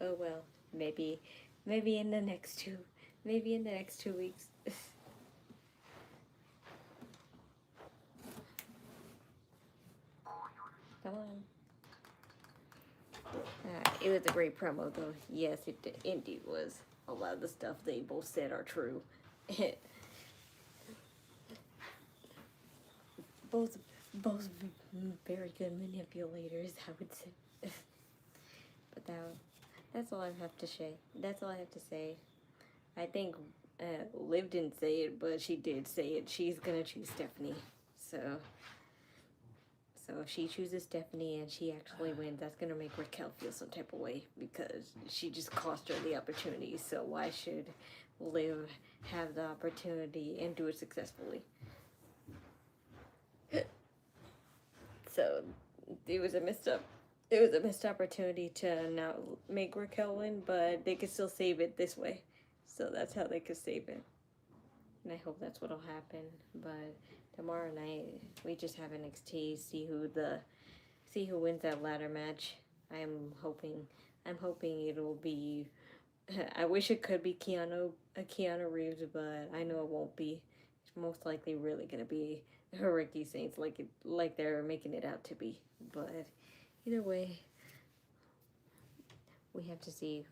Oh well, maybe in the next 2 weeks. Come on. It was a great promo though. Yes, it indeed was. A lot of the stuff they both said are true. both very good manipulators, I would say. But that's all I have to say. That's all I have to say. I think Liv didn't say it, but she did say it. She's gonna choose Stephanie. So if she chooses Stephanie and she actually wins, that's gonna make Raquel feel some type of way because she just cost her the opportunity. So why should Liv have the opportunity and do it successfully? So it was a missed opportunity to not make Raquel win, but they could still save it this way. So that's how they could save it. And I hope that's what'll happen. But tomorrow night we just have NXT, see who wins that ladder match. I'm hoping it'll be I wish it could be Keanu Reeves, but I know it won't be. It's most likely really gonna be Ricky Saints like they're making it out to be. But either way, we have to see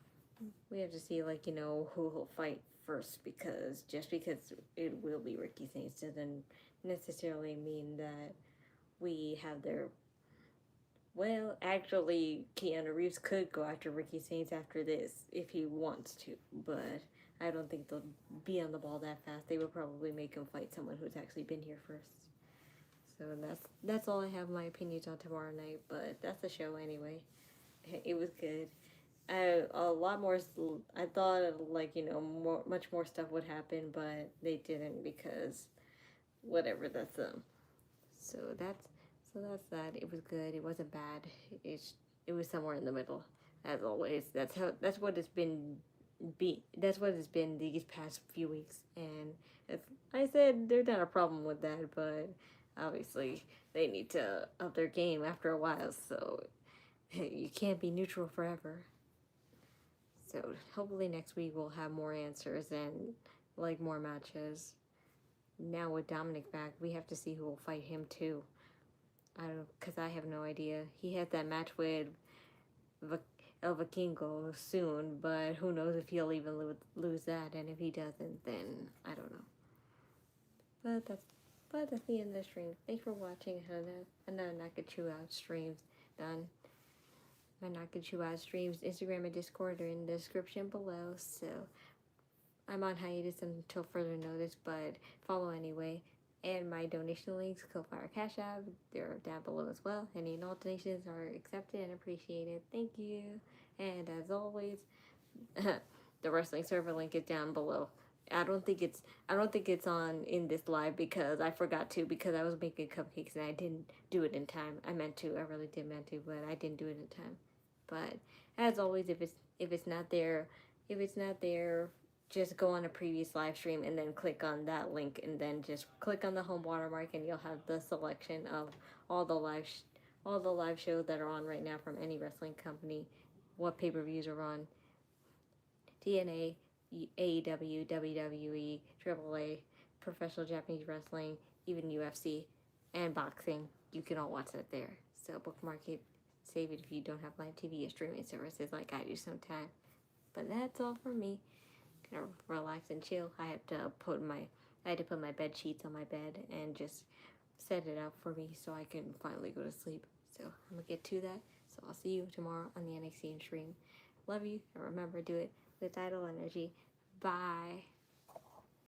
like, you know, who will fight first, because just because it will be Ricky Saints doesn't necessarily mean that we have their. Well, actually, Keanu Reeves could go after Ricky Saints after this if he wants to, but I don't think they'll be on the ball that fast. They would probably make him fight someone who's actually been here first. So that's all I have my opinions on tomorrow night, but that's the show anyway. It was good. A lot more. I thought, like, you know, much more stuff would happen, but they didn't because whatever. That's them. So that's that. It was good. It wasn't bad. It was somewhere in the middle, as always. That's what it's been. That's what it's been these past few weeks. And as I said, there's not a problem with that, but obviously they need to up their game after a while. So you can't be neutral forever. So hopefully next week we'll have more answers and like more matches. Now with Dominic back, we have to see who will fight him too. Because I have no idea. He has that match with El Vikingo soon, but who knows if he'll even lose that, and if he doesn't, then I don't know. But that's the end of the stream. Thanks for watching. Another Knockin Chu Out streams done. My Knockin Chu Out streams, Instagram and Discord are in the description below, so I'm on hiatus until further notice, but follow anyway. And my donation links, Ko-Fi, Cashapp, they're down below as well. Any and all donations are accepted and appreciated. Thank you. And as always, the wrestling server link is down below. I don't think it's on in this live because I forgot to, because I was making cupcakes and I didn't do it in time. I meant to. I really did meant to, but I didn't do it in time. But as always, if it's not there, just go on a previous live stream and then click on that link and then just click on the home watermark and you'll have the selection of all the live shows that are on right now from any wrestling company, what pay-per-views are on, TNA, AEW, WWE, AAA, professional Japanese wrestling, even UFC, and boxing. You can all watch that there. So bookmark it, save it if you don't have live TV or streaming services like I do sometimes. But that's all for me. Gonna relax and chill. I had to put my bed sheets on my bed and just set it up for me so I can finally go to sleep. So I'm gonna get to that. So I'll see you tomorrow on the NXT stream. Love you, and remember, do it with idle energy. Bye.